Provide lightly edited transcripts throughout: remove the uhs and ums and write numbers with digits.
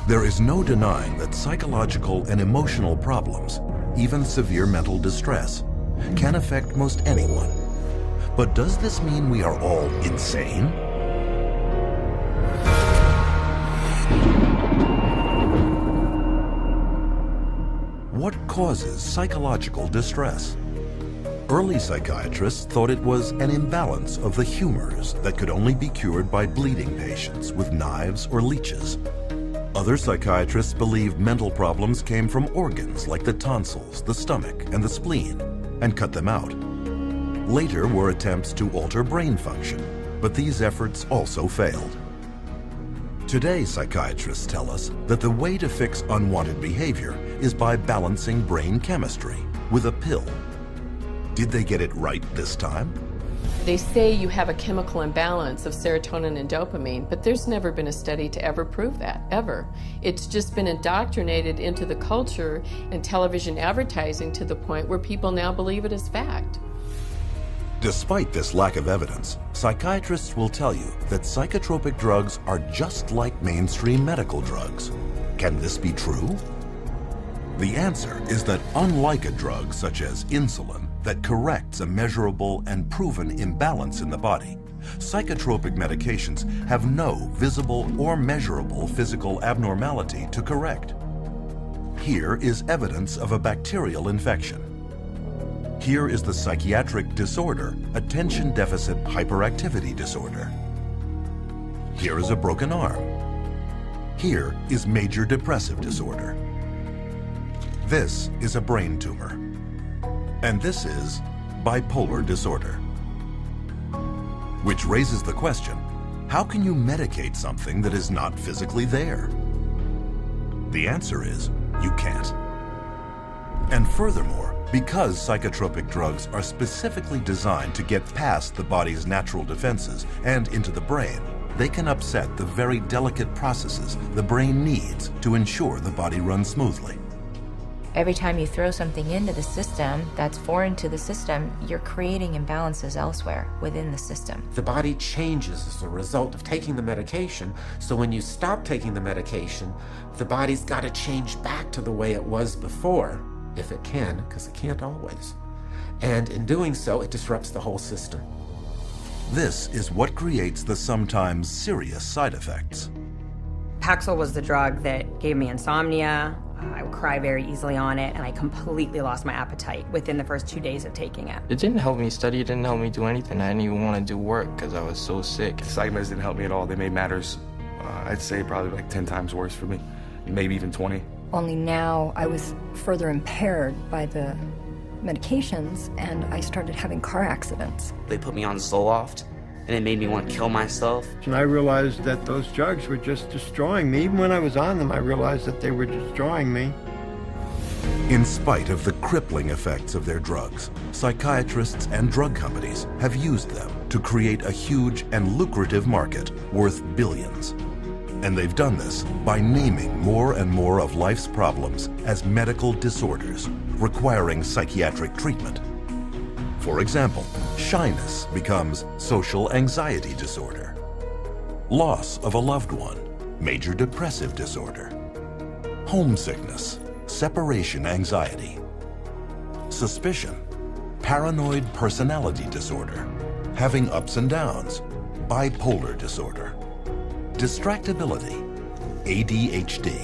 There is no denying that psychological and emotional problems, even severe mental distress, can affect most anyone. But does this mean we are all insane? What causes psychological distress? Early psychiatrists thought it was an imbalance of the humors that could only be cured by bleeding patients with knives or leeches. Other psychiatrists believed mental problems came from organs like the tonsils, the stomach, and the spleen, and cut them out. Later were attempts to alter brain function, but these efforts also failed. Today, psychiatrists tell us that the way to fix unwanted behavior is by balancing brain chemistry with a pill. Did they get it right this time? They say you have a chemical imbalance of serotonin and dopamine, but there's never been a study to ever prove that, ever. It's just been indoctrinated into the culture and television advertising to the point where people now believe it as fact. Despite this lack of evidence, psychiatrists will tell you that psychotropic drugs are just like mainstream medical drugs. Can this be true? The answer is that unlike a drug such as insulin that corrects a measurable and proven imbalance in the body, psychotropic medications have no visible or measurable physical abnormality to correct. Here is evidence of a bacterial infection. Here is the psychiatric disorder, attention deficit hyperactivity disorder. Here is a broken arm. Here is major depressive disorder. This is a brain tumor. And this is bipolar disorder. Which raises the question, how can you medicate something that is not physically there? The answer is, you can't. And furthermore, because psychotropic drugs are specifically designed to get past the body's natural defenses and into the brain, they can upset the very delicate processes the brain needs to ensure the body runs smoothly. Every time you throw something into the system that's foreign to the system, you're creating imbalances elsewhere within the system. The body changes as a result of taking the medication, so when you stop taking the medication, the body's got to change back to the way it was before, if it can, because it can't always. And in doing so, it disrupts the whole system. This is what creates the sometimes serious side effects. Paxil was the drug that gave me insomnia. I would cry very easily on it, and I completely lost my appetite within the first 2 days of taking it. It didn't help me study, it didn't help me do anything. I didn't even want to do work because I was so sick. The psych meds didn't help me at all. They made matters, I'd say probably like 10 times worse for me, maybe even 20. Only now I was further impaired by the medications, and I started having car accidents. They put me on Zoloft, and it made me want to kill myself. And I realized that those drugs were just destroying me. Even when I was on them, I realized that they were destroying me. In spite of the crippling effects of their drugs, psychiatrists and drug companies have used them to create a huge and lucrative market worth billions. And they've done this by naming more and more of life's problems as medical disorders, requiring psychiatric treatment. For example, shyness becomes social anxiety disorder. Loss of a loved one, major depressive disorder. Homesickness, separation anxiety. Suspicion, paranoid personality disorder. Having ups and downs, bipolar disorder. Distractibility, ADHD.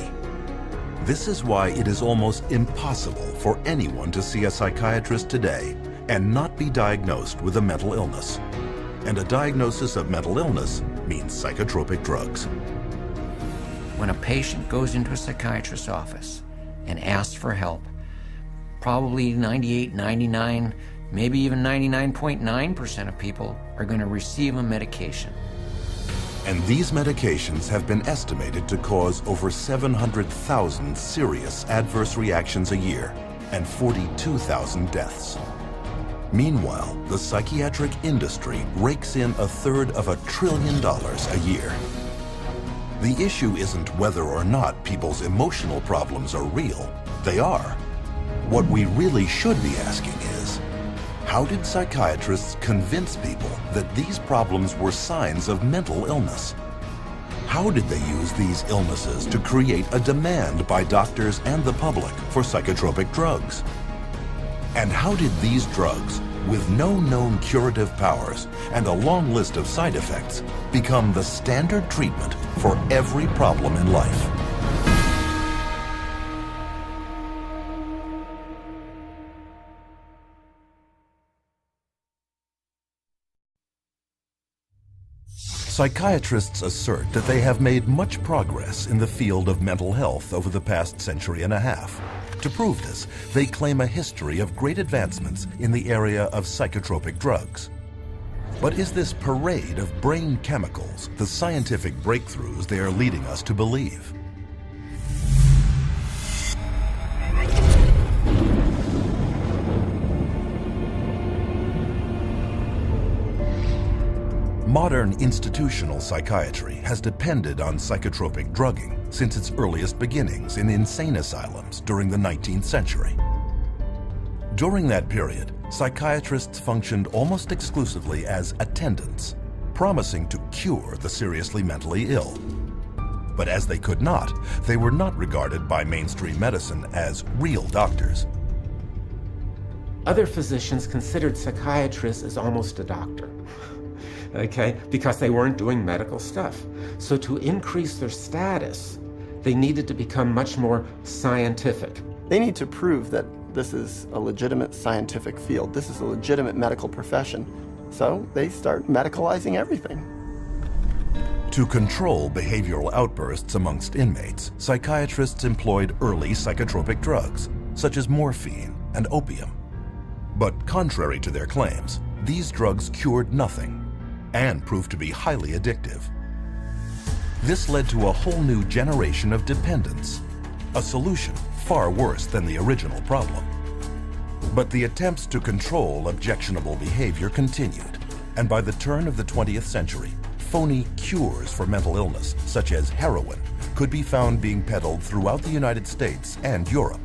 This is why it is almost impossible for anyone to see a psychiatrist today and not be diagnosed with a mental illness. And a diagnosis of mental illness means psychotropic drugs. When a patient goes into a psychiatrist's office and asks for help, probably 98, 99, maybe even 99.9% of people are going to receive a medication. And these medications have been estimated to cause over 700,000 serious adverse reactions a year and 42,000 deaths. Meanwhile, the psychiatric industry rakes in $1/3 of $1 trillion a year. The issue isn't whether or not people's emotional problems are real. They are. What we really should be asking is, how did psychiatrists convince people that these problems were signs of mental illness? How did they use these illnesses to create a demand by doctors and the public for psychotropic drugs? And how did these drugs, with no known curative powers and a long list of side effects, become the standard treatment for every problem in life? Psychiatrists assert that they have made much progress in the field of mental health over the past century and a half. To prove this, they claim a history of great advancements in the area of psychotropic drugs. But is this parade of brain chemicals the scientific breakthroughs they are leading us to believe? Modern institutional psychiatry has depended on psychotropic drugging since its earliest beginnings in insane asylums during the 19th century. During that period, psychiatrists functioned almost exclusively as attendants, promising to cure the seriously mentally ill. But as they could not, they were not regarded by mainstream medicine as real doctors. Other physicians considered psychiatrists as almost a doctor. Okay, because they weren't doing medical stuff. So to increase their status, they needed to become much more scientific. They need to prove that this is a legitimate scientific field. This is a legitimate medical profession. So they start medicalizing everything. To control behavioral outbursts amongst inmates, psychiatrists employed early psychotropic drugs, such as morphine and opium. But contrary to their claims, these drugs cured nothing and proved to be highly addictive. This led to a whole new generation of dependence, a solution far worse than the original problem. But the attempts to control objectionable behavior continued, and by the turn of the 20th century, phony cures for mental illness, such as heroin, could be found being peddled throughout the United States and Europe.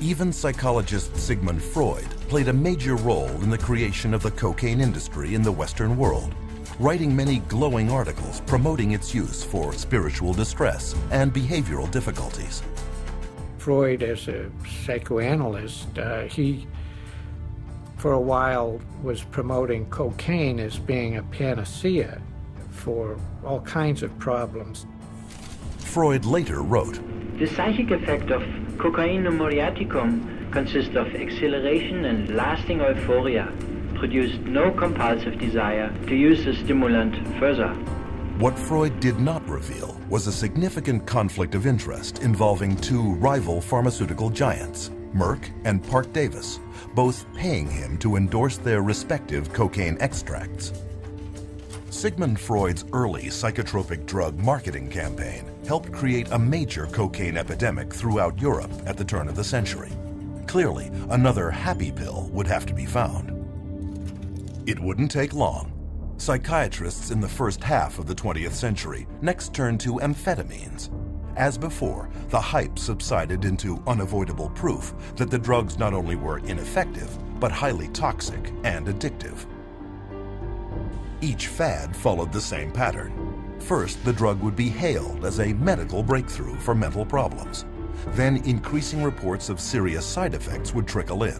Even psychologist Sigmund Freud played a major role in the creation of the cocaine industry in the Western world, writing many glowing articles promoting its use for spiritual distress and behavioral difficulties. Freud, as a psychoanalyst, he for a while was promoting cocaine as being a panacea for all kinds of problems. Freud later wrote, "The psychic effect of cocainum muriaticum consists of exhilaration and lasting euphoria, produced no compulsive desire to use the stimulant further." What Freud did not reveal was a significant conflict of interest involving two rival pharmaceutical giants, Merck and Parke-Davis, both paying him to endorse their respective cocaine extracts. Sigmund Freud's early psychotropic drug marketing campaign helped create a major cocaine epidemic throughout Europe at the turn of the century. Clearly, another happy pill would have to be found. It wouldn't take long. Psychiatrists in the first half of the 20th century next turned to amphetamines. As before, the hype subsided into unavoidable proof that the drugs not only were ineffective, but highly toxic and addictive. Each fad followed the same pattern. First, the drug would be hailed as a medical breakthrough for mental problems. Then increasing reports of serious side effects would trickle in.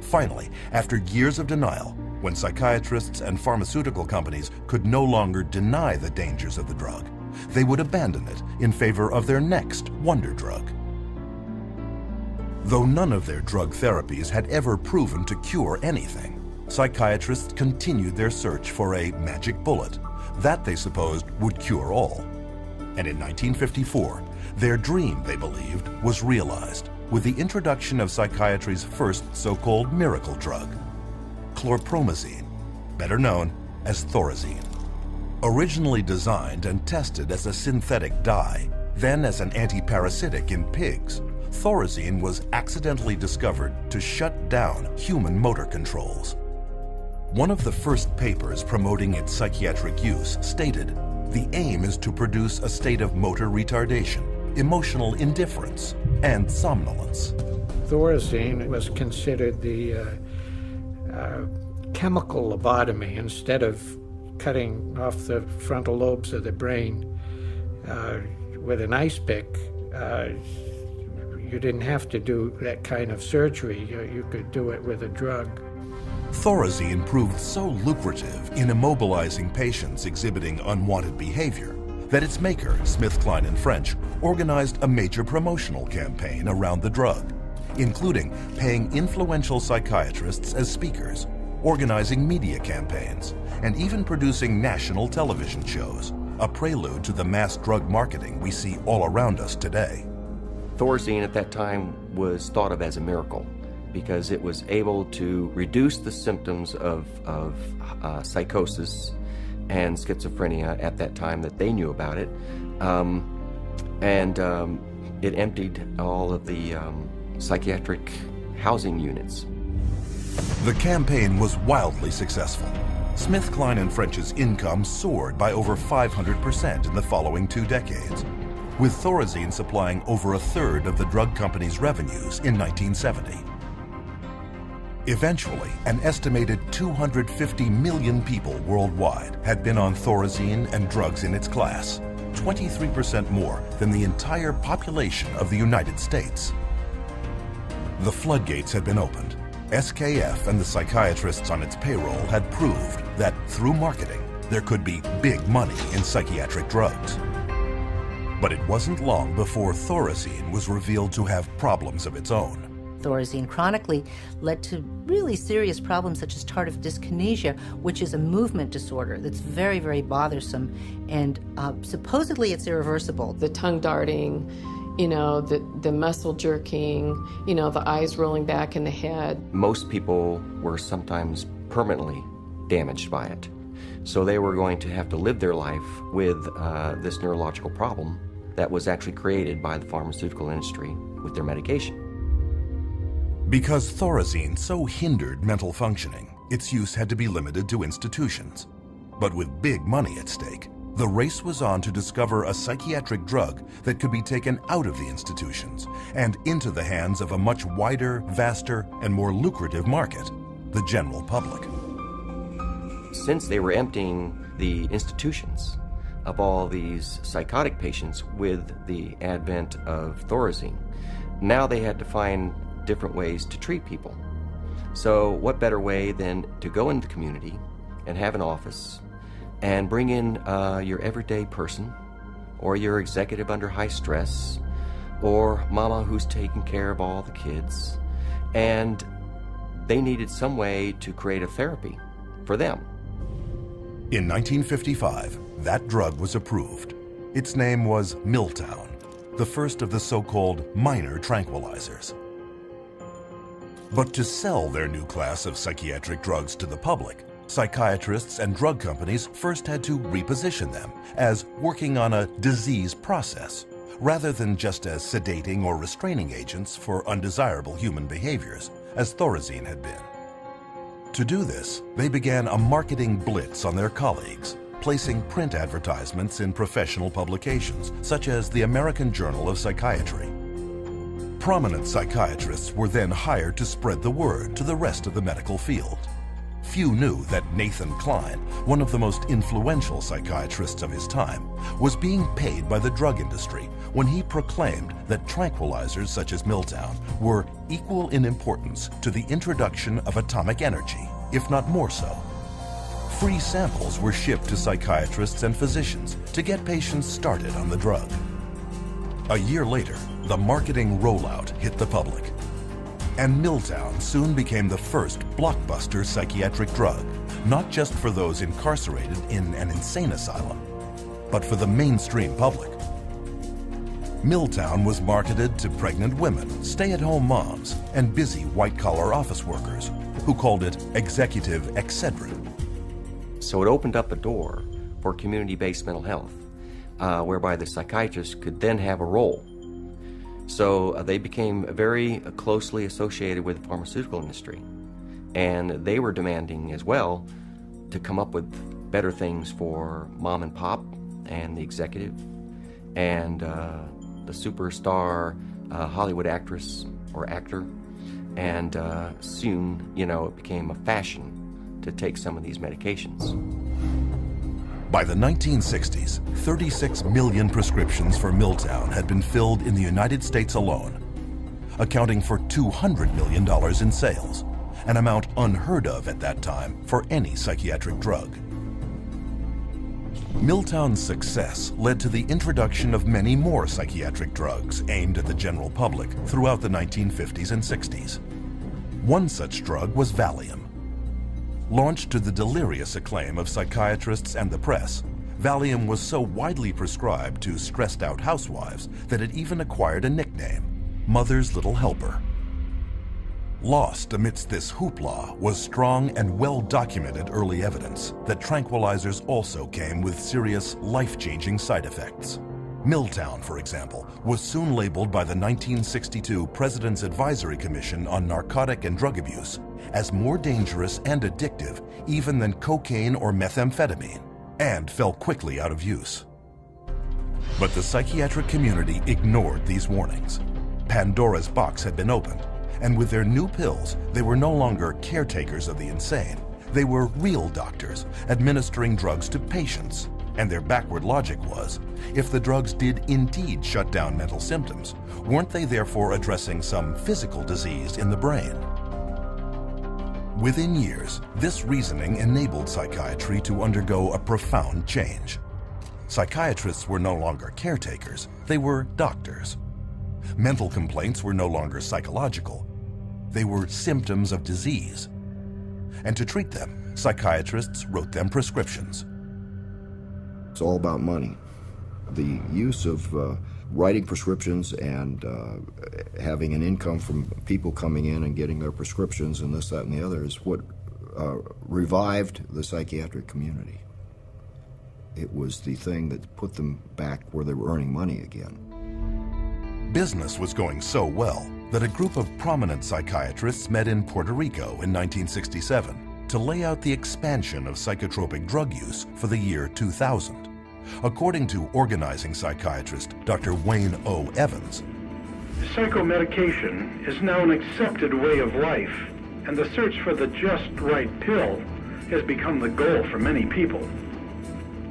Finally, after years of denial, when psychiatrists and pharmaceutical companies could no longer deny the dangers of the drug, they would abandon it in favor of their next wonder drug. Though none of their drug therapies had ever proven to cure anything, psychiatrists continued their search for a magic bullet that they supposed would cure all. And in 1954, their dream, they believed, was realized with the introduction of psychiatry's first so-called miracle drug, chlorpromazine, better known as Thorazine. Originally designed and tested as a synthetic dye, then as an anti-parasitic in pigs, Thorazine was accidentally discovered to shut down human motor controls. One of the first papers promoting its psychiatric use stated, "The aim is to produce a state of motor retardation, emotional indifference, and somnolence." Thorazine was considered the chemical lobotomy. Instead of cutting off the frontal lobes of the brain with an ice pick, you didn't have to do that kind of surgery. You could do it with a drug. Thorazine proved so lucrative in immobilizing patients exhibiting unwanted behavior that its maker, SmithKline & French, organized a major promotional campaign around the drug, including paying influential psychiatrists as speakers, organizing media campaigns, and even producing national television shows, a prelude to the mass drug marketing we see all around us today. Thorazine at that time was thought of as a miracle because it was able to reduce the symptoms of psychosis and schizophrenia at that time that they knew about it. It emptied all of the psychiatric housing units. The campaign was wildly successful. SmithKline & French's income soared by over 500% in the following 2 decades, with Thorazine supplying over a third of the drug company's revenues in 1970. Eventually, an estimated 250 million people worldwide had been on Thorazine and drugs in its class, 23% more than the entire population of the United States. The floodgates had been opened. SKF and the psychiatrists on its payroll had proved that through marketing, there could be big money in psychiatric drugs. But it wasn't long before Thorazine was revealed to have problems of its own. Thorazine chronically led to really serious problems such as tardive dyskinesia, which is a movement disorder that's very, very bothersome, and supposedly it's irreversible. The tongue darting, the muscle jerking, the eyes rolling back in the head. Most people were sometimes permanently damaged by it. So they were going to have to live their life with this neurological problem that was actually created by the pharmaceutical industry with their medication. Because Thorazine so hindered mental functioning, its use had to be limited to institutions. But with big money at stake, the race was on to discover a psychiatric drug that could be taken out of the institutions and into the hands of a much wider, vaster, and more lucrative market, the general public. Since they were emptying the institutions of all these psychotic patients with the advent of Thorazine, now they had to find different ways to treat people. So what better way than to go into the community and have an office and bring in your everyday person, or your executive under high stress, or mama who's taking care of all the kids, and they needed some way to create a therapy for them. In 1955, that drug was approved. Its name was Miltown, the first of the so-called minor tranquilizers. But to sell their new class of psychiatric drugs to the public, psychiatrists and drug companies first had to reposition them as working on a disease process, rather than just as sedating or restraining agents for undesirable human behaviors, as Thorazine had been. To do this, they began a marketing blitz on their colleagues, placing print advertisements in professional publications, such as the American Journal of Psychiatry. Prominent psychiatrists were then hired to spread the word to the rest of the medical field. Few knew that Nathan Kline, one of the most influential psychiatrists of his time, was being paid by the drug industry when he proclaimed that tranquilizers such as Miltown were equal in importance to the introduction of atomic energy, if not more so. Free samples were shipped to psychiatrists and physicians to get patients started on the drug. A year later, the marketing rollout hit the public, and Miltown soon became the first blockbuster psychiatric drug, not just for those incarcerated in an insane asylum, but for the mainstream public. Miltown was marketed to pregnant women, stay-at-home moms, and busy white-collar office workers, who called it executive Excedrin. So it opened up a door for community-based mental health, whereby the psychiatrist could then have a role. So they became very closely associated with the pharmaceutical industry, and they were demanding as well to come up with better things for mom and pop and the executive and the superstar Hollywood actress or actor, and soon, it became a fashion to take some of these medications. By the 1960s, 36 million prescriptions for Milltown had been filled in the United States alone, accounting for $200 million in sales, an amount unheard of at that time for any psychiatric drug. Milltown's success led to the introduction of many more psychiatric drugs aimed at the general public throughout the 1950s and 60s. One such drug was Valium. Launched to the delirious acclaim of psychiatrists and the press, Valium was so widely prescribed to stressed-out housewives that it even acquired a nickname, Mother's Little Helper. Lost amidst this hoopla was strong and well-documented early evidence that tranquilizers also came with serious, life-changing side effects. Milltown, for example, was soon labeled by the 1962 President's Advisory Commission on Narcotic and Drug Abuse as more dangerous and addictive even than cocaine or methamphetamine, and fell quickly out of use. But the psychiatric community ignored these warnings. Pandora's box had been opened, and with their new pills, they were no longer caretakers of the insane. They were real doctors administering drugs to patients. And their backward logic was, if the drugs did indeed shut down mental symptoms, weren't they therefore addressing some physical disease in the brain? Within years, this reasoning enabled psychiatry to undergo a profound change. Psychiatrists were no longer caretakers, they were doctors. Mental complaints were no longer psychological, they were symptoms of disease. And to treat them, psychiatrists wrote them prescriptions. It's all about money. The use of writing prescriptions and having an income from people coming in and getting their prescriptions and this, that, and the other is what revived the psychiatric community. It was the thing that put them back where they were earning money again. Business was going so well that a group of prominent psychiatrists met in Puerto Rico in 1967 to lay out the expansion of psychotropic drug use for the year 2000. According to organizing psychiatrist Dr. Wayne O. Evans, psychomedication is now an accepted way of life, and the search for the just right pill has become the goal for many people.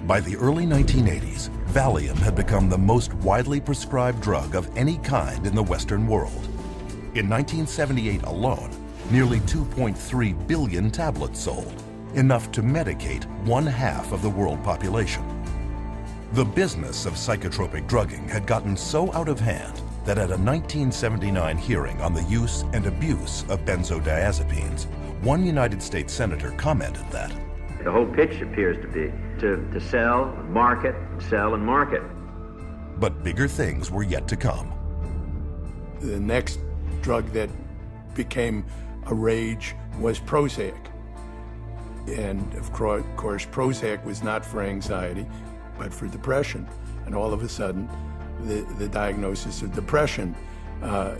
By the early 1980s, Valium had become the most widely prescribed drug of any kind in the Western world. In 1978 alone, nearly 2.3 billion tablets sold, enough to medicate 1/2 of the world population. The business of psychotropic drugging had gotten so out of hand that at a 1979 hearing on the use and abuse of benzodiazepines, one United States senator commented that the whole pitch appears to be to sell, market, sell, and market. But bigger things were yet to come. The next drug that became a rage was Prozac. And of course, Prozac was not for anxiety, but for depression. And all of a sudden, the diagnosis of depression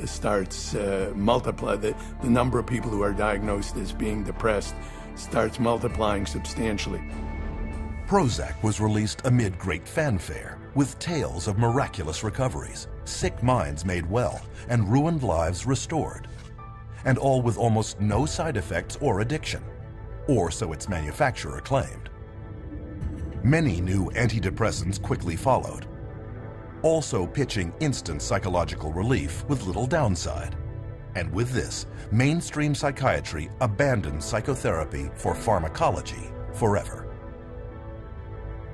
starts multiply. The number of people who are diagnosed as being depressed starts multiplying substantially. Prozac was released amid great fanfare, with tales of miraculous recoveries, sick minds made well, and ruined lives restored. And all with almost no side effects or addiction, or so its manufacturer claimed. Many new antidepressants quickly followed, also pitching instant psychological relief with little downside. And with this, mainstream psychiatry abandoned psychotherapy for pharmacology forever.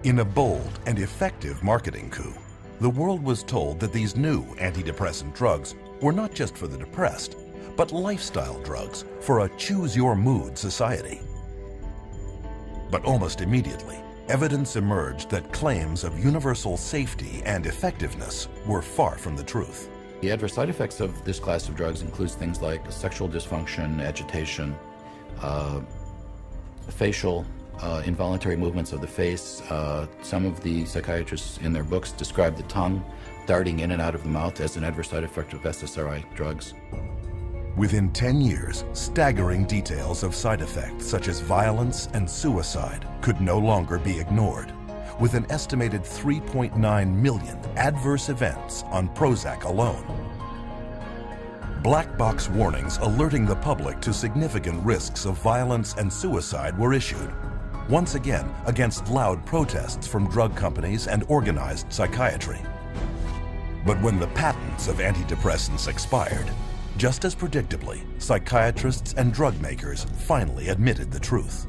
In a bold and effective marketing coup, the world was told that these new antidepressant drugs were not just for the depressed, but lifestyle drugs for a choose-your-mood society. But almost immediately, evidence emerged that claims of universal safety and effectiveness were far from the truth. The adverse side effects of this class of drugs includes things like sexual dysfunction, agitation, facial involuntary movements of the face. Some of the psychiatrists in their books describe the tongue darting in and out of the mouth as an adverse side effect of SSRI drugs. Within 10 years, staggering details of side effects such as violence and suicide could no longer be ignored, with an estimated 3.9 million adverse events on Prozac alone. Black box warnings alerting the public to significant risks of violence and suicide were issued, once again against loud protests from drug companies and organized psychiatry. But when the patents of antidepressants expired, just as predictably, psychiatrists and drug makers finally admitted the truth.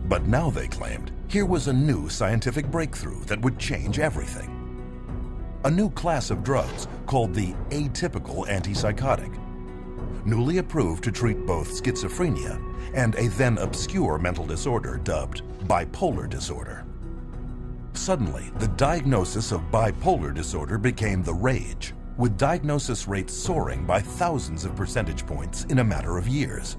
But now they claimed here was a new scientific breakthrough that would change everything. A new class of drugs called the atypical antipsychotic, newly approved to treat both schizophrenia and a then obscure mental disorder dubbed bipolar disorder. Suddenly, the diagnosis of bipolar disorder became the rage, with diagnosis rates soaring by thousands of percentage points in a matter of years.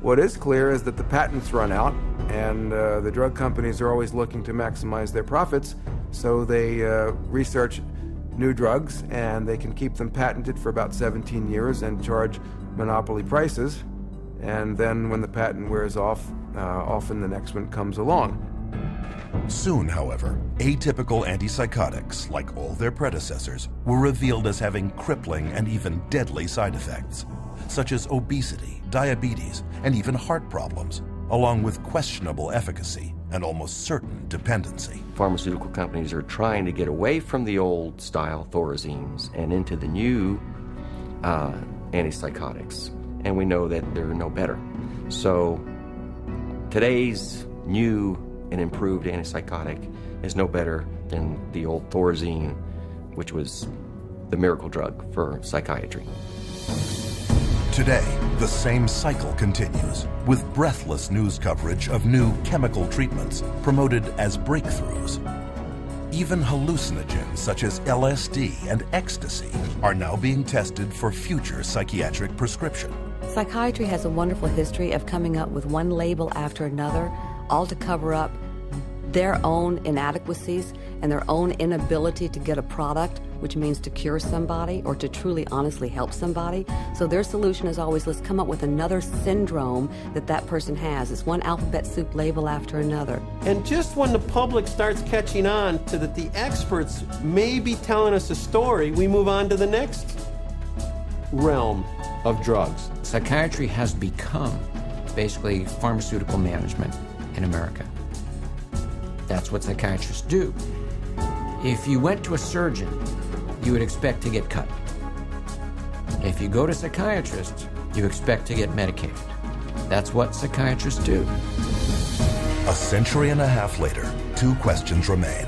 What is clear is that the patents run out, and the drug companies are always looking to maximize their profits, so they research new drugs, and they can keep them patented for about 17 years and charge monopoly prices. And then when the patent wears off, often the next one comes along. Soon, however, atypical antipsychotics, like all their predecessors, were revealed as having crippling and even deadly side effects, such as obesity, diabetes, and even heart problems, along with questionable efficacy and almost certain dependency. Pharmaceutical companies are trying to get away from the old style Thorazines and into the new antipsychotics, and we know that they're no better. So today's new and improved antipsychotic is no better than the old Thorazine, which was the miracle drug for psychiatry. Today, the same cycle continues, with breathless news coverage of new chemical treatments promoted as breakthroughs. Even hallucinogens such as LSD and ecstasy are now being tested for future psychiatric prescription. Psychiatry has a wonderful history of coming up with one label after another, all to cover up their own inadequacies and their own inability to get a product, which means to cure somebody or to truly honestly help somebody. So their solution is always, let's come up with another syndrome that person has. It's one alphabet soup label after another. And just when the public starts catching on to that the experts may be telling us a story, we move on to the next realm of drugs. Psychiatry has become basically pharmaceutical management in America. That's what psychiatrists do. If you went to a surgeon, you would expect to get cut. If you go to a psychiatrist, you expect to get medicated. That's what psychiatrists do. A century and a half later, two questions remain.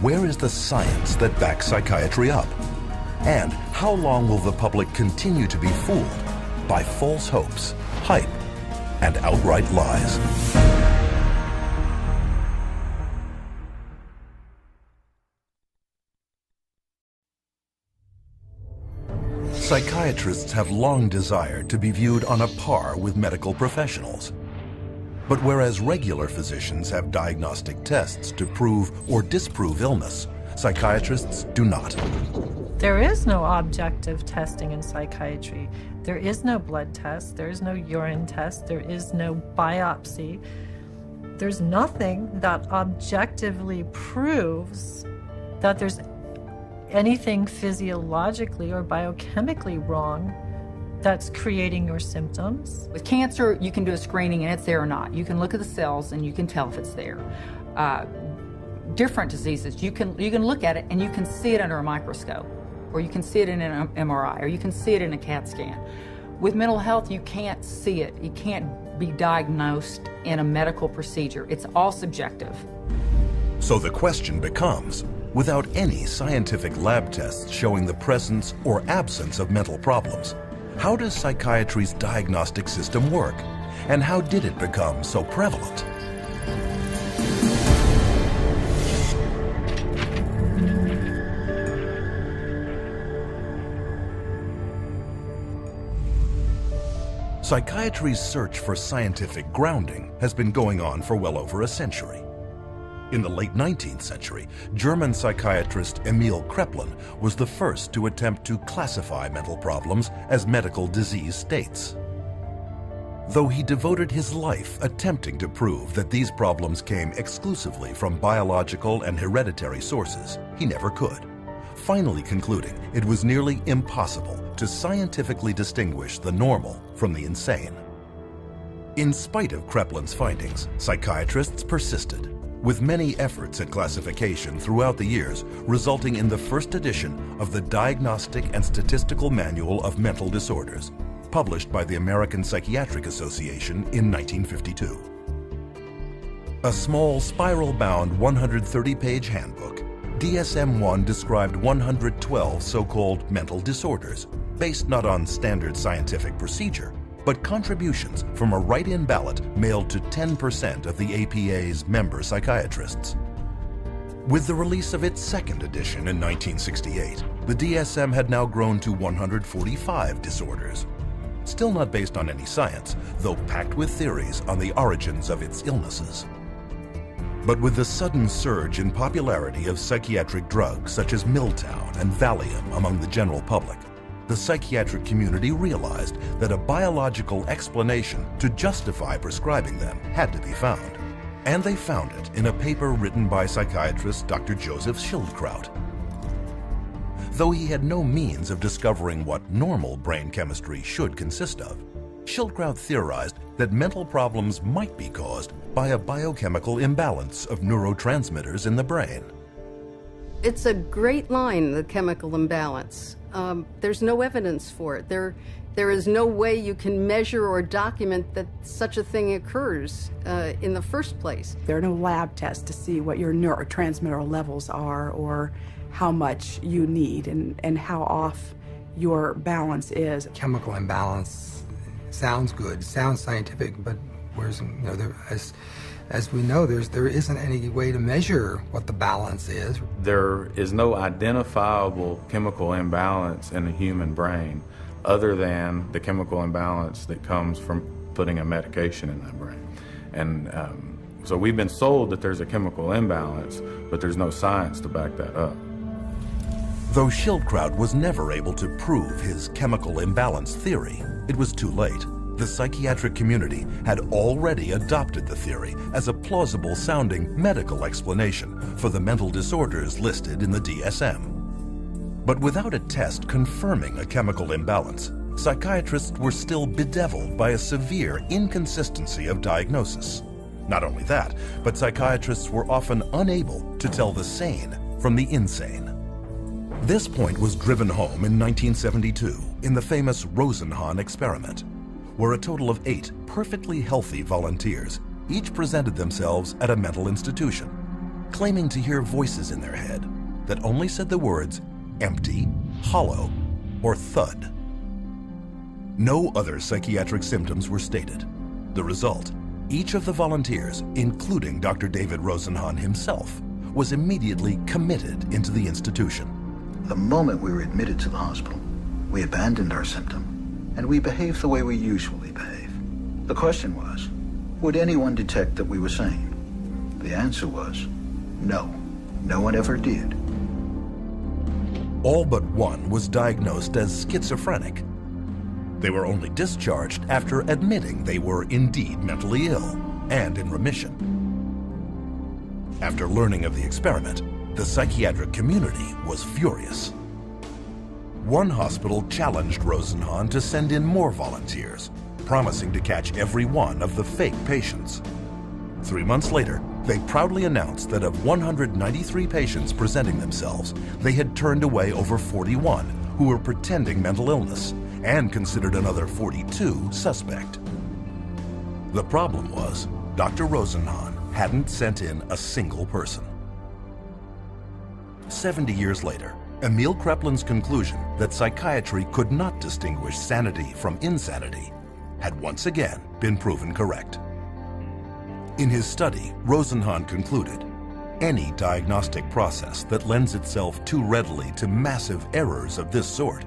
Where is the science that backs psychiatry up? And how long will the public continue to be fooled by false hopes, hype, and outright lies? Psychiatrists have long desired to be viewed on a par with medical professionals. But whereas regular physicians have diagnostic tests to prove or disprove illness, psychiatrists do not. There is no objective testing in psychiatry. There is no blood test, there is no urine test, there is no biopsy. There's nothing that objectively proves that there's anything physiologically or biochemically wrong that's creating your symptoms. With cancer, you can do a screening and it's there or not. You can look at the cells and you can tell if it's there. Different diseases, you can look at it and you can see it under a microscope, or you can see it in an MRI, or you can see it in a CAT scan. With mental health, you can't see it. You can't be diagnosed in a medical procedure. It's all subjective. So the question becomes, without any scientific lab tests showing the presence or absence of mental problems, how does psychiatry's diagnostic system work? And how did it become so prevalent? Psychiatry's search for scientific grounding has been going on for well over a century. In the late 19th century, German psychiatrist Emil Kraepelin was the first to attempt to classify mental problems as medical disease states. Though he devoted his life attempting to prove that these problems came exclusively from biological and hereditary sources, he never could, finally concluding it was nearly impossible to scientifically distinguish the normal from the insane. In spite of Kreplin's findings, psychiatrists persisted, with many efforts at classification throughout the years, resulting in the first edition of the Diagnostic and Statistical Manual of Mental Disorders, published by the American Psychiatric Association in 1952. A small spiral-bound 130-page handbook, DSM-1 described 112 so-called mental disorders, based not on standard scientific procedure, but contributions from a write-in ballot mailed to 10% of the APA's member psychiatrists. With the release of its second edition in 1968, the DSM had now grown to 145 disorders. Still not based on any science, though packed with theories on the origins of its illnesses. But with the sudden surge in popularity of psychiatric drugs such as Miltown and Valium among the general public, the psychiatric community realized that a biological explanation to justify prescribing them had to be found. And they found it in a paper written by psychiatrist Dr. Joseph Schildkraut. Though he had no means of discovering what normal brain chemistry should consist of, Schildkraut theorized that mental problems might be caused by a biochemical imbalance of neurotransmitters in the brain. It's a great line, the chemical imbalance. There's no evidence for it. There is no way you can measure or document that such a thing occurs in the first place. There are no lab tests to see what your neurotransmitter levels are or how much you need and how off your balance is. Chemical imbalance sounds good, sounds scientific, but whereas, as we know, there isn't any way to measure what the balance is. There is no identifiable chemical imbalance in the human brain other than the chemical imbalance that comes from putting a medication in that brain. And so we've been sold that there's a chemical imbalance, but there's no science to back that up. Though Schildkraut was never able to prove his chemical imbalance theory, it was too late. The psychiatric community had already adopted the theory as a plausible-sounding medical explanation for the mental disorders listed in the DSM. But without a test confirming a chemical imbalance, psychiatrists were still bedeviled by a severe inconsistency of diagnosis. Not only that, but psychiatrists were often unable to tell the sane from the insane. This point was driven home in 1972 in the famous Rosenhan experiment, where a total of 8 perfectly healthy volunteers each presented themselves at a mental institution, claiming to hear voices in their head that only said the words empty, hollow, or thud. No other psychiatric symptoms were stated. The result, each of the volunteers, including Dr. David Rosenhan himself, was immediately committed into the institution. The moment we were admitted to the hospital, we abandoned our symptom, and we behaved the way we usually behave. The question was, would anyone detect that we were sane? The answer was, no. No one ever did. All but one was diagnosed as schizophrenic. They were only discharged after admitting they were indeed mentally ill and in remission. After learning of the experiment, the psychiatric community was furious. One hospital challenged Rosenhan to send in more volunteers, promising to catch every one of the fake patients. 3 months later, they proudly announced that of 193 patients presenting themselves, they had turned away over 41 who were pretending mental illness and considered another 42 suspect. The problem was, Dr. Rosenhan hadn't sent in a single person. 70 years later, Emil Kreplin's conclusion that psychiatry could not distinguish sanity from insanity had once again been proven correct. In his study, Rosenhan concluded, any diagnostic process that lends itself too readily to massive errors of this sort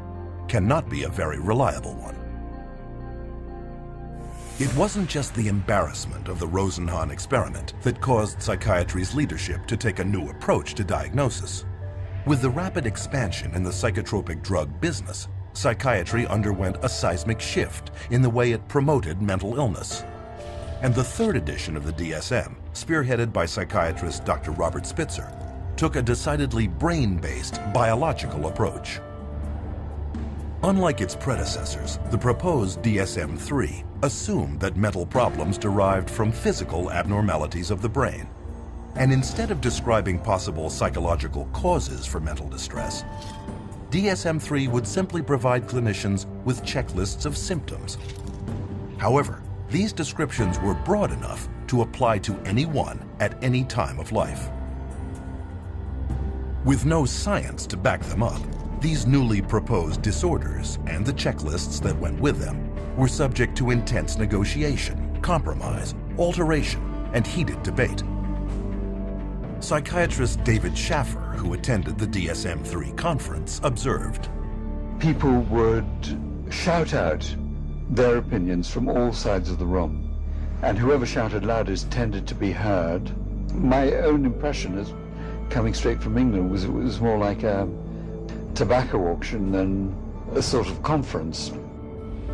cannot be a very reliable one. It wasn't just the embarrassment of the Rosenhan experiment that caused psychiatry's leadership to take a new approach to diagnosis. With the rapid expansion in the psychotropic drug business, psychiatry underwent a seismic shift in the way it promoted mental illness. And the third edition of the DSM, spearheaded by psychiatrist Dr. Robert Spitzer, took a decidedly brain-based biological approach. Unlike its predecessors, the proposed DSM-3 assumed that mental problems derived from physical abnormalities of the brain. And instead of describing possible psychological causes for mental distress, DSM-3 would simply provide clinicians with checklists of symptoms. However, these descriptions were broad enough to apply to anyone at any time of life. With no science to back them up, these newly proposed disorders and the checklists that went with them were subject to intense negotiation, compromise, alteration, and heated debate. Psychiatrist David Schaffer, who attended the DSM-3 conference, observed, "People would shout out their opinions from all sides of the room, and whoever shouted loudest tended to be heard. My own impression, is coming straight from England, was it was more like a tobacco auction than a sort of conference."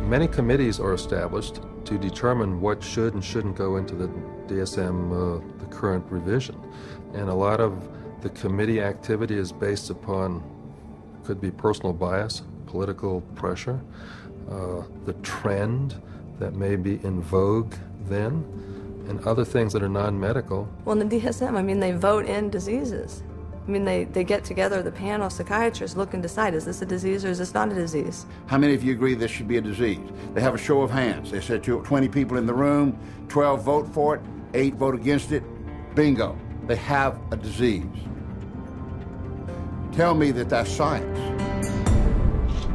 Many committees are established to determine what should and shouldn't go into the DSM, the current revision. And a lot of the committee activity is based upon, could be personal bias, political pressure, the trend that may be in vogue then, and other things that are non-medical. Well, in the DSM, I mean, they vote in diseases. I mean, they get together, the panel of psychiatrists look and decide, is this a disease or is this not a disease? How many of you agree this should be a disease? They have a show of hands. They said 20 people in the room, 12 vote for it, 8 vote against it. Bingo. They have a disease. Tell me that that's science.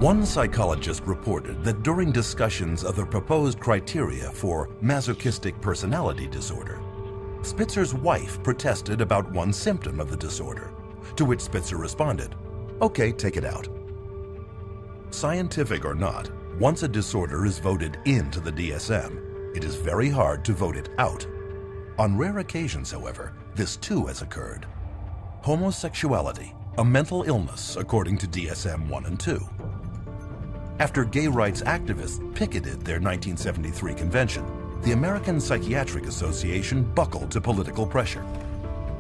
One psychologist reported that during discussions of the proposed criteria for masochistic personality disorder, Spitzer's wife protested about one symptom of the disorder, to which Spitzer responded, "Okay, take it out." Scientific or not, once a disorder is voted into the DSM, it is very hard to vote it out. On rare occasions, however, this too has occurred. Homosexuality, a mental illness according to DSM 1 and 2. After gay rights activists picketed their 1973 convention, the American Psychiatric Association buckled to political pressure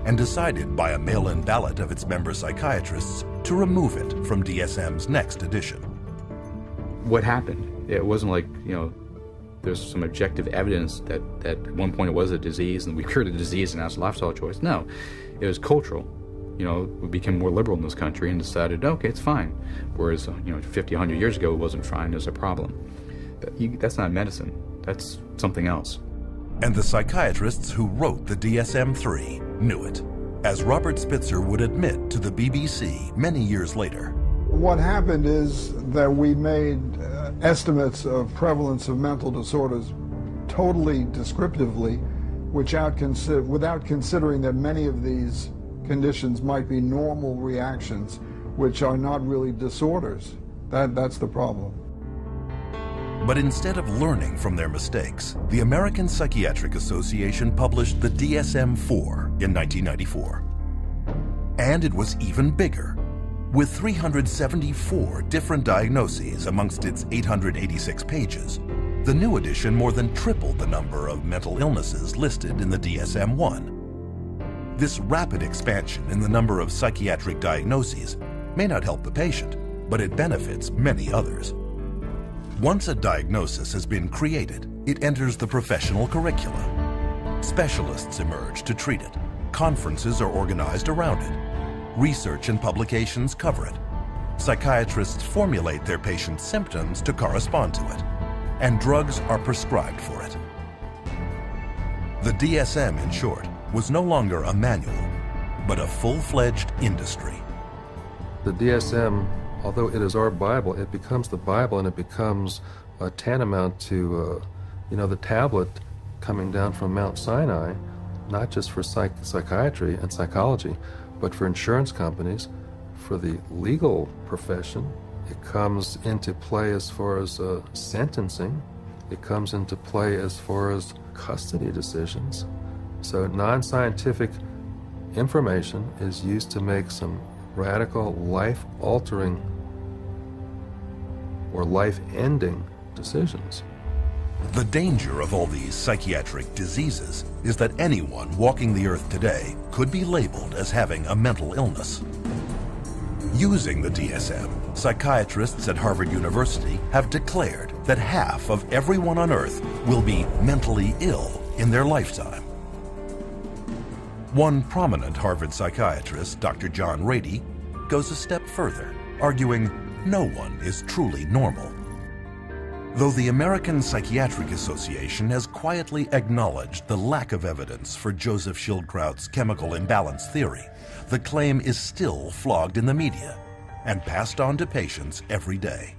and decided by a mail-in ballot of its member psychiatrists to remove it from DSM's next edition. What happened? It wasn't like, there's some objective evidence that at one point it was a disease and we cured the disease and now it's a lifestyle choice. No, it was cultural. We became more liberal in this country and decided, okay, it's fine. Whereas, 50, 100 years ago, it wasn't fine as a problem. That's not medicine. That's something else. And the psychiatrists who wrote the DSM-3 knew it, as Robert Spitzer would admit to the BBC many years later. What happened is that we made estimates of prevalence of mental disorders totally descriptively, without considering that many of these conditions might be normal reactions, which are not really disorders. That's the problem. But instead of learning from their mistakes, the American Psychiatric Association published the DSM-4 in 1994. And it was even bigger, with 374 different diagnoses amongst its 886 pages. The new edition more than tripled the number of mental illnesses listed in the DSM-1. This rapid expansion in the number of psychiatric diagnoses may not help the patient, but it benefits many others. Once a diagnosis has been created, it enters the professional curricula. Specialists emerge to treat it. Conferences are organized around it. Research and publications cover it. Psychiatrists formulate their patients' symptoms to correspond to it. And drugs are prescribed for it. The DSM, in short, was no longer a manual, but a full-fledged industry. The DSM, although it is our Bible, it becomes the Bible and it becomes tantamount to, the tablet coming down from Mount Sinai, not just for psychiatry and psychology, but for insurance companies, for the legal profession. It comes into play as far as sentencing. It comes into play as far as custody decisions. So non-scientific information is used to make some radical, life-altering or life-ending decisions. The danger of all these psychiatric diseases is that anyone walking the earth today could be labeled as having a mental illness. Using the DSM, psychiatrists at Harvard University have declared that half of everyone on Earth will be mentally ill in their lifetime. One prominent Harvard psychiatrist, Dr. John Rady, goes a step further, arguing no one is truly normal. Though the American Psychiatric Association has quietly acknowledged the lack of evidence for Joseph Schildkraut's chemical imbalance theory, the claim is still flogged in the media and passed on to patients every day.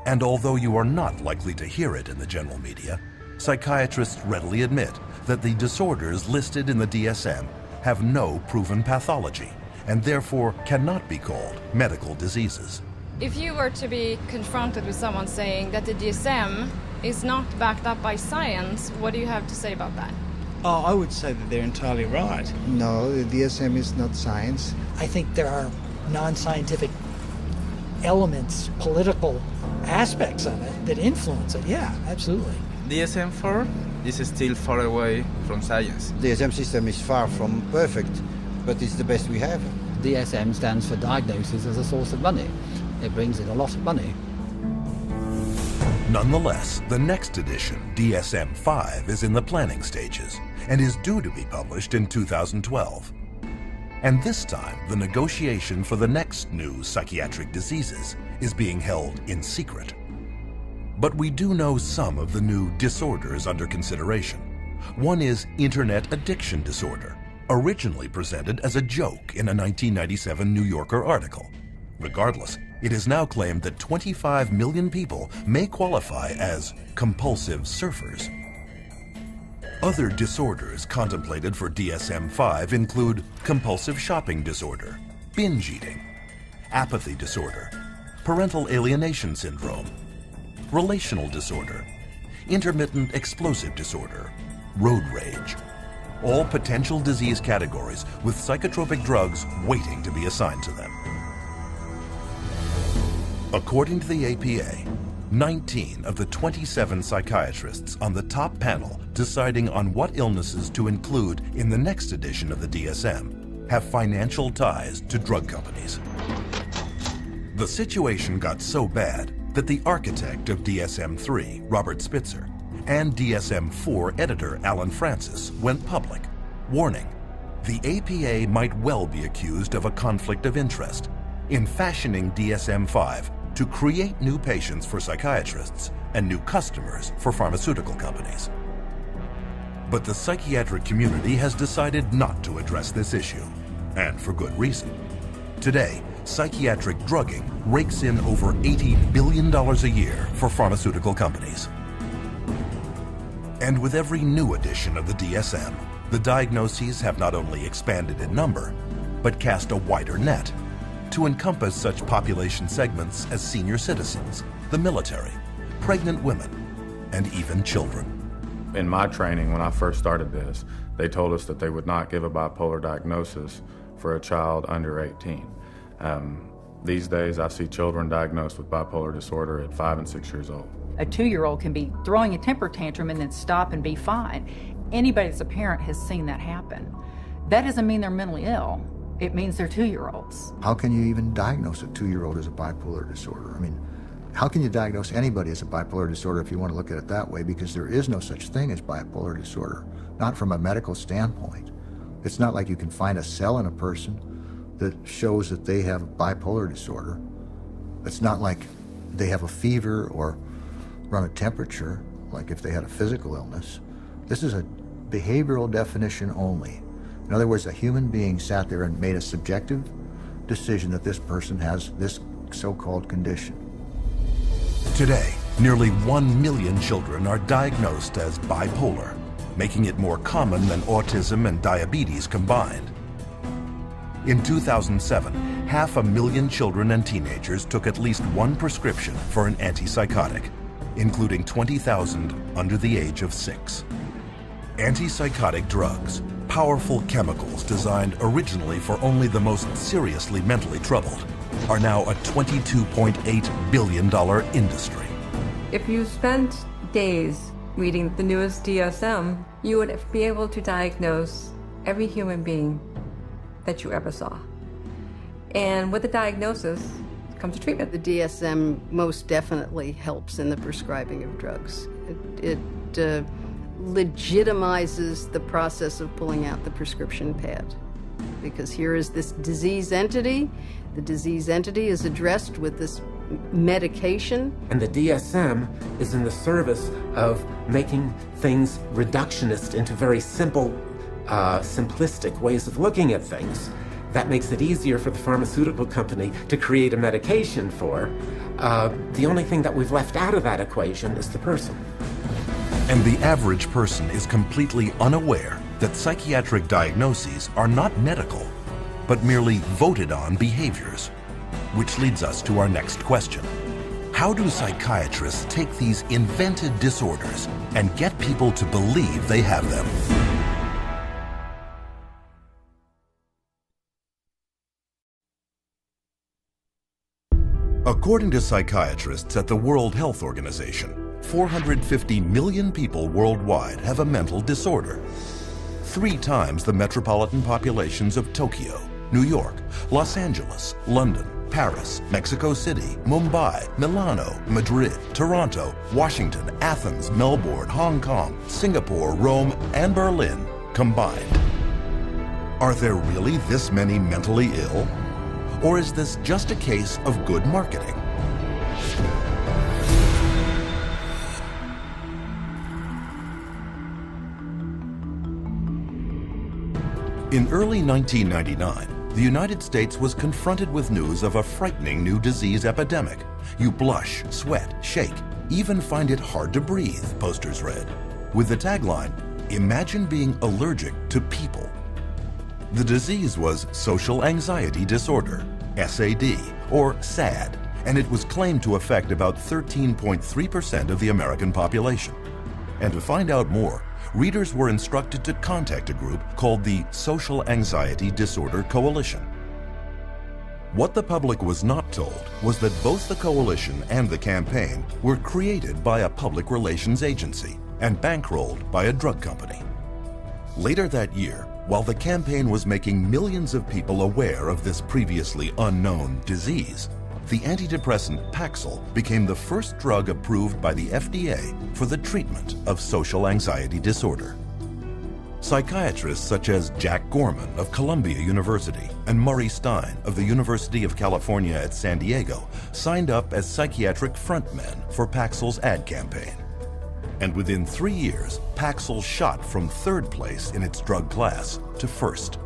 And although you are not likely to hear it in the general media, psychiatrists readily admit that the disorders listed in the DSM have no proven pathology and therefore cannot be called medical diseases. If you were to be confronted with someone saying that the DSM is not backed up by science, what do you have to say about that? Oh, I would say that they're entirely right. No, the DSM is not science. I think there are non-scientific elements, political aspects of it that influence it. Yeah, absolutely. DSM-4 is still far away from science. The DSM system is far from perfect, but it's the best we have. DSM stands for diagnoses as a source of money. It brings in a lot of money. Nonetheless, the next edition, DSM-5, is in the planning stages and is due to be published in 2012. And this time, the negotiation for the next new psychiatric diseases is being held in secret. But we do know some of the new disorders under consideration. One is internet addiction disorder, originally presented as a joke in a 1997 New Yorker article. Regardless, it is now claimed that 25 million people may qualify as compulsive surfers. Other disorders contemplated for DSM-5 include compulsive shopping disorder, binge eating, apathy disorder, parental alienation syndrome, relational disorder, intermittent explosive disorder, road rage. All potential disease categories with psychotropic drugs waiting to be assigned to them. According to the APA, 19 of the 27 psychiatrists on the top panel deciding on what illnesses to include in the next edition of the DSM have financial ties to drug companies. The situation got so bad that the architect of DSM-3, Robert Spitzer, and DSM-4 editor Alan Francis went public, warning the APA might well be accused of a conflict of interest in fashioning DSM-5 to create new patients for psychiatrists and new customers for pharmaceutical companies. But the psychiatric community has decided not to address this issue, and for good reason. Today, psychiatric drugging rakes in over $80 billion a year for pharmaceutical companies. And with every new edition of the DSM, the diagnoses have not only expanded in number, but cast a wider net to encompass such population segments as senior citizens, the military, pregnant women, and even children. In my training, when I first started this, they told us that they would not give a bipolar diagnosis for a child under 18. These days, I see children diagnosed with bipolar disorder at 5 and 6 years old. A 2-year-old can be throwing a temper tantrum and then stop and be fine. Anybody that's a parent has seen that happen. That doesn't mean they're mentally ill. It means they're 2-year-olds. How can you even diagnose a 2-year-old as a bipolar disorder? I mean, how can you diagnose anybody as a bipolar disorder if you want to look at it that way? Because there is no such thing as bipolar disorder, not from a medical standpoint. It's not like you can find a cell in a person that shows that they have bipolar disorder. It's not like they have a fever or run a temperature, like if they had a physical illness. This is a behavioral definition only. In other words, a human being sat there and made a subjective decision that this person has this so-called condition. Today, nearly 1 million children are diagnosed as bipolar, making it more common than autism and diabetes combined. In 2007, 500,000 children and teenagers took at least one prescription for an antipsychotic, including 20,000 under the age of 6. Antipsychotic drugs, powerful chemicals designed originally for only the most seriously mentally troubled, are now a $22.8 billion industry. If you spent days reading the newest DSM, you would be able to diagnose every human being that you ever saw. And with the diagnosis comes a treatment. The DSM most definitely helps in the prescribing of drugs. It legitimizes the process of pulling out the prescription pad. Because here is this disease entity. The disease entity is addressed with this medication. And the DSM is in the service of making things reductionist into very simple, simplistic ways of looking at things. That makes it easier for the pharmaceutical company to create a medication for. The only thing that we've left out of that equation is the person. And the average person is completely unaware that psychiatric diagnoses are not medical, but merely voted on behaviors. Which leads us to our next question. How do psychiatrists take these invented disorders and get people to believe they have them? According to psychiatrists at the World Health Organization, 450 million people worldwide have a mental disorder. 3 times the metropolitan populations of Tokyo, New York, Los Angeles, London, Paris, Mexico City, Mumbai, Milano, Madrid, Toronto, Washington, Athens, Melbourne, Hong Kong, Singapore, Rome, and Berlin combined. Are there really this many mentally ill? Or is this just a case of good marketing? In early 1999, the United States was confronted with news of a frightening new disease epidemic. You blush, sweat, shake, even find it hard to breathe, posters read, with the tagline, "Imagine being allergic to people." The disease was social anxiety disorder, SAD, or SAD, and it was claimed to affect about 13.3% of the American population. And to find out more, readers were instructed to contact a group called the Social Anxiety Disorder Coalition. What the public was not told was that both the coalition and the campaign were created by a public relations agency and bankrolled by a drug company. Later that year, while the campaign was making millions of people aware of this previously unknown disease, the antidepressant Paxil became the first drug approved by the FDA for the treatment of social anxiety disorder. Psychiatrists such as Jack Gorman of Columbia University and Murray Stein of the University of California at San Diego signed up as psychiatric frontmen for Paxil's ad campaign. And within 3 years, Paxil shot from 3rd place in its drug class to 1st.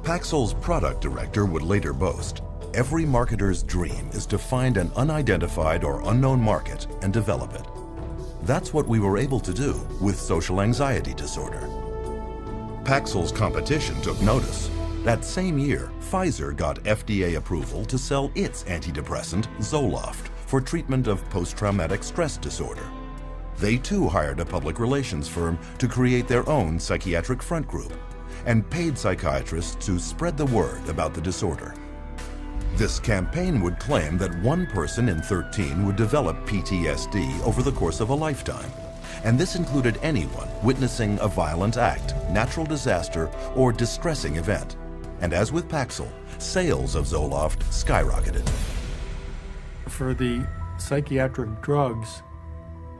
Paxil's product director would later boast, "Every marketer's dream is to find an unidentified or unknown market and develop it." That's what we were able to do with social anxiety disorder. Paxil's competition took notice. That same year, Pfizer got FDA approval to sell its antidepressant, Zoloft, for treatment of post-traumatic stress disorder. They too hired a public relations firm to create their own psychiatric front group and paid psychiatrists to spread the word about the disorder. This campaign would claim that 1 person in 13 would develop PTSD over the course of a lifetime, and this included anyone witnessing a violent act, natural disaster, or distressing event. And as with Paxil, sales of Zoloft skyrocketed. For the psychiatric drugs,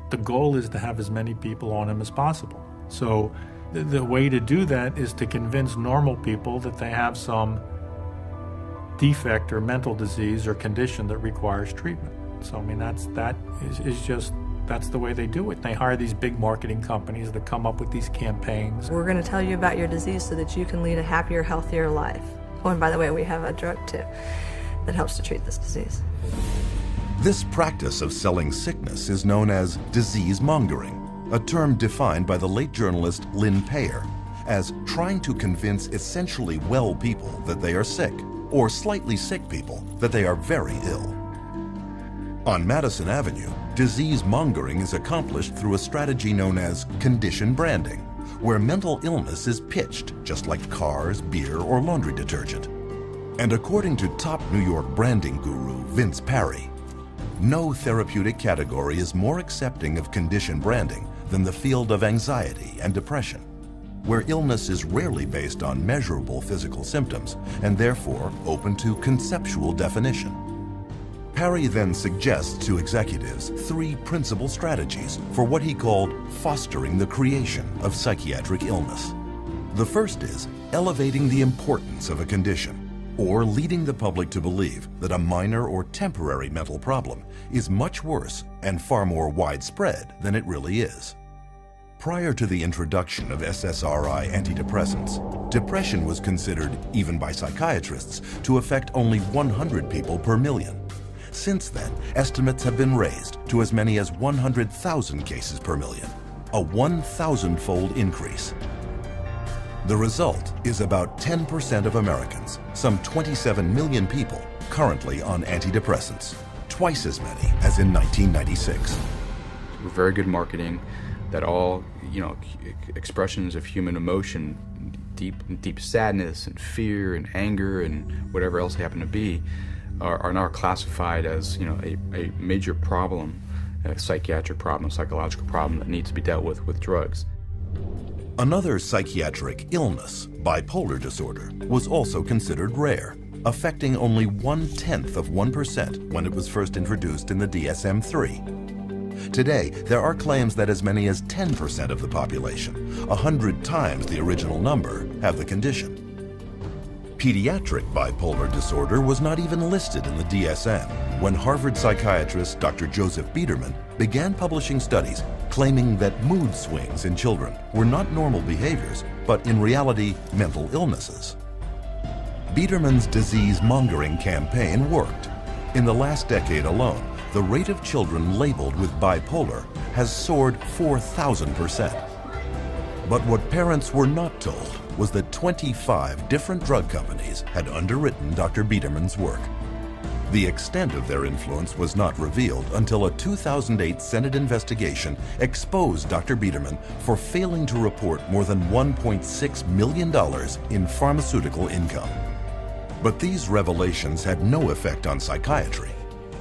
the goal is to have as many people on them as possible. So the way to do that is to convince normal people that they have some defect or mental disease or condition that requires treatment. So I mean that's the way they do it. They hire these big marketing companies that come up with these campaigns. We're going to tell you about your disease so that you can lead a happier, healthier life. Oh, and by the way, we have a drug too that helps to treat this disease. This practice of selling sickness is known as disease mongering, a term defined by the late journalist Lynn Payer as trying to convince essentially well people that they are sick, or slightly sick people that they are very ill. On Madison Avenue, disease mongering is accomplished through a strategy known as condition branding, where mental illness is pitched just like cars, beer, or laundry detergent. And according to top New York branding guru Vince Parry, no therapeutic category is more accepting of condition branding than the field of anxiety and depression. where illness is rarely based on measurable physical symptoms and therefore open to conceptual definition. Parry then suggests to executives 3 principal strategies for what he called fostering the creation of psychiatric illness. The first is elevating the importance of a condition, or leading the public to believe that a minor or temporary mental problem is much worse and far more widespread than it really is. Prior to the introduction of SSRI antidepressants, depression was considered, even by psychiatrists, to affect only 100 people per million. Since then, estimates have been raised to as many as 100,000 cases per million, a 1,000-fold increase. The result is about 10% of Americans, some 27 million people, currently on antidepressants, twice as many as in 1996. Very good marketing, that all, expressions of human emotion, deep sadness and fear and anger and whatever else they happen to be, are now classified as, a major problem, a psychiatric problem, a psychological problem that needs to be dealt with drugs. Another psychiatric illness, bipolar disorder, was also considered rare, affecting only 1/10% when it was first introduced in the DSM-3. Today, there are claims that as many as 10% of the population, 100 times the original number, have the condition. Pediatric bipolar disorder was not even listed in the DSM when Harvard psychiatrist Dr. Joseph Biederman began publishing studies claiming that mood swings in children were not normal behaviors, but in reality, mental illnesses. Biederman's disease-mongering campaign worked. In the last decade alone, the rate of children labeled with bipolar has soared 4,000%. But what parents were not told was that 25 different drug companies had underwritten Dr. Biederman's work. The extent of their influence was not revealed until a 2008 Senate investigation exposed Dr. Biederman for failing to report more than $1.6 million in pharmaceutical income. But these revelations had no effect on psychiatry.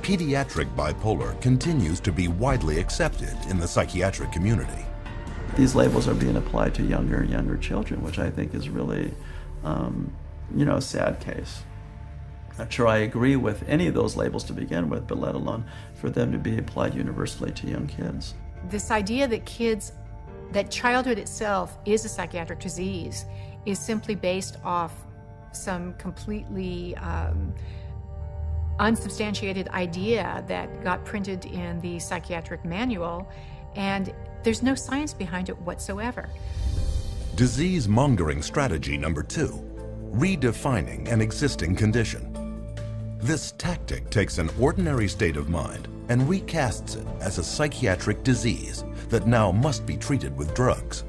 Pediatric bipolar continues to be widely accepted in the psychiatric community. These labels are being applied to younger and younger children, which I think is really, a sad case. Not sure I agree with any of those labels to begin with, but let alone for them to be applied universally to young kids. This idea that childhood itself is a psychiatric disease is simply based off some completely unsubstantiated idea that got printed in the psychiatric manual, and there's no science behind it whatsoever. Disease-mongering strategy number 2, redefining an existing condition. This tactic takes an ordinary state of mind and recasts it as a psychiatric disease that now must be treated with drugs.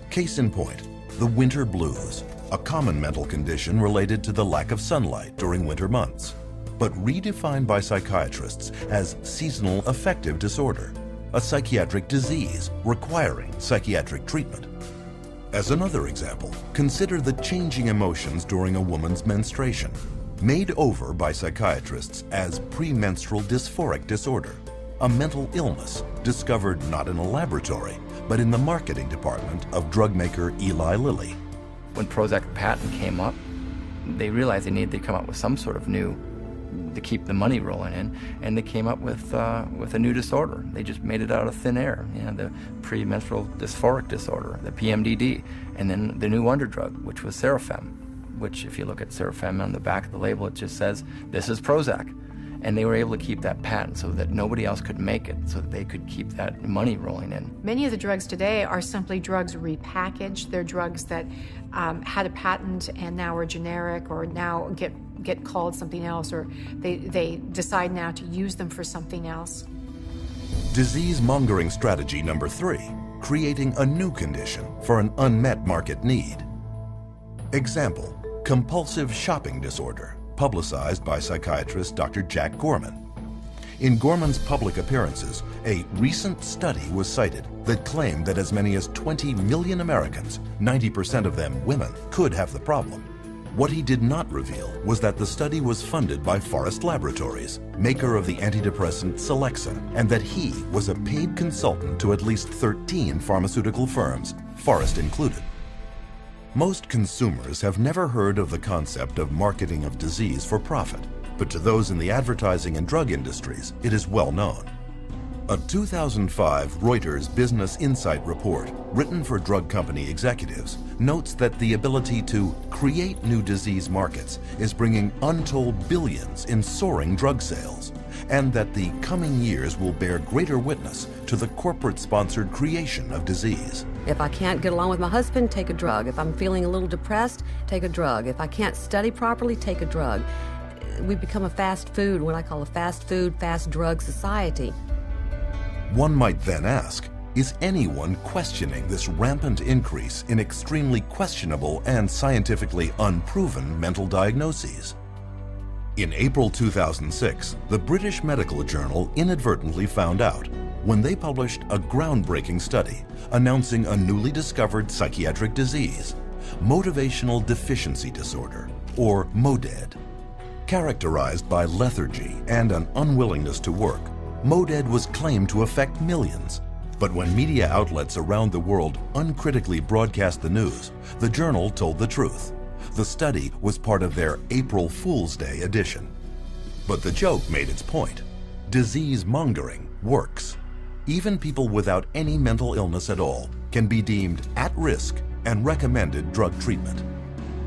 Case in point, the winter blues, a common mental condition related to the lack of sunlight during winter months, but redefined by psychiatrists as seasonal affective disorder, a psychiatric disease requiring psychiatric treatment. As another example, consider the changing emotions during a woman's menstruation, made over by psychiatrists as premenstrual dysphoric disorder, a mental illness discovered not in a laboratory, but in the marketing department of drug maker Eli Lilly. When Prozac patent came up, they realized they needed to come up with some sort of new to keep the money rolling in, and they came up with a new disorder. They just made it out of thin air, the premenstrual dysphoric disorder, the PMDD, and then the new wonder drug, which was Serafem, which if you look at Serafem on the back of the label, it just says, this is Prozac. And they were able to keep that patent so that nobody else could make it, so that they could keep that money rolling in. Many of the drugs today are simply drugs repackaged. They're drugs that had a patent and now are generic, or now get called something else, or they decide now to use them for something else. Disease-mongering strategy number 3, creating a new condition for an unmet market need. Example, compulsive shopping disorder, publicized by psychiatrist Dr. Jack Gorman. In Gorman's public appearances, a recent study was cited that claimed that as many as 20 million Americans, 90% of them women, could have the problem. What he did not reveal was that the study was funded by Forest Laboratories, maker of the antidepressant Celexa, and that he was a paid consultant to at least 13 pharmaceutical firms, Forest included. Most consumers have never heard of the concept of marketing of disease for profit, but to those in the advertising and drug industries, it is well known. A 2005 Reuters Business Insight report, written for drug company executives, notes that the ability to create new disease markets is bringing untold billions in soaring drug sales, and that the coming years will bear greater witness to the corporate-sponsored creation of disease. If I can't get along with my husband, take a drug. If I'm feeling a little depressed, take a drug. If I can't study properly, take a drug. We've become a fast food, what I call a fast food, fast drug society. One might then ask, is anyone questioning this rampant increase in extremely questionable and scientifically unproven mental diagnoses? In April 2006, the British Medical Journal inadvertently found out when they published a groundbreaking study announcing a newly discovered psychiatric disease, motivational deficiency disorder, or MODED. Characterized by lethargy and an unwillingness to work, MODED was claimed to affect millions. But when media outlets around the world uncritically broadcast the news, the journal told the truth. The study was part of their April Fool's Day edition. But the joke made its point. Disease mongering works. Even people without any mental illness at all can be deemed at risk and recommended drug treatment.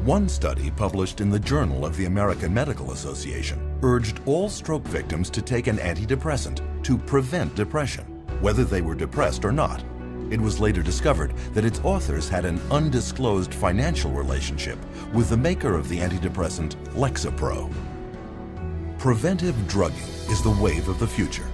One study published in the Journal of the American Medical Association urged all stroke victims to take an antidepressant to prevent depression, whether they were depressed or not. It was later discovered that its authors had an undisclosed financial relationship with the maker of the antidepressant Lexapro. Preventive drugging is the wave of the future.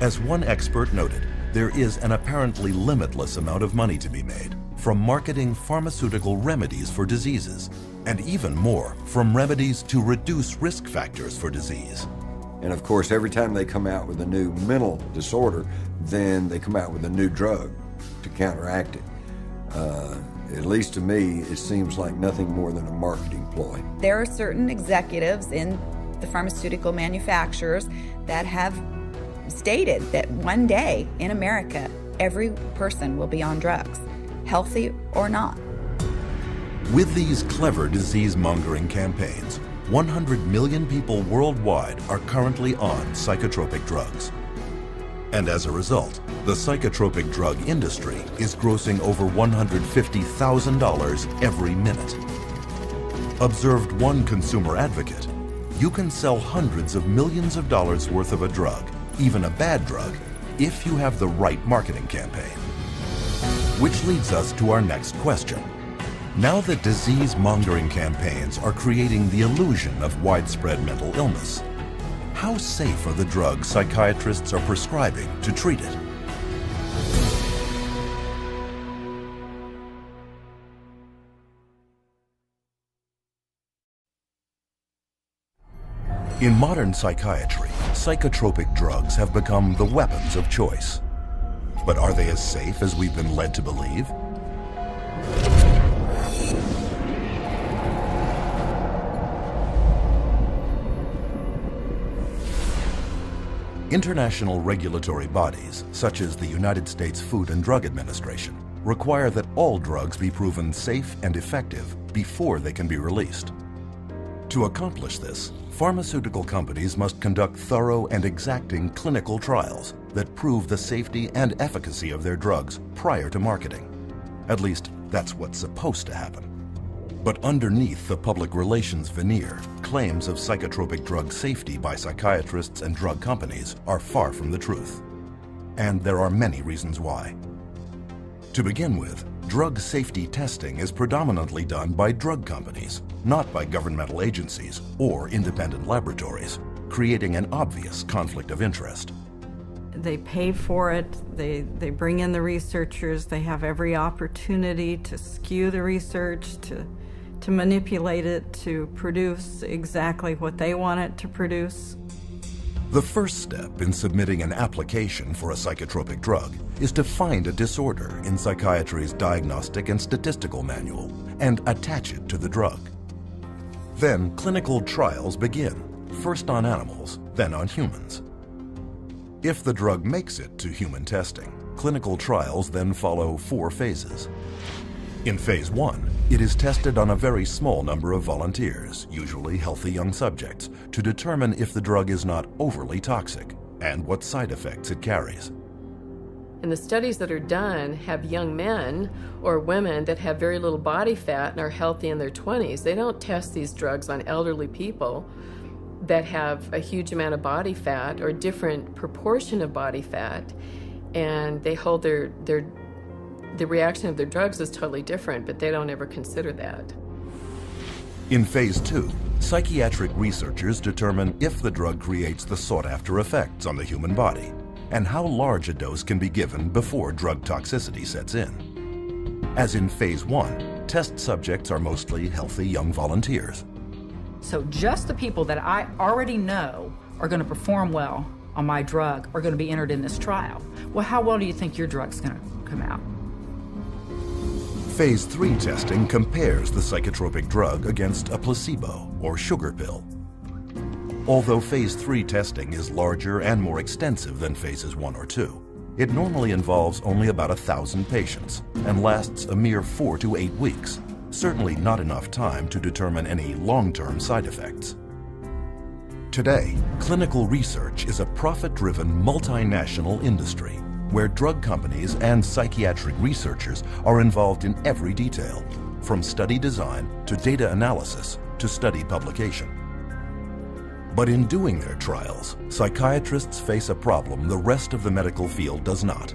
As one expert noted, there is an apparently limitless amount of money to be made from marketing pharmaceutical remedies for diseases, and even more from remedies to reduce risk factors for disease. And of course, every time they come out with a new mental disorder, then they come out with a new drug to counteract it. At least to me, it seems like nothing more than a marketing ploy. There are certain executives in the pharmaceutical manufacturers that have stated that one day in America, every person will be on drugs, healthy or not. With these clever disease-mongering campaigns, 100 million people worldwide are currently on psychotropic drugs. And as a result, the psychotropic drug industry is grossing over $150,000 every minute. Observed one consumer advocate, you can sell hundreds of millions of dollars worth of a drug, even a bad drug, if you have the right marketing campaign. Which leads us to our next question. Now that disease-mongering campaigns are creating the illusion of widespread mental illness, how safe are the drugs psychiatrists are prescribing to treat it? In modern psychiatry, psychotropic drugs have become the weapons of choice. But are they as safe as we've been led to believe? International regulatory bodies, such as the United States Food and Drug Administration, require that all drugs be proven safe and effective before they can be released. To accomplish this, pharmaceutical companies must conduct thorough and exacting clinical trials that prove the safety and efficacy of their drugs prior to marketing. At least, that's what's supposed to happen. But underneath the public relations veneer, claims of psychotropic drug safety by psychiatrists and drug companies are far from the truth. And there are many reasons why. To begin with, drug safety testing is predominantly done by drug companies, not by governmental agencies or independent laboratories, creating an obvious conflict of interest. They pay for it, they bring in the researchers, they have every opportunity to skew the research, to manipulate it, to produce exactly what they want it to produce. The first step in submitting an application for a psychotropic drug is to find a disorder in psychiatry's Diagnostic and Statistical Manual and attach it to the drug. Then clinical trials begin, first on animals, then on humans. If the drug makes it to human testing, clinical trials then follow 4 phases. In phase 1, It is tested on a very small number of volunteers, usually healthy young subjects, to determine if the drug is not overly toxic and what side effects it carries. And the studies that are done have young men or women that have very little body fat and are healthy in their 20s. They don't test these drugs on elderly people that have a huge amount of body fat or different proportion of body fat, and they hold the reaction of their drugs is totally different, but they don't ever consider that. In phase 2, psychiatric researchers determine if the drug creates the sought-after effects on the human body and how large a dose can be given before drug toxicity sets in. As in phase 1, test subjects are mostly healthy young volunteers. So just the people that I already know are going to perform well on my drug are going to be entered in this trial. Well, how well do you think your drug's going to come out? Phase 3 testing compares the psychotropic drug against a placebo or sugar pill. Although phase 3 testing is larger and more extensive than phases 1 or 2, it normally involves only about 1,000 patients and lasts a mere 4 to 8 weeks, certainly not enough time to determine any long-term side effects. Today, clinical research is a profit-driven multinational industry where drug companies and psychiatric researchers are involved in every detail, from study design to data analysis to study publication. But in doing their trials, psychiatrists face a problem the rest of the medical field does not.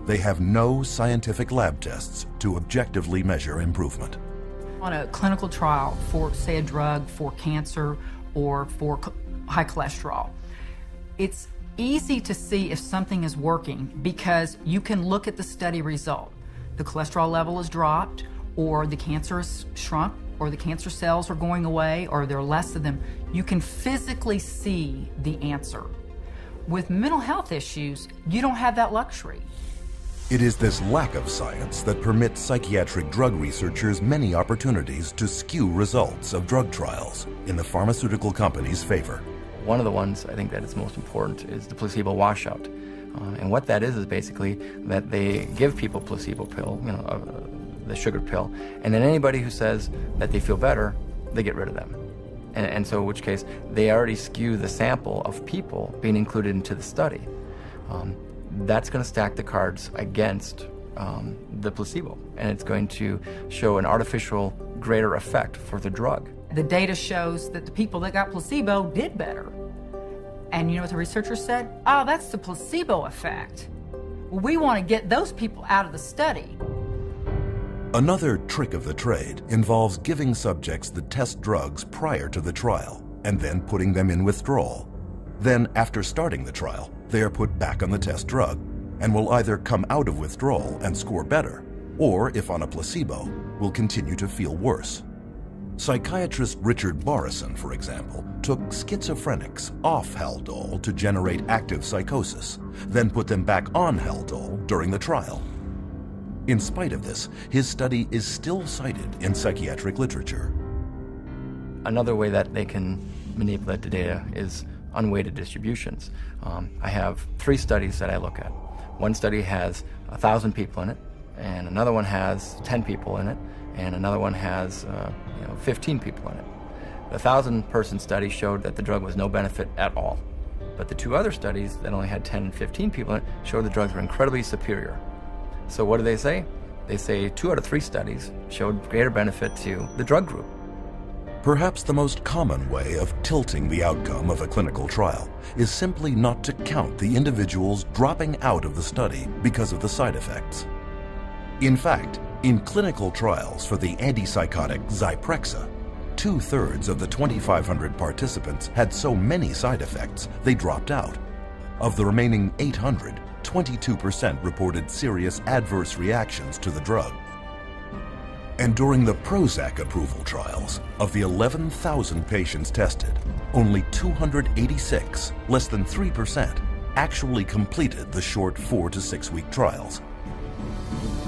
They have no scientific lab tests to objectively measure improvement. On a clinical trial for, say, a drug for cancer or for high cholesterol, it's easy to see if something is working because you can look at the study result. The cholesterol level is dropped, or the cancer is shrunk, or the cancer cells are going away, or there are less of them. You can physically see the answer. With mental health issues, you don't have that luxury. It is this lack of science that permits psychiatric drug researchers many opportunities to skew results of drug trials in the pharmaceutical company's favor. One of the ones I think that is most important is the placebo washout. And what that is basically that they give people placebo pill, the sugar pill, and then anybody who says that they feel better, they get rid of them. And so in which case, they already skew the sample of people being included into the study. That's going to stack the cards against the placebo, and it's going to show an artificial greater effect for the drug. The data shows that the people that got placebo did better. And you know what the researchers said? Oh, that's the placebo effect. Well, we want to get those people out of the study. Another trick of the trade involves giving subjects the test drugs prior to the trial and then putting them in withdrawal. Then, after starting the trial, they are put back on the test drug and will either come out of withdrawal and score better, or, if on a placebo, will continue to feel worse. Psychiatrist Richard Barrison, for example, took schizophrenics off Haldol to generate active psychosis, then put them back on Haldol during the trial. In spite of this, his study is still cited in psychiatric literature. Another way that they can manipulate the data is unweighted distributions. I have 3 studies that I look at. One study has 1,000 people in it, and another one has 10 people in it, and another one has 15 people in it. The 1,000-person study showed that the drug was no benefit at all. But the 2 other studies that only had 10 and 15 people in it showed the drugs were incredibly superior. So what do they say? They say 2 out of 3 studies showed greater benefit to the drug group. Perhaps the most common way of tilting the outcome of a clinical trial is simply not to count the individuals dropping out of the study because of the side effects. In fact, in clinical trials for the antipsychotic Zyprexa, 2/3 of the 2,500 participants had so many side effects they dropped out. Of the remaining 800, 22% reported serious adverse reactions to the drug. And during the Prozac approval trials, of the 11,000 patients tested, only 286, less than 3%, actually completed the short 4 to 6 week trials.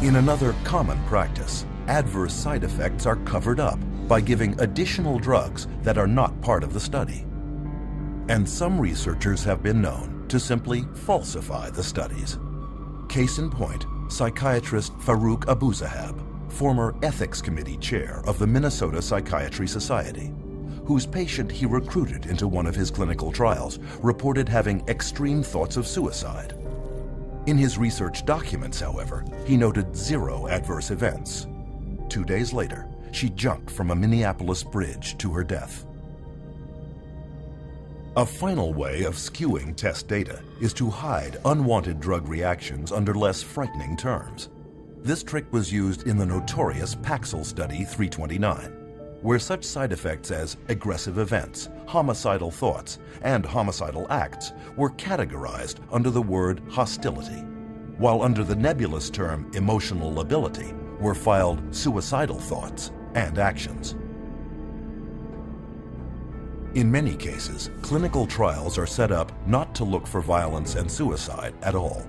In another common practice, adverse side effects are covered up by giving additional drugs that are not part of the study. And some researchers have been known to simply falsify the studies. Case in point, psychiatrist Farouk Abuzahab, former ethics committee chair of the Minnesota Psychiatry Society, whose patient he recruited into one of his clinical trials reported having extreme thoughts of suicide. In his research documents, however, he noted 0 adverse events. 2 days later, she jumped from a Minneapolis bridge to her death. A final way of skewing test data is to hide unwanted drug reactions under less frightening terms. This trick was used in the notorious Paxil Study 329, where such side effects as aggressive events, homicidal thoughts, and homicidal acts were categorized under the word hostility, while under the nebulous term emotional lability were filed suicidal thoughts and actions. In many cases, clinical trials are set up not to look for violence and suicide at all.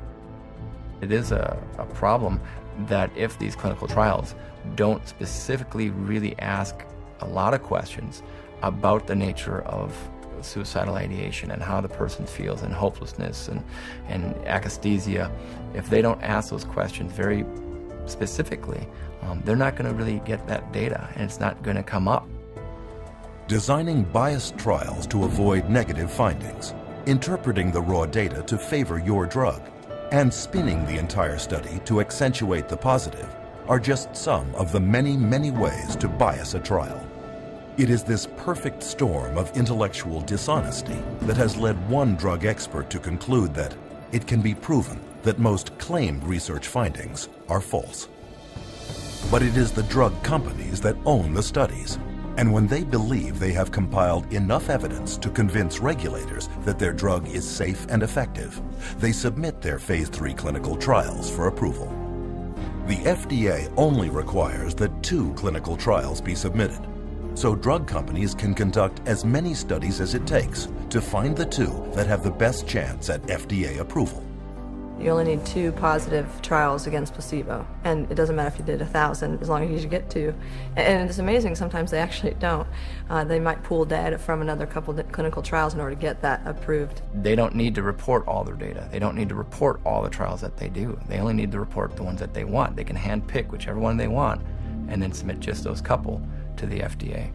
It is a problem that if these clinical trials don't specifically really ask a lot of questions about the nature of suicidal ideation and how the person feels and hopelessness and akathisia, if they don't ask those questions very specifically, they're not going to really get that data, and it's not going to come up. Designing biased trials to avoid negative findings, interpreting the raw data to favor your drug, and spinning the entire study to accentuate the positive are just some of the many, many ways to bias a trial. It is this perfect storm of intellectual dishonesty that has led one drug expert to conclude that it can be proven that most claimed research findings are false. But it is the drug companies that own the studies. And when they believe they have compiled enough evidence to convince regulators that their drug is safe and effective, they submit their phase 3 clinical trials for approval. The FDA only requires that 2 clinical trials be submitted, so drug companies can conduct as many studies as it takes to find the 2 that have the best chance at FDA approval. You only need 2 positive trials against placebo, and it doesn't matter if you did 1,000 as long as you get 2. And it's amazing, sometimes they actually don't. They might pool data from another couple of clinical trials in order to get that approved. They don't need to report all their data. They don't need to report all the trials that they do. They only need to report the ones that they want. They can handpick whichever one they want and then submit just those couple to the FDA.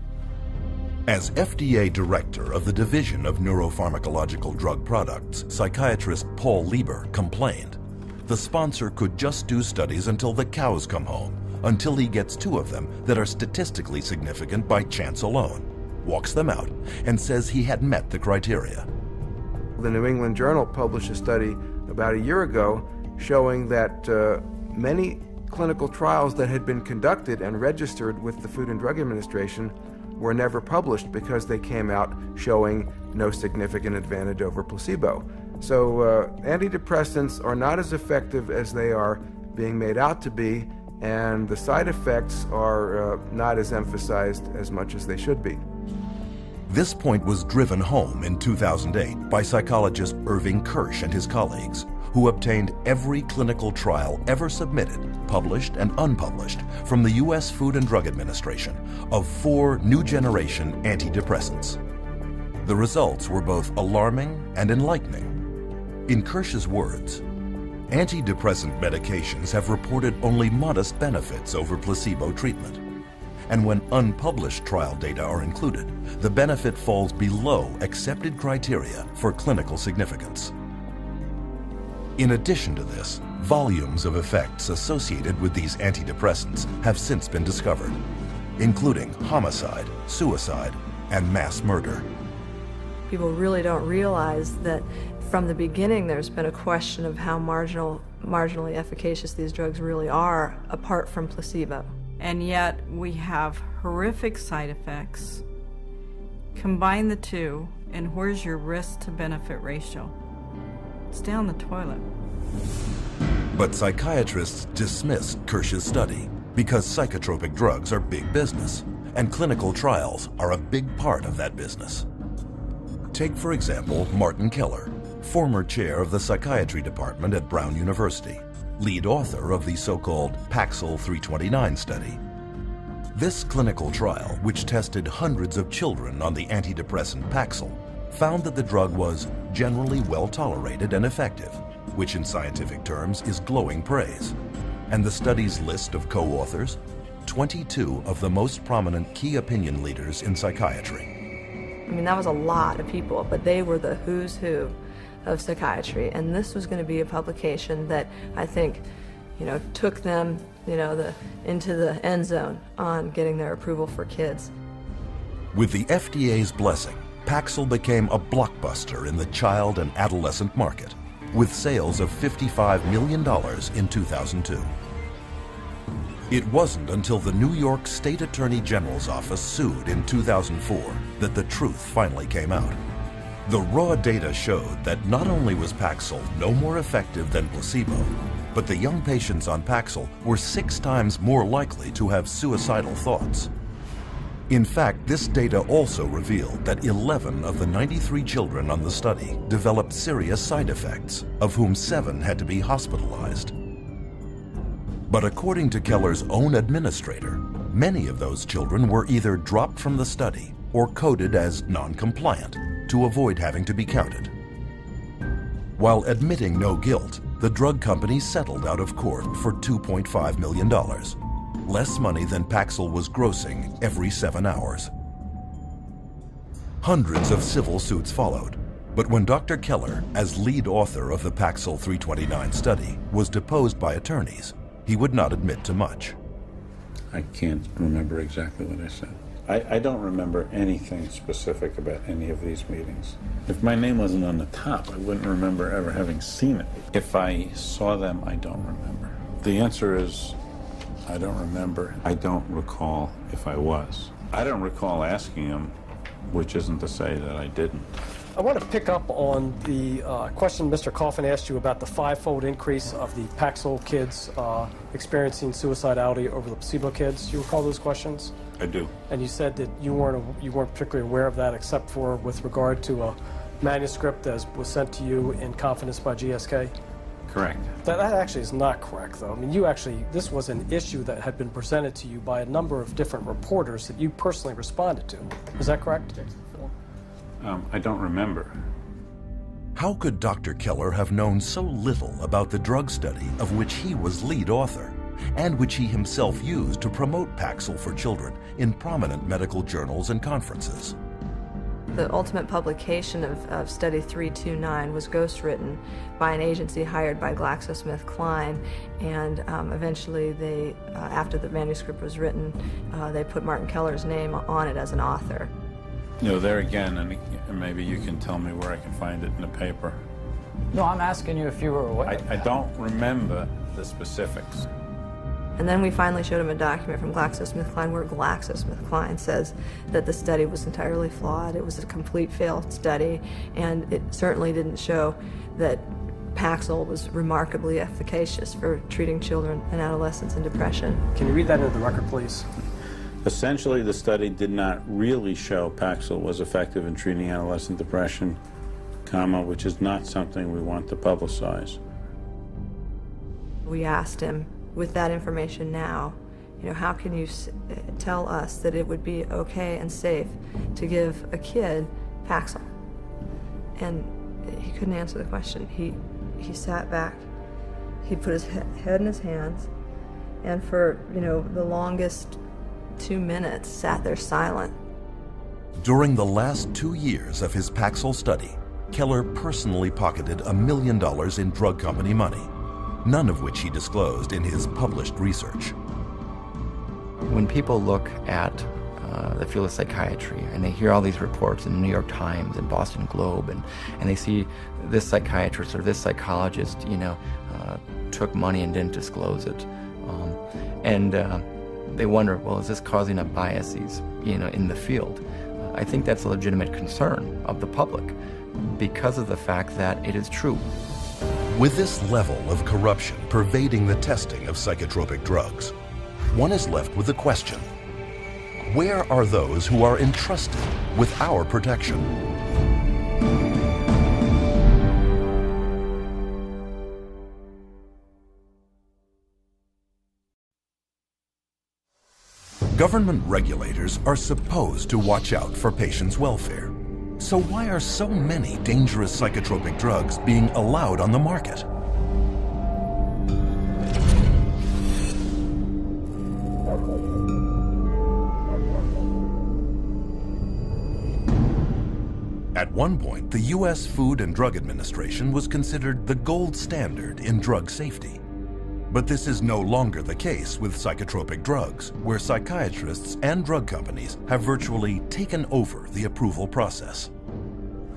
As FDA Director of the Division of Neuropharmacological Drug Products, psychiatrist Paul Lieber complained, the sponsor could just do studies until the cows come home, until he gets 2 of them that are statistically significant by chance alone, walks them out, and says he had met the criteria. The New England Journal published a study about a year ago showing that many clinical trials that had been conducted and registered with the Food and Drug Administration were never published because they came out showing no significant advantage over placebo. So antidepressants are not as effective as they are being made out to be, and the side effects are not as emphasized as much as they should be. This point was driven home in 2008 by psychologist Irving Kirsch and his colleagues, who obtained every clinical trial ever submitted, published and unpublished, from the U.S. Food and Drug Administration of 4 new-generation antidepressants. The results were both alarming and enlightening. In Kirsch's words, antidepressant medications have reported only modest benefits over placebo treatment. And when unpublished trial data are included, the benefit falls below accepted criteria for clinical significance. In addition to this, volumes of effects associated with these antidepressants have since been discovered, including homicide, suicide, and mass murder. People really don't realize that from the beginning there's been a question of how marginally efficacious these drugs really are apart from placebo. And yet we have horrific side effects. Combine the 2, and where's your risk to benefit ratio? It's down the toilet. But psychiatrists dismissed Kirsch's study because psychotropic drugs are big business, and clinical trials are a big part of that business. Take, for example, Martin Keller, former chair of the psychiatry department at Brown University, lead author of the so-called Paxil 329 study. This clinical trial, which tested hundreds of children on the antidepressant Paxil, found that the drug was generally well tolerated and effective, which in scientific terms is glowing praise. And the study's list of co-authors, 22 of the most prominent key opinion leaders in psychiatry. I mean, that was a lot of people, but they were the who's who of psychiatry, and this was going to be a publication that I think, took them, into the end zone on getting their approval for kids. With the FDA's blessing, Paxil became a blockbuster in the child and adolescent market, with sales of $55 million in 2002. It wasn't until the New York State Attorney General's office sued in 2004 that the truth finally came out. The raw data showed that not only was Paxil no more effective than placebo, but the young patients on Paxil were 6 times more likely to have suicidal thoughts. In fact, this data also revealed that 11 of the 93 children on the study developed serious side effects, of whom 7 had to be hospitalized. But according to Keller's own administrator, many of those children were either dropped from the study or coded as non-compliant to avoid having to be counted. While admitting no guilt, the drug company settled out of court for $2.5 million, less money than Paxil was grossing every 7 hours. Hundreds of civil suits followed, but when Dr. Keller, as lead author of the Paxil 329 study, was deposed by attorneys, he would not admit to much. I can't remember exactly what I said. I don't remember anything specific about any of these meetings. If my name wasn't on the top, I wouldn't remember ever having seen it. If I saw them, I don't remember. The answer is, I don't remember. I don't recall if I was. I don't recall asking him, which isn't to say that I didn't. I want to pick up on the question Mr. Coffin asked you about the 5-fold increase of the Paxil kids experiencing suicidality over the placebo kids. Do you recall those questions? I do. And you said that you weren't particularly aware of that, except for with regard to a manuscript that was sent to you in confidence by GSK? Correct. That actually is not correct, though. I mean, this was an issue that had been presented to you by a number of different reporters that you personally responded to. Is that correct? I don't remember. How could Dr. Keller have known so little about the drug study of which he was lead author, and which he himself used to promote Paxil for children in prominent medical journals and conferences? The ultimate publication of Study 329 was ghostwritten by an agency hired by GlaxoSmithKline, and eventually they, after the manuscript was written, they put Martin Keller's name on it as an author. There again, and maybe you can tell me where I can find it in the paper. No, I'm asking you if you were aware. I don't remember the specifics. And then we finally showed him a document from GlaxoSmithKline where GlaxoSmithKline says that the study was entirely flawed. It was a complete failed study, and it certainly didn't show that Paxil was remarkably efficacious for treating children and adolescents in depression. Can you read that into the record, please? Essentially, the study did not really show Paxil was effective in treating adolescent depression, which is not something we want to publicize. We asked him, with that information now, how can you tell us that it would be okay and safe to give a kid Paxil? And he couldn't answer the question. He sat back, he put his head in his hands, and for, the longest 2 minutes sat there silent. During the last 2 years of his Paxil study, Keller personally pocketed $1 million in drug company money, none of which he disclosed in his published research. When people look at the field of psychiatry and they hear all these reports in the New York Times and Boston Globe, and they see this psychiatrist or this psychologist, took money and didn't disclose it, they wonder, well, is this causing up biases, in the field? I think that's a legitimate concern of the public because of the fact that it is true. With this level of corruption pervading the testing of psychotropic drugs, one is left with the question, where are those who are entrusted with our protection? Government regulators are supposed to watch out for patients' welfare. So why are so many dangerous psychotropic drugs being allowed on the market? At one point, the U.S. Food and Drug Administration was considered the gold standard in drug safety. But this is no longer the case with psychotropic drugs, where psychiatrists and drug companies have virtually taken over the approval process.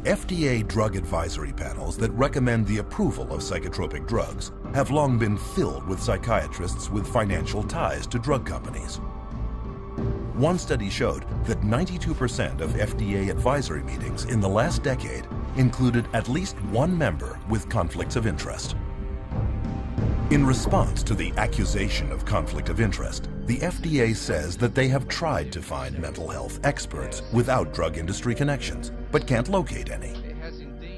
FDA drug advisory panels that recommend the approval of psychotropic drugs have long been filled with psychiatrists with financial ties to drug companies. One study showed that 92% of FDA advisory meetings in the last decade included at least one member with conflicts of interest. In response to the accusation of conflict of interest, the FDA says that they have tried to find mental health experts without drug industry connections, but can't locate any.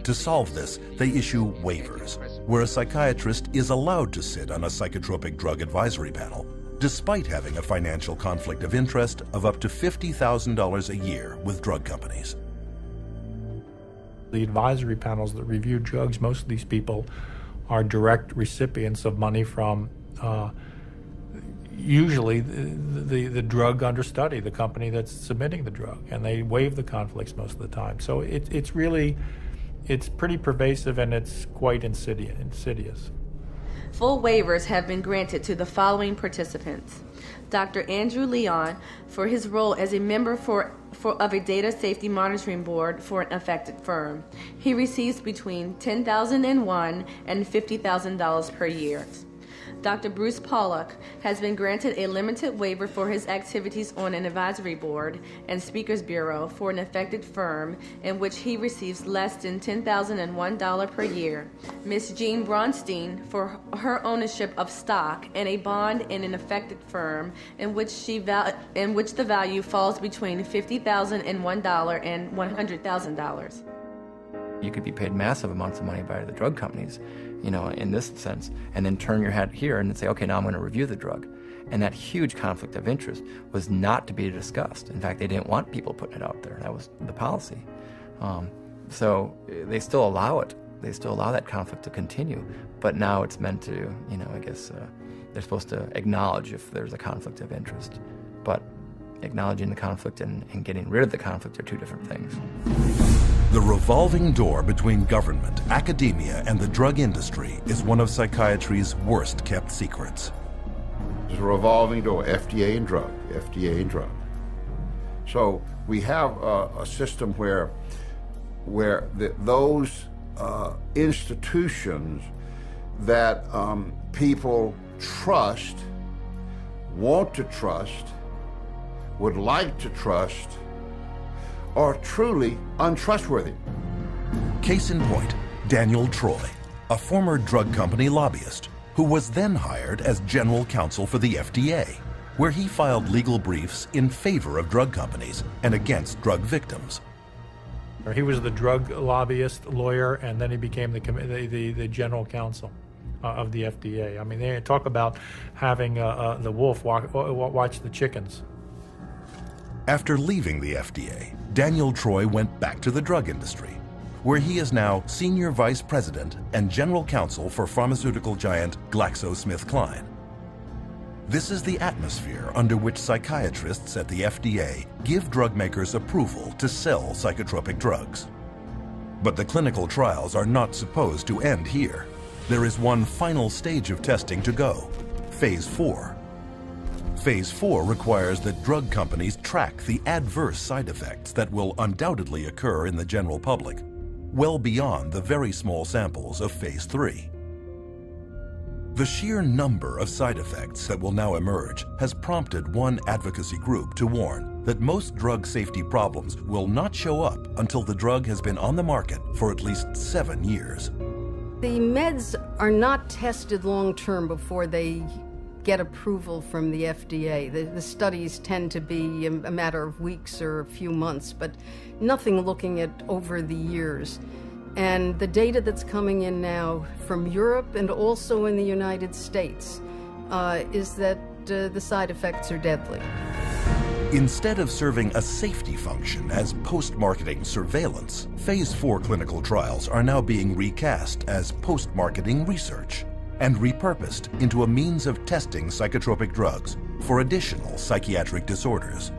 To solve this, they issue waivers, where a psychiatrist is allowed to sit on a psychotropic drug advisory panel, despite having a financial conflict of interest of up to $50,000 a year with drug companies. The advisory panels that review drugs, most of these people are direct recipients of money from usually the drug under study, the company that's submitting the drug, and they waive the conflicts most of the time. So it's pretty pervasive, and it's quite insidious. Full waivers have been granted to the following participants: Dr. Andrew Leon for his role as a member of a data safety monitoring board for an affected firm. He receives between $10,001 and $50,000 per year. Dr. Bruce Pollock has been granted a limited waiver for his activities on an advisory board and speakers bureau for an affected firm in which he receives less than $10,001 per year. Ms. Jean Bronstein for her ownership of stock and a bond in an affected firm in which the value falls between $50,001 and $100,000. You could be paid massive amounts of money by the drug companies, in this sense, and then turn your head here and say, okay, now I'm going to review the drug. And that huge conflict of interest was not to be discussed. In fact, they didn't want people putting it out there. That was the policy. So they still allow it. They still allow that conflict to continue. But now it's meant to, I guess they're supposed to acknowledge if there's a conflict of interest. But acknowledging the conflict and getting rid of the conflict are two different things. The revolving door between government, academia, and the drug industry is one of psychiatry's worst-kept secrets. There's a revolving door, FDA and drug, FDA and drug. So we have a system where those institutions that people trust, want to trust, would like to trust, are truly untrustworthy. Case in point, Daniel Troy, a former drug company lobbyist who was then hired as general counsel for the FDA, where he filed legal briefs in favor of drug companies and against drug victims. He was the drug lobbyist lawyer, and then he became the general counsel of the FDA. I mean, they talk about having the wolf watch the chickens. After leaving the FDA, Daniel Troy went back to the drug industry, where he is now senior vice president and general counsel for pharmaceutical giant GlaxoSmithKline. This is the atmosphere under which psychiatrists at the FDA give drug makers approval to sell psychotropic drugs. But the clinical trials are not supposed to end here. There is one final stage of testing to go, Phase 4. Phase 4 requires that drug companies track the adverse side effects that will undoubtedly occur in the general public, well beyond the very small samples of Phase 3. The sheer number of side effects that will now emerge has prompted one advocacy group to warn that most drug safety problems will not show up until the drug has been on the market for at least 7 years. The meds are not tested long-term before they get approval from the FDA. The studies tend to be a matter of weeks or a few months, but nothing looking at over the years. And the data that's coming in now from Europe and also in the United States is that the side effects are deadly. Instead of serving a safety function as post-marketing surveillance, Phase 4 clinical trials are now being recast as post-marketing research and repurposed into a means of testing psychotropic drugs for additional psychiatric disorders.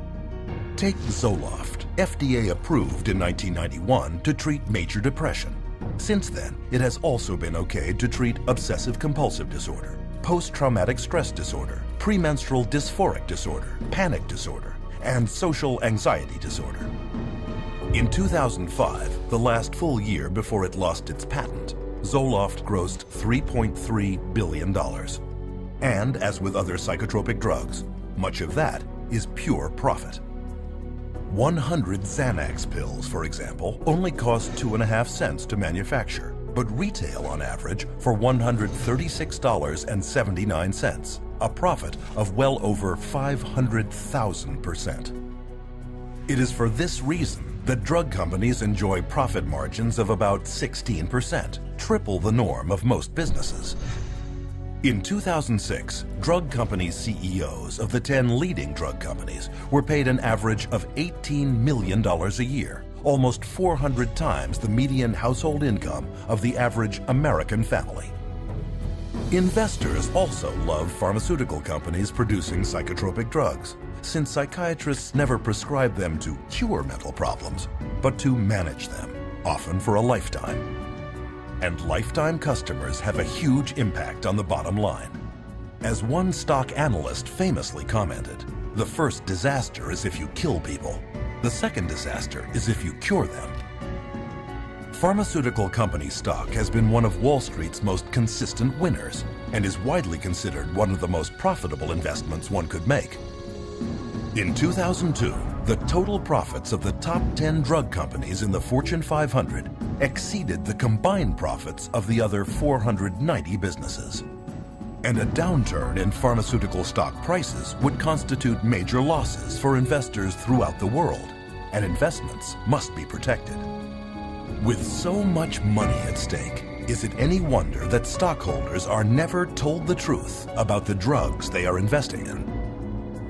Take Zoloft, FDA approved in 1991 to treat major depression. Since then, it has also been okayed to treat obsessive-compulsive disorder, post-traumatic stress disorder, premenstrual dysphoric disorder, panic disorder, and social anxiety disorder. In 2005, the last full year before it lost its patent, Zoloft grossed $3.3 billion. And as with other psychotropic drugs, much of that is pure profit. 100 Xanax pills, for example, only cost 2.5 cents to manufacture, but retail on average for $136.79, a profit of well over 500,000%. It is for this reason that drug companies enjoy profit margins of about 16%, triple the norm of most businesses. In 2006, drug company CEOs of the 10 leading drug companies were paid an average of $18 million a year, almost 400 times the median household income of the average American family. Investors also love pharmaceutical companies producing psychotropic drugs, since psychiatrists never prescribe them to cure mental problems, but to manage them, often for a lifetime. And lifetime customers have a huge impact on the bottom line. As one stock analyst famously commented, the first disaster is if you kill people. The second disaster is if you cure them. Pharmaceutical company stock has been one of Wall Street's most consistent winners and is widely considered one of the most profitable investments one could make. In 2002, the total profits of the top 10 drug companies in the Fortune 500 exceeded the combined profits of the other 490 businesses. And a downturn in pharmaceutical stock prices would constitute major losses for investors throughout the world, and investments must be protected. With so much money at stake, is it any wonder that stockholders are never told the truth about the drugs they are investing in?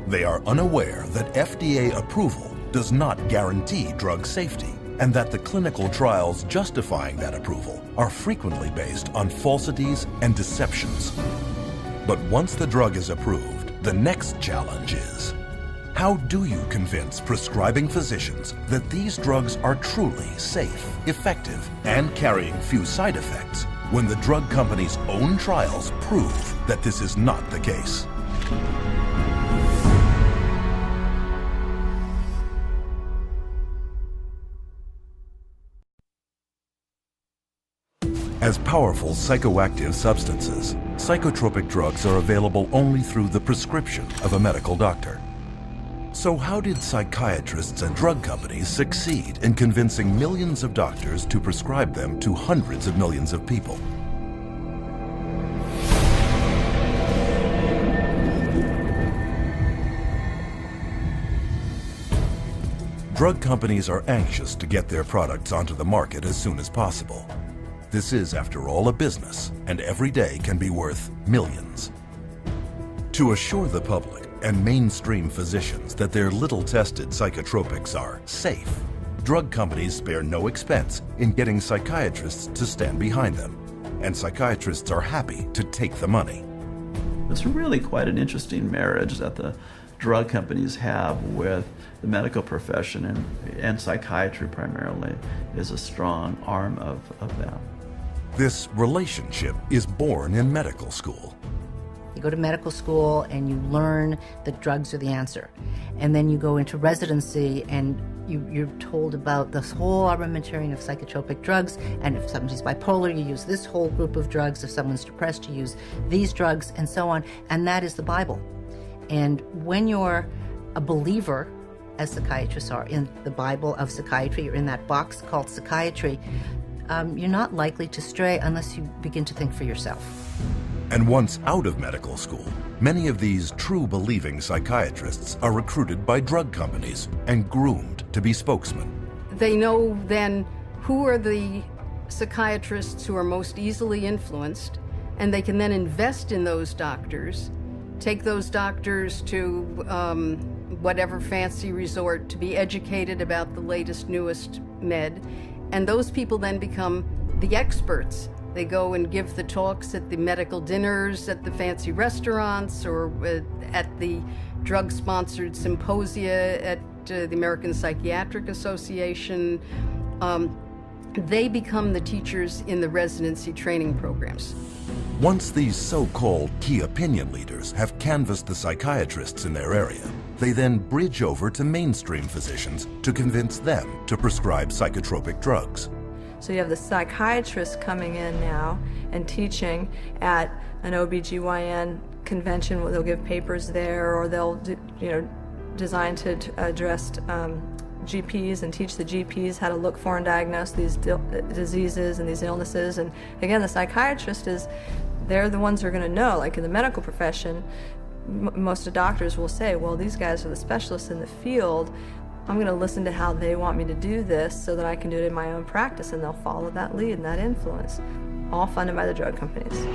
They are unaware that FDA approval does not guarantee drug safety, and that the clinical trials justifying that approval are frequently based on falsities and deceptions. But once the drug is approved, the next challenge is, how do you convince prescribing physicians that these drugs are truly safe, effective, and carrying few side effects when the drug company's own trials prove that this is not the case? As powerful psychoactive substances, psychotropic drugs are available only through the prescription of a medical doctor. So how did psychiatrists and drug companies succeed in convincing millions of doctors to prescribe them to hundreds of millions of people? Drug companies are anxious to get their products onto the market as soon as possible. This is, after all, a business, and every day can be worth millions. To assure the public and mainstream physicians that their little-tested psychotropics are safe, drug companies spare no expense in getting psychiatrists to stand behind them, and psychiatrists are happy to take the money. It's really quite an interesting marriage that the drug companies have with the medical profession, and psychiatry primarily is a strong arm of them. This relationship is born in medical school. You go to medical school and you learn that drugs are the answer. And then you go into residency and you're told about this whole armamentarium of psychotropic drugs, and if somebody's bipolar, you use this whole group of drugs. If someone's depressed, you use these drugs, and so on. And that is the Bible. And when you're a believer, as psychiatrists are, in the Bible of psychiatry, you're in that box called psychiatry, you're not likely to stray unless you begin to think for yourself. And once out of medical school, many of these true believing psychiatrists are recruited by drug companies and groomed to be spokesmen. They know then who are the psychiatrists who are most easily influenced, and they can then invest in those doctors, take those doctors to whatever fancy resort to be educated about the latest, newest med, and those people then become the experts. They go and give the talks at the medical dinners, at the fancy restaurants, or at the drug-sponsored symposia at the American Psychiatric Association. They become the teachers in the residency training programs. Once these so-called key opinion leaders have canvassed the psychiatrists in their area, they then bridge over to mainstream physicians to convince them to prescribe psychotropic drugs. So you have the psychiatrists coming in now and teaching at an OBGYN convention where they'll give papers there, or they'll, designed to address GPs and teach the GPs how to look for and diagnose these diseases and these illnesses. And again, the psychiatrist they're the ones who are going to know. Like in the medical profession, most of the doctors will say, well, these guys are the specialists in the field. I'm going to listen to how they want me to do this so that I can do it in my own practice, and they'll follow that lead and that influence, all funded by the drug companies.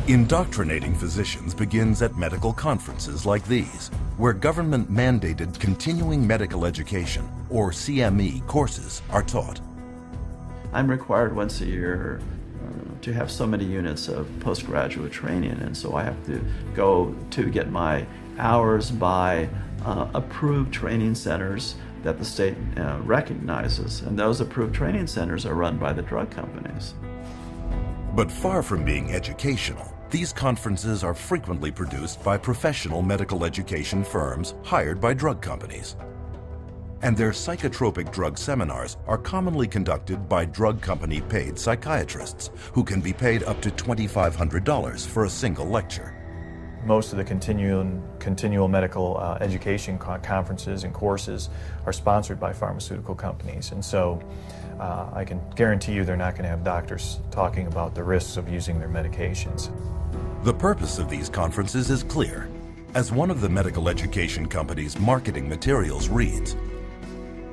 Indoctrinating physicians begins at medical conferences like these, where government-mandated continuing medical education, or CME, courses are taught. I'm required once a year to have so many units of postgraduate training, and so I have to go to get my hours by approved training centers that the state recognizes, and those approved training centers are run by the drug companies. But far from being educational, these conferences are frequently produced by professional medical education firms hired by drug companies. And their psychotropic drug seminars are commonly conducted by drug company paid psychiatrists, who can be paid up to $2,500 for a single lecture. Most of the continual medical education conferences and courses are sponsored by pharmaceutical companies, and so I can guarantee you they're not going to have doctors talking about the risks of using their medications. The purpose of these conferences is clear. As one of the medical education company's marketing materials reads,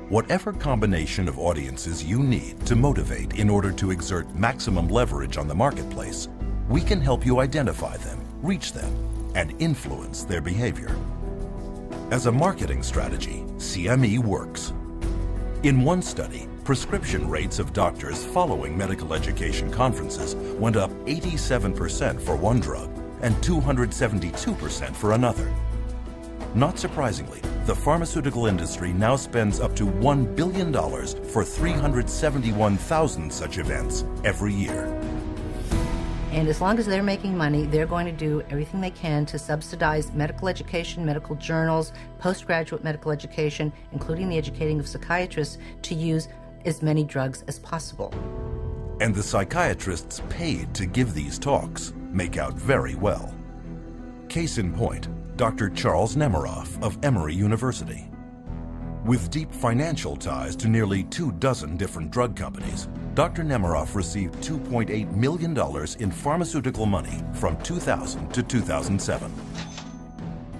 whatever combination of audiences you need to motivate in order to exert maximum leverage on the marketplace, we can help you identify them, reach them, and influence their behavior. As a marketing strategy, CME works. In one study, prescription rates of doctors following medical education conferences went up 87% for one drug and 272% for another. Not surprisingly, the pharmaceutical industry now spends up to $1 billion for 371,000 such events every year. And as long as they're making money, they're going to do everything they can to subsidize medical education, medical journals, postgraduate medical education, including the educating of psychiatrists, to use as many drugs as possible. And the psychiatrists paid to give these talks make out very well. Case in point, Dr. Charles Nemiroff of Emory University. With deep financial ties to nearly 24 different drug companies, Dr. Nemiroff received $2.8 million in pharmaceutical money from 2000 to 2007.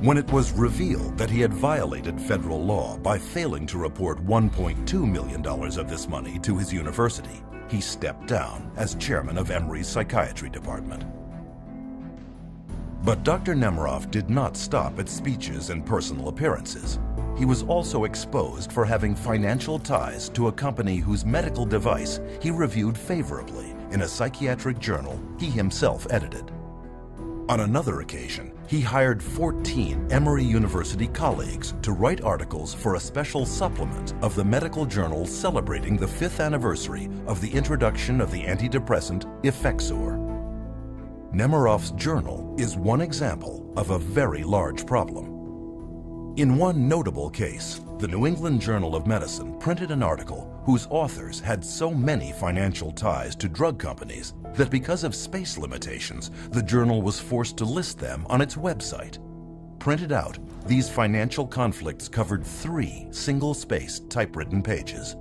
When it was revealed that he had violated federal law by failing to report $1.2 million of this money to his university, he stepped down as chairman of Emory's psychiatry department. But Dr. Nemiroff did not stop at speeches and personal appearances. He was also exposed for having financial ties to a company whose medical device he reviewed favorably in a psychiatric journal he himself edited. On another occasion, he hired 14 Emory University colleagues to write articles for a special supplement of the medical journal celebrating the 5th anniversary of the introduction of the antidepressant Effexor. Nemiroff's journal is one example of a very large problem. In one notable case, the New England Journal of Medicine printed an article whose authors had so many financial ties to drug companies that because of space limitations, the journal was forced to list them on its website. Printed out, these financial conflicts covered 3 single-spaced typewritten pages.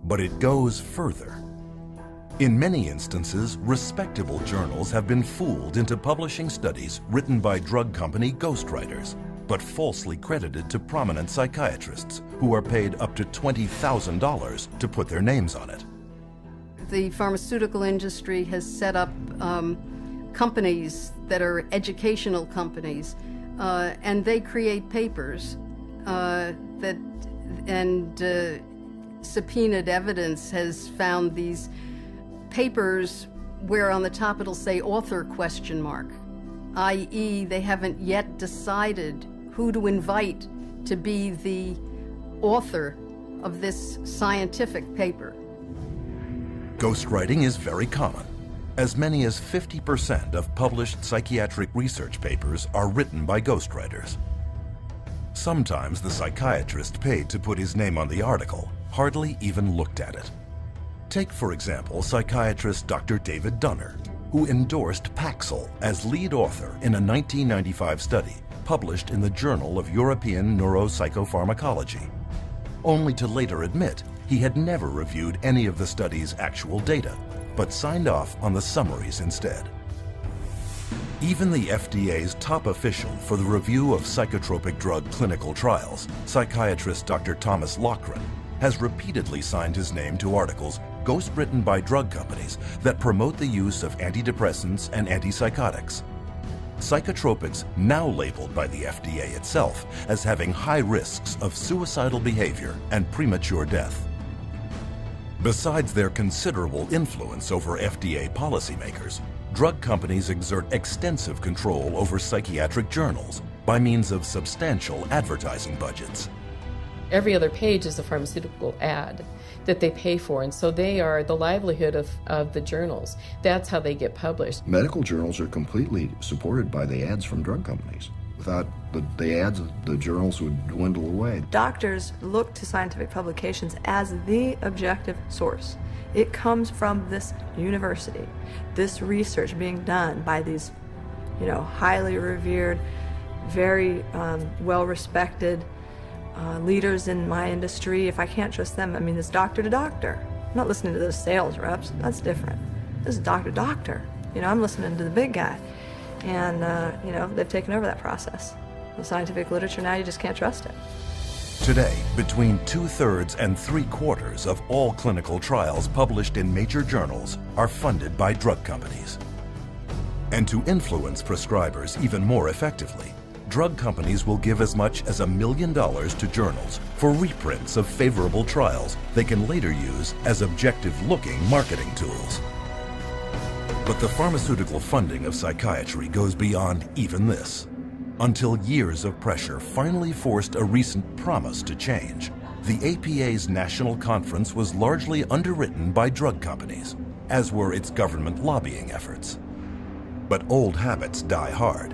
But it goes further. In many instances, respectable journals have been fooled into publishing studies written by drug company ghostwriters, but falsely credited to prominent psychiatrists who are paid up to $20,000 to put their names on it. The pharmaceutical industry has set up companies that are educational companies, and they create papers subpoenaed evidence has found these papers where on the top it'll say author ? i.e. they haven't yet decided who to invite to be the author of this scientific paper. Ghostwriting is very common. As many as 50% of published psychiatric research papers are written by ghostwriters. Sometimes the psychiatrist paid to put his name on the article hardly even looked at it. Take, for example, psychiatrist Dr. David Dunner, who endorsed Paxil as lead author in a 1995 study published in the Journal of European Neuropsychopharmacology, only to later admit he had never reviewed any of the study's actual data, but signed off on the summaries instead. Even the FDA's top official for the review of psychotropic drug clinical trials, psychiatrist Dr. Thomas Loughran, has repeatedly signed his name to articles ghostwritten by drug companies that promote the use of antidepressants and antipsychotics. Psychotropics now labeled by the FDA itself as having high risks of suicidal behavior and premature death. Besides their considerable influence over FDA policymakers, drug companies exert extensive control over psychiatric journals by means of substantial advertising budgets. Every other page is a pharmaceutical ad that they pay for, and so they are the livelihood of the journals. That's how they get published. Medical journals are completely supported by the ads from drug companies. Without the ads, the journals would dwindle away. Doctors look to scientific publications as the objective source. It comes from this university, this research being done by these, highly revered, very well-respected leaders in my industry. If I can't trust them, it's doctor to doctor. I'm not listening to those sales reps. That's different. This is doctor to doctor. I'm listening to the big guy. And, they've taken over that process. The scientific literature now, you just can't trust it. Today, between 2/3 and 3/4 of all clinical trials published in major journals are funded by drug companies. And to influence prescribers even more effectively, drug companies will give as much as $1 million to journals for reprints of favorable trials they can later use as objective-looking marketing tools. But the pharmaceutical funding of psychiatry goes beyond even this. Until years of pressure finally forced a recent promise to change, the APA's national conference was largely underwritten by drug companies, as were its government lobbying efforts. But old habits die hard.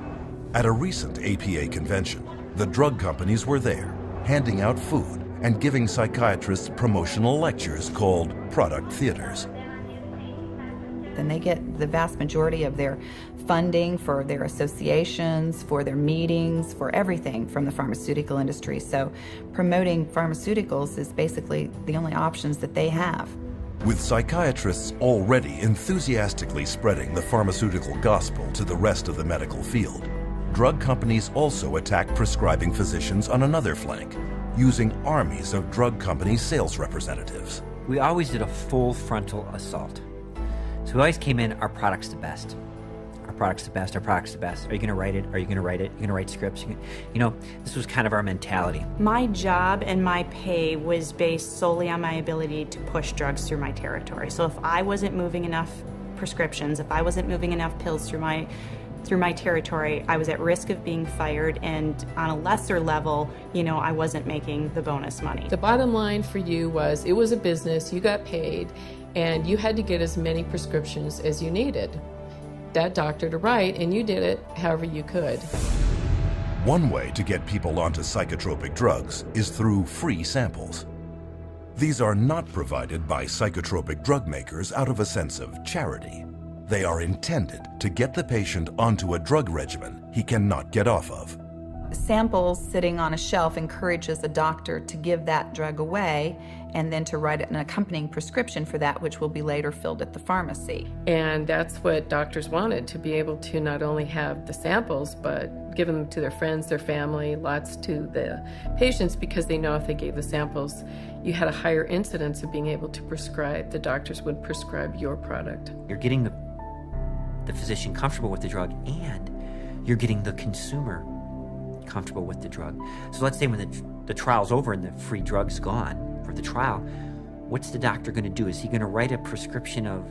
At a recent APA convention, the drug companies were there, handing out food and giving psychiatrists promotional lectures called product theaters. And they get the vast majority of their funding for their associations, for their meetings, for everything from the pharmaceutical industry. So promoting pharmaceuticals is basically the only options that they have. With psychiatrists already enthusiastically spreading the pharmaceutical gospel to the rest of the medical field, drug companies also attack prescribing physicians on another flank, using armies of drug company sales representatives. We always did a full frontal assault. So we always came in, our product's the best. Our product's the best, our product's the best. Are you gonna write it? Are you gonna write it? You're gonna write scripts? This was kind of our mentality. My job and my pay was based solely on my ability to push drugs through my territory. So if I wasn't moving enough prescriptions, if I wasn't moving enough pills through my territory, I was at risk of being fired, and on a lesser level, I wasn't making the bonus money. The bottom line for you was, it was a business, you got paid, and you had to get as many prescriptions as you needed that doctor to write, and you did it however you could. One way to get people onto psychotropic drugs is through free samples. These are not provided by psychotropic drug makers out of a sense of charity. They are intended to get the patient onto a drug regimen he cannot get off of. Samples sitting on a shelf encourages a doctor to give that drug away and then to write an accompanying prescription for that, which will be later filled at the pharmacy. And that's what doctors wanted, to be able to not only have the samples, but give them to their friends, their family, lots to the patients, because they know if they gave the samples, you had a higher incidence of being able to prescribe. The doctors would prescribe your product. You're getting the physician comfortable with the drug, and you're getting the consumer comfortable with the drug. So let's say when the trial's over and the free drug's gone for the trial, what's the doctor going to do? Is he going to write a prescription of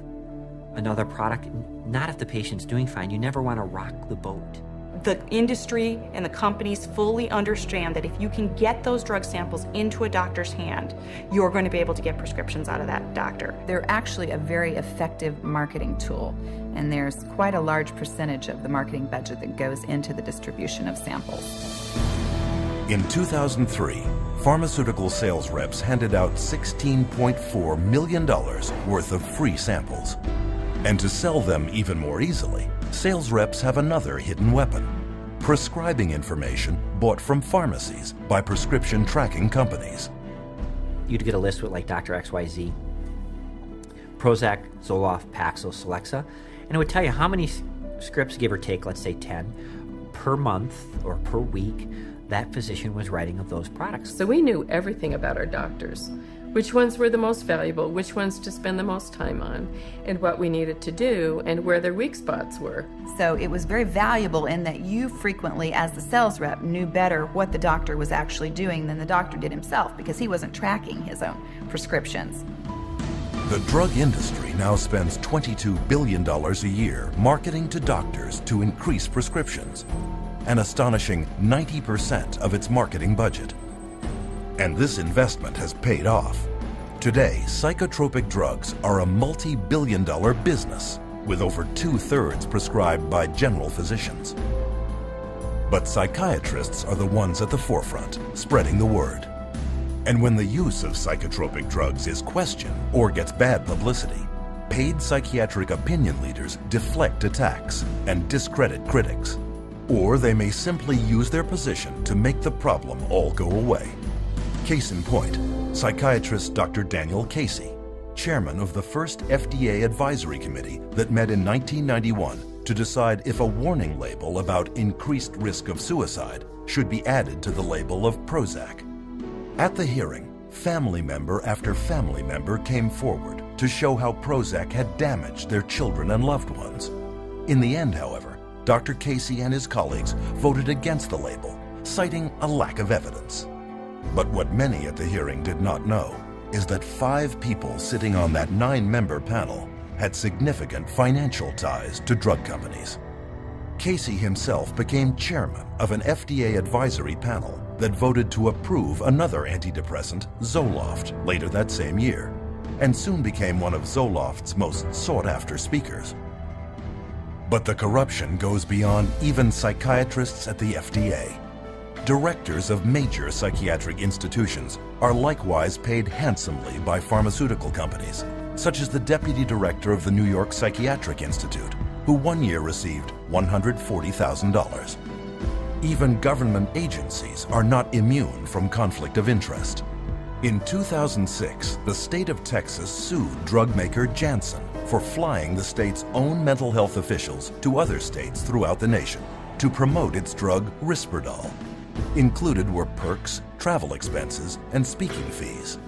another product? Not if the patient's doing fine. You never want to rock the boat. The industry and the companies fully understand that if you can get those drug samples into a doctor's hand, you're going to be able to get prescriptions out of that doctor. They're actually a very effective marketing tool, and there's quite a large percentage of the marketing budget that goes into the distribution of samples. In 2003, pharmaceutical sales reps handed out $16.4 million worth of free samples. And to sell them even more easily, sales reps have another hidden weapon: prescribing information bought from pharmacies by prescription tracking companies. You'd get a list with like Dr. XYZ, Prozac, Zoloft, Paxil, Celexa, and it would tell you how many scripts, give or take, let's say 10, per month or per week, that physician was writing of those products. So we knew everything about our doctors, which ones were the most valuable, which ones to spend the most time on, and what we needed to do, and where their weak spots were. So it was very valuable in that you frequently, as the sales rep, knew better what the doctor was actually doing than the doctor did himself, because he wasn't tracking his own prescriptions. The drug industry now spends $22 billion a year marketing to doctors to increase prescriptions, an astonishing 90% of its marketing budget. And this investment has paid off. Today, psychotropic drugs are a multi-billion-dollar business, with over 2/3 prescribed by general physicians. But psychiatrists are the ones at the forefront, spreading the word. And when the use of psychotropic drugs is questioned or gets bad publicity, paid psychiatric opinion leaders deflect attacks and discredit critics. Or they may simply use their position to make the problem all go away. Case in point, psychiatrist Dr. Daniel Casey, chairman of the first FDA advisory committee that met in 1991 to decide if a warning label about increased risk of suicide should be added to the label of Prozac. At the hearing, family member after family member came forward to show how Prozac had damaged their children and loved ones. In the end, however, Dr. Casey and his colleagues voted against the label, citing a lack of evidence. But what many at the hearing did not know is that 5 people sitting on that 9-member panel had significant financial ties to drug companies. Casey himself became chairman of an FDA advisory panel that voted to approve another antidepressant, Zoloft, later that same year, and soon became one of Zoloft's most sought-after speakers. But the corruption goes beyond even psychiatrists at the FDA. Directors of major psychiatric institutions are likewise paid handsomely by pharmaceutical companies, such as the deputy director of the New York Psychiatric Institute, who one year received $140,000. Even government agencies are not immune from conflict of interest. In 2006, the state of Texas sued drug maker Janssen for flying the state's own mental health officials to other states throughout the nation to promote its drug Risperdal. Included were perks, travel expenses, and speaking fees.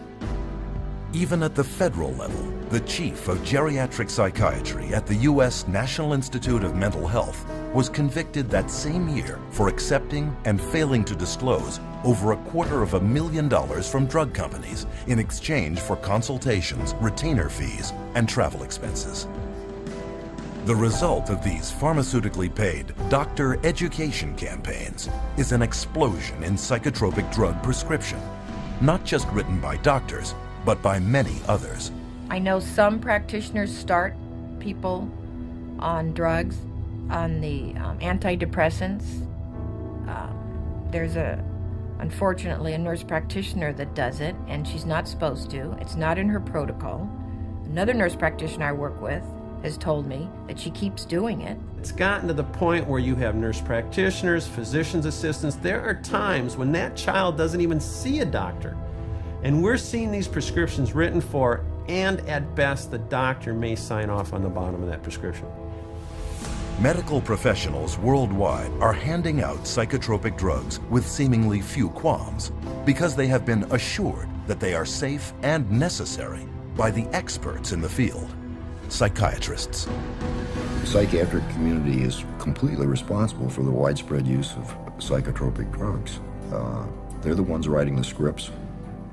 Even at the federal level, the chief of geriatric psychiatry at the U.S. National Institute of Mental Health was convicted that same year for accepting and failing to disclose over $250,000 from drug companies in exchange for consultations, retainer fees, and travel expenses. The result of these pharmaceutically paid doctor education campaigns is an explosion in psychotropic drug prescription, not just written by doctors, but by many others. I know some practitioners start people on drugs, on the antidepressants. There's unfortunately, a nurse practitioner that does it, and she's not supposed to. It's not in her protocol. Another nurse practitioner I work with has told me that she keeps doing it. It's gotten to the point where you have nurse practitioners, physician's assistants. There are times when that child doesn't even see a doctor. And we're seeing these prescriptions written for, and at best, the doctor may sign off on the bottom of that prescription. Medical professionals worldwide are handing out psychotropic drugs with seemingly few qualms because they have been assured that they are safe and necessary by the experts in the field, psychiatrists. The psychiatric community is completely responsible for the widespread use of psychotropic drugs. They're the ones writing the scripts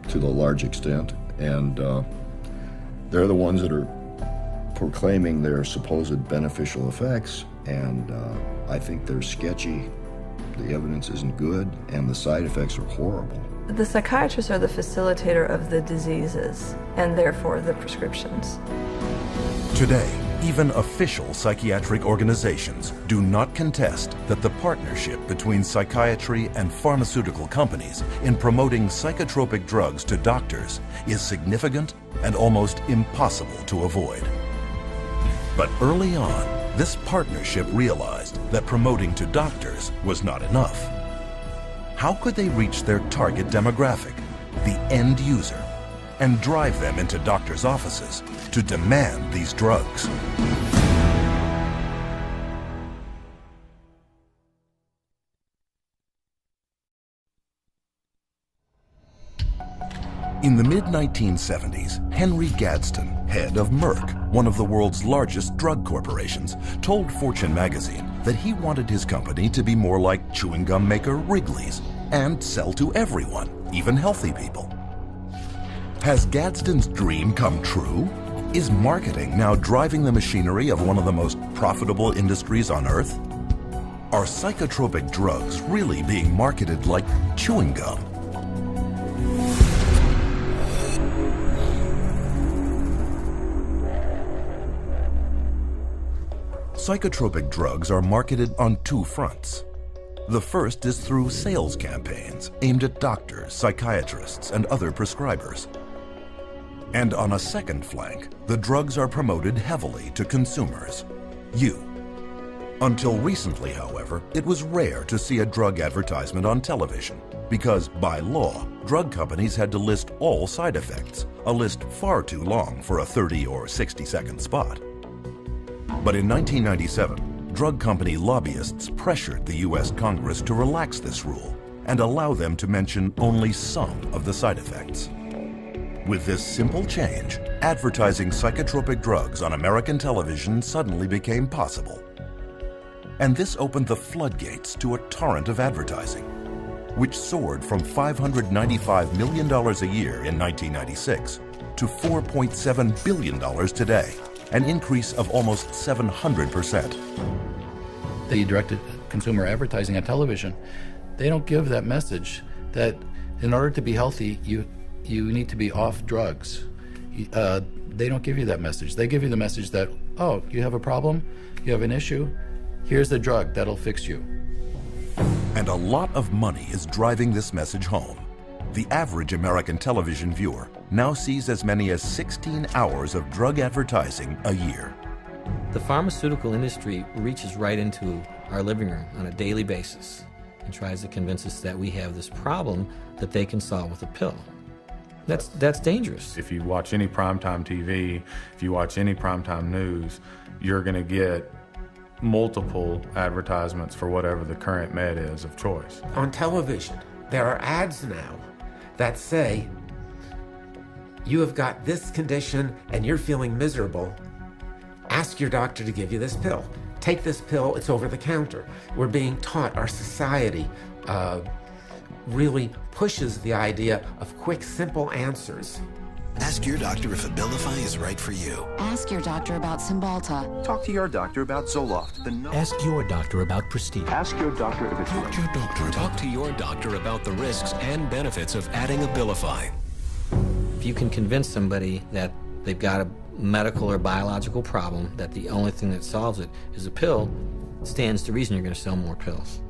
to the large extent, and they're the ones that are proclaiming their supposed beneficial effects and I think they're sketchy. The evidence isn't good, and the side effects are horrible. The psychiatrists are the facilitator of the diseases, and therefore the prescriptions. Today, even official psychiatric organizations do not contest that the partnership between psychiatry and pharmaceutical companies in promoting psychotropic drugs to doctors is significant and almost impossible to avoid. But early on, this partnership realized that promoting to doctors was not enough. How could they reach their target demographic, the end user, and drive them into doctors' offices to demand these drugs? In the mid-1970s, Henry Gadsden, head of Merck, one of the world's largest drug corporations, told Fortune magazine that he wanted his company to be more like chewing gum maker Wrigley's and sell to everyone, even healthy people. Has Gadsden's dream come true? Is marketing now driving the machinery of one of the most profitable industries on earth? Are psychotropic drugs really being marketed like chewing gum? Psychotropic drugs are marketed on two fronts. The first is through sales campaigns aimed at doctors, psychiatrists, and other prescribers. And on a second flank, the drugs are promoted heavily to consumers, you. Until recently, however, it was rare to see a drug advertisement on television because, by law, drug companies had to list all side effects, a list far too long for a 30 or 60-second spot. But in 1997, drug company lobbyists pressured the U.S. Congress to relax this rule and allow them to mention only some of the side effects. With this simple change, advertising psychotropic drugs on American television suddenly became possible. And this opened the floodgates to a torrent of advertising, which soared from $595 million a year in 1996 to $4.7 billion today, an increase of almost 700%. The direct-to-consumer advertising on television, they don't give that message that in order to be healthy, you need to be off drugs. They don't give you that message. They give you the message that, oh, you have a problem, you have an issue, here's the drug that'll fix you. And a lot of money is driving this message home. The average American television viewer now sees as many as 16 hours of drug advertising a year. The pharmaceutical industry reaches right into our living room on a daily basis and tries to convince us that we have this problem that they can solve with a pill. That's dangerous. If you watch any primetime TV, if you watch any primetime news, you're going to get multiple advertisements for whatever the current med is of choice. On television, there are ads now that say, you have got this condition and you're feeling miserable. Ask your doctor to give you this pill. Take this pill, it's over the counter. We're being taught, our society really pushes the idea of quick, simple answers. Ask your doctor if Abilify is right for you. Ask your doctor about Cymbalta. Talk to your doctor about Zoloft. Ask your doctor about Prestige. Ask your doctor if it's Talk to your doctor. Talk to your doctor about the risks and benefits of adding Abilify. If you can convince somebody that they've got a medical or biological problem, that the only thing that solves it is a pill, it stands to reason you're going to sell more pills.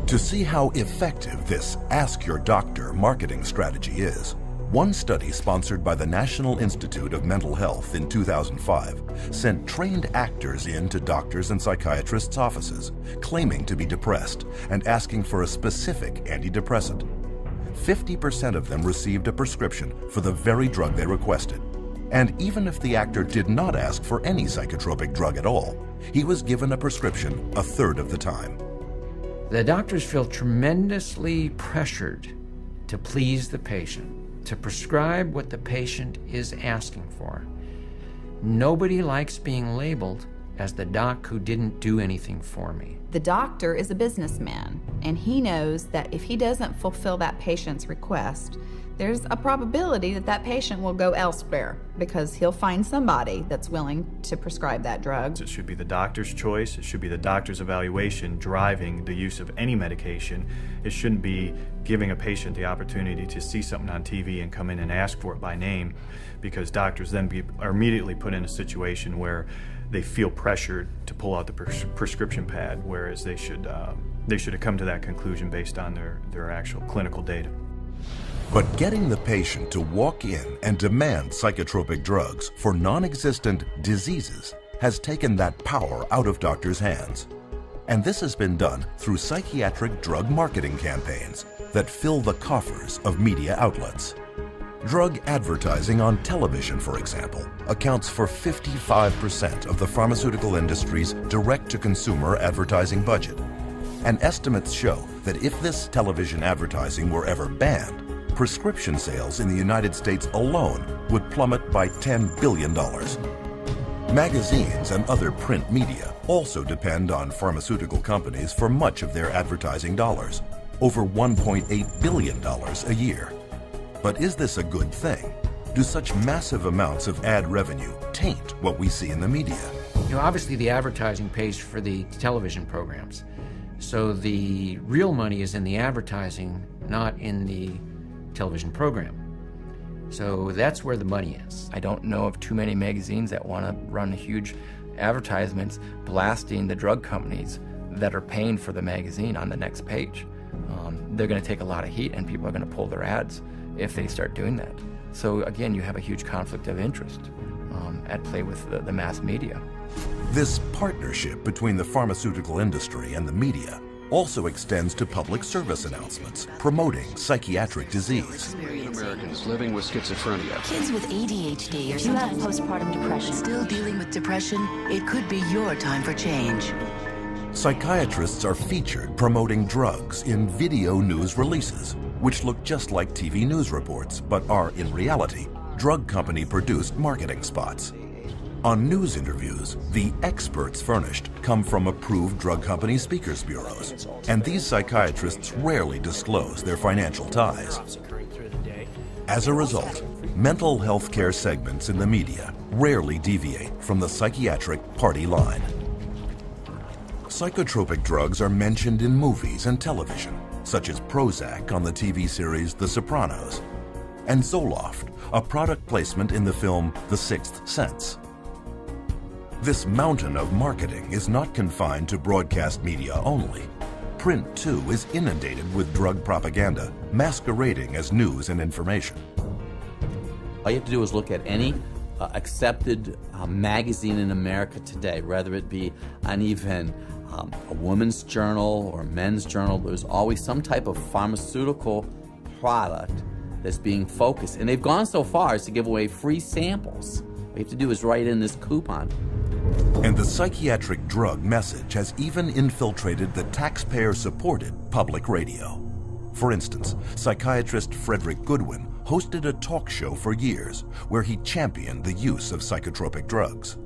To see how effective this Ask Your Doctor marketing strategy is, one study sponsored by the National Institute of Mental Health in 2005 sent trained actors into doctors and psychiatrists' offices, claiming to be depressed and asking for a specific antidepressant. 50% of them received a prescription for the very drug they requested. And even if the actor did not ask for any psychotropic drug at all, he was given a prescription a third of the time. The doctors feel tremendously pressured to please the patient, to prescribe what the patient is asking for. Nobody likes being labeled as the doc who didn't do anything for me. The doctor is a businessman, and he knows that if he doesn't fulfill that patient's request, there's a probability that that patient will go elsewhere because he'll find somebody that's willing to prescribe that drug. It should be the doctor's choice. It should be the doctor's evaluation driving the use of any medication. It shouldn't be giving a patient the opportunity to see something on TV and come in and ask for it by name, because doctors then are immediately put in a situation where they feel pressured to pull out the prescription pad, whereas they should have come to that conclusion based on their actual clinical data. But getting the patient to walk in and demand psychotropic drugs for non-existent diseases has taken that power out of doctors' hands. And this has been done through psychiatric drug marketing campaigns that fill the coffers of media outlets. Drug advertising on television, for example, accounts for 55% of the pharmaceutical industry's direct-to-consumer advertising budget. And estimates show that if this television advertising were ever banned, prescription sales in the United States alone would plummet by $10 billion. Magazines and other print media also depend on pharmaceutical companies for much of their advertising dollars, over $1.8 billion a year. But is this a good thing? Do such massive amounts of ad revenue taint what we see in the media? You know, obviously the advertising pays for the television programs. So the real money is in the advertising, not in the television program. So that's where the money is. I don't know of too many magazines that want to run huge advertisements blasting the drug companies that are paying for the magazine on the next page. They're going to take a lot of heat, and people are going to pull their ads if they start doing that. So again, you have a huge conflict of interest at play with the mass media. This partnership between the pharmaceutical industry and the media also extends to public service announcements promoting psychiatric disease. Americans living with schizophrenia. Kids with ADHD or sometimes postpartum depression. Still dealing with depression? It could be your time for change. Psychiatrists are featured promoting drugs in video news releases, which look just like TV news reports, but are, in reality, drug company-produced marketing spots. On news interviews, the experts furnished come from approved drug company speakers bureaus, and these psychiatrists rarely disclose their financial ties. As a result, mental health care segments in the media rarely deviate from the psychiatric party line. Psychotropic drugs are mentioned in movies and television, such as Prozac on the TV series The Sopranos, and Zoloft, a product placement in the film The Sixth Sense. This mountain of marketing is not confined to broadcast media only. Print, too, is inundated with drug propaganda, masquerading as news and information. All you have to do is look at any accepted magazine in America today, whether it be on even a woman's journal or a men's journal. There's always some type of pharmaceutical product that's being focused. And they've gone so far as to give away free samples. What you have to do is write in this coupon. And the psychiatric drug message has even infiltrated the taxpayer-supported public radio. For instance, psychiatrist Frederick Goodwin hosted a talk show for years where he championed the use of psychotropic drugs.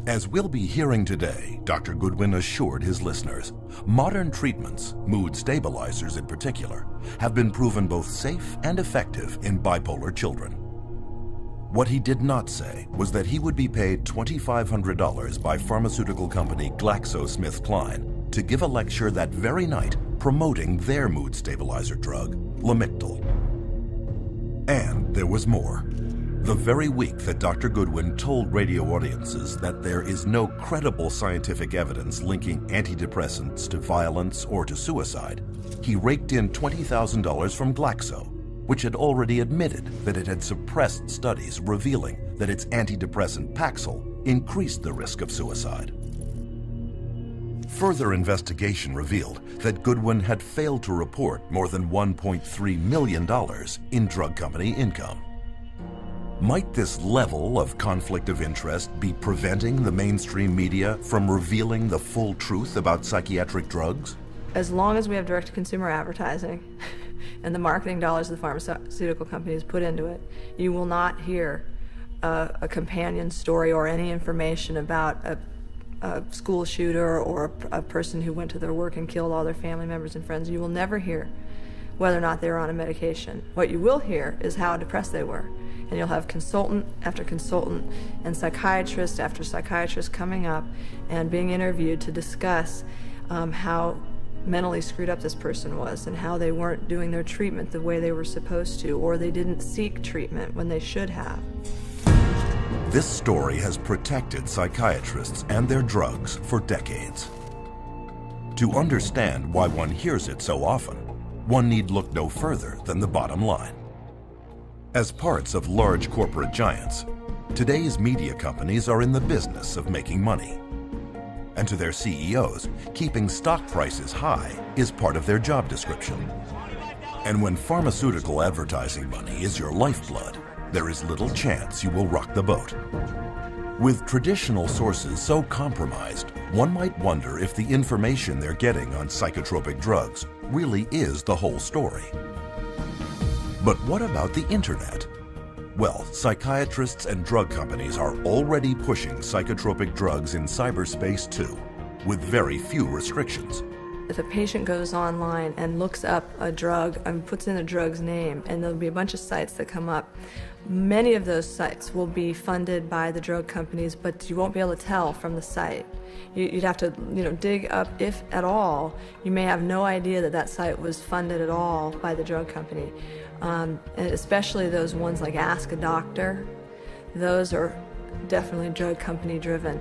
As we'll be hearing today, Dr. Goodwin assured his listeners, modern treatments, mood stabilizers in particular, have been proven both safe and effective in bipolar children. What he did not say was that he would be paid $2,500 by pharmaceutical company GlaxoSmithKline to give a lecture that very night promoting their mood stabilizer drug, Lamictal. And there was more. The very week that Dr. Goodwin told radio audiences that there is no credible scientific evidence linking antidepressants to violence or to suicide, he raked in $20,000 from Glaxo, which had already admitted that it had suppressed studies revealing that its antidepressant Paxil increased the risk of suicide. Further investigation revealed that Goodwin had failed to report more than $1.3 million in drug company income. Might this level of conflict of interest be preventing the mainstream media from revealing the full truth about psychiatric drugs? As long as we have direct-to-consumer advertising and the marketing dollars the pharmaceutical companies put into it, you will not hear a companion story or any information about a school shooter or a person who went to their work and killed all their family members and friends. You will never hear whether or not they were on a medication. What you will hear is how depressed they were. And you'll have consultant after consultant and psychiatrist after psychiatrist coming up and being interviewed to discuss how mentally screwed up this person was and how they weren't doing their treatment the way they were supposed to, or they didn't seek treatment when they should have. This story has protected psychiatrists and their drugs for decades. To understand why one hears it so often, one need look no further than the bottom line. As parts of large corporate giants, today's media companies are in the business of making money. And to their CEOs, keeping stock prices high is part of their job description. And when pharmaceutical advertising money is your lifeblood, there is little chance you will rock the boat. With traditional sources so compromised, one might wonder if the information they're getting on psychotropic drugs really is the whole story. But what about the internet? Well, psychiatrists and drug companies are already pushing psychotropic drugs in cyberspace too, with very few restrictions. If a patient goes online and looks up a drug and puts in a drug's name, and there'll be a bunch of sites that come up, many of those sites will be funded by the drug companies, but you won't be able to tell from the site. You'd have to, dig up, if at all. You may have no idea that that site was funded at all by the drug company. And especially those ones like Ask a Doctor, those are definitely drug company driven.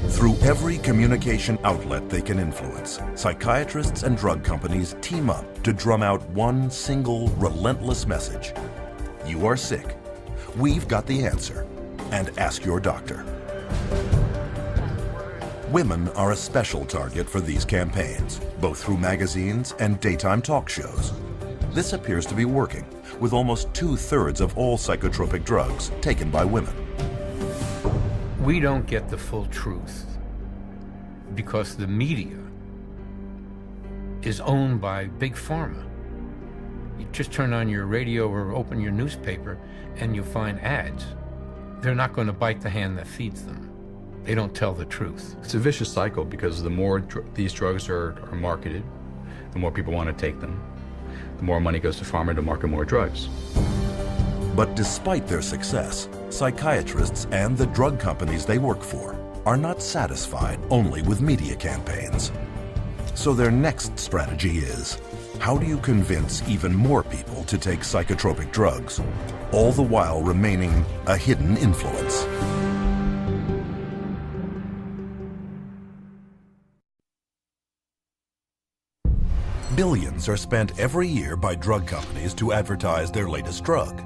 Through every communication outlet they can influence, psychiatrists and drug companies team up to drum out one single relentless message. You are sick. We've got the answer. And ask your doctor. Women are a special target for these campaigns, both through magazines and daytime talk shows. This appears to be working, with almost 2/3 of all psychotropic drugs taken by women. We don't get the full truth because the media is owned by Big Pharma. You just turn on your radio or open your newspaper and you find ads. They're not going to bite the hand that feeds them. They don't tell the truth. It's a vicious cycle because the more these drugs are marketed, the more people want to take them. The more money goes to pharma to market more drugs. But despite their success, psychiatrists and the drug companies they work for are not satisfied only with media campaigns. So their next strategy is, how do you convince even more people to take psychotropic drugs, all the while remaining a hidden influence? Billions are spent every year by drug companies to advertise their latest drug.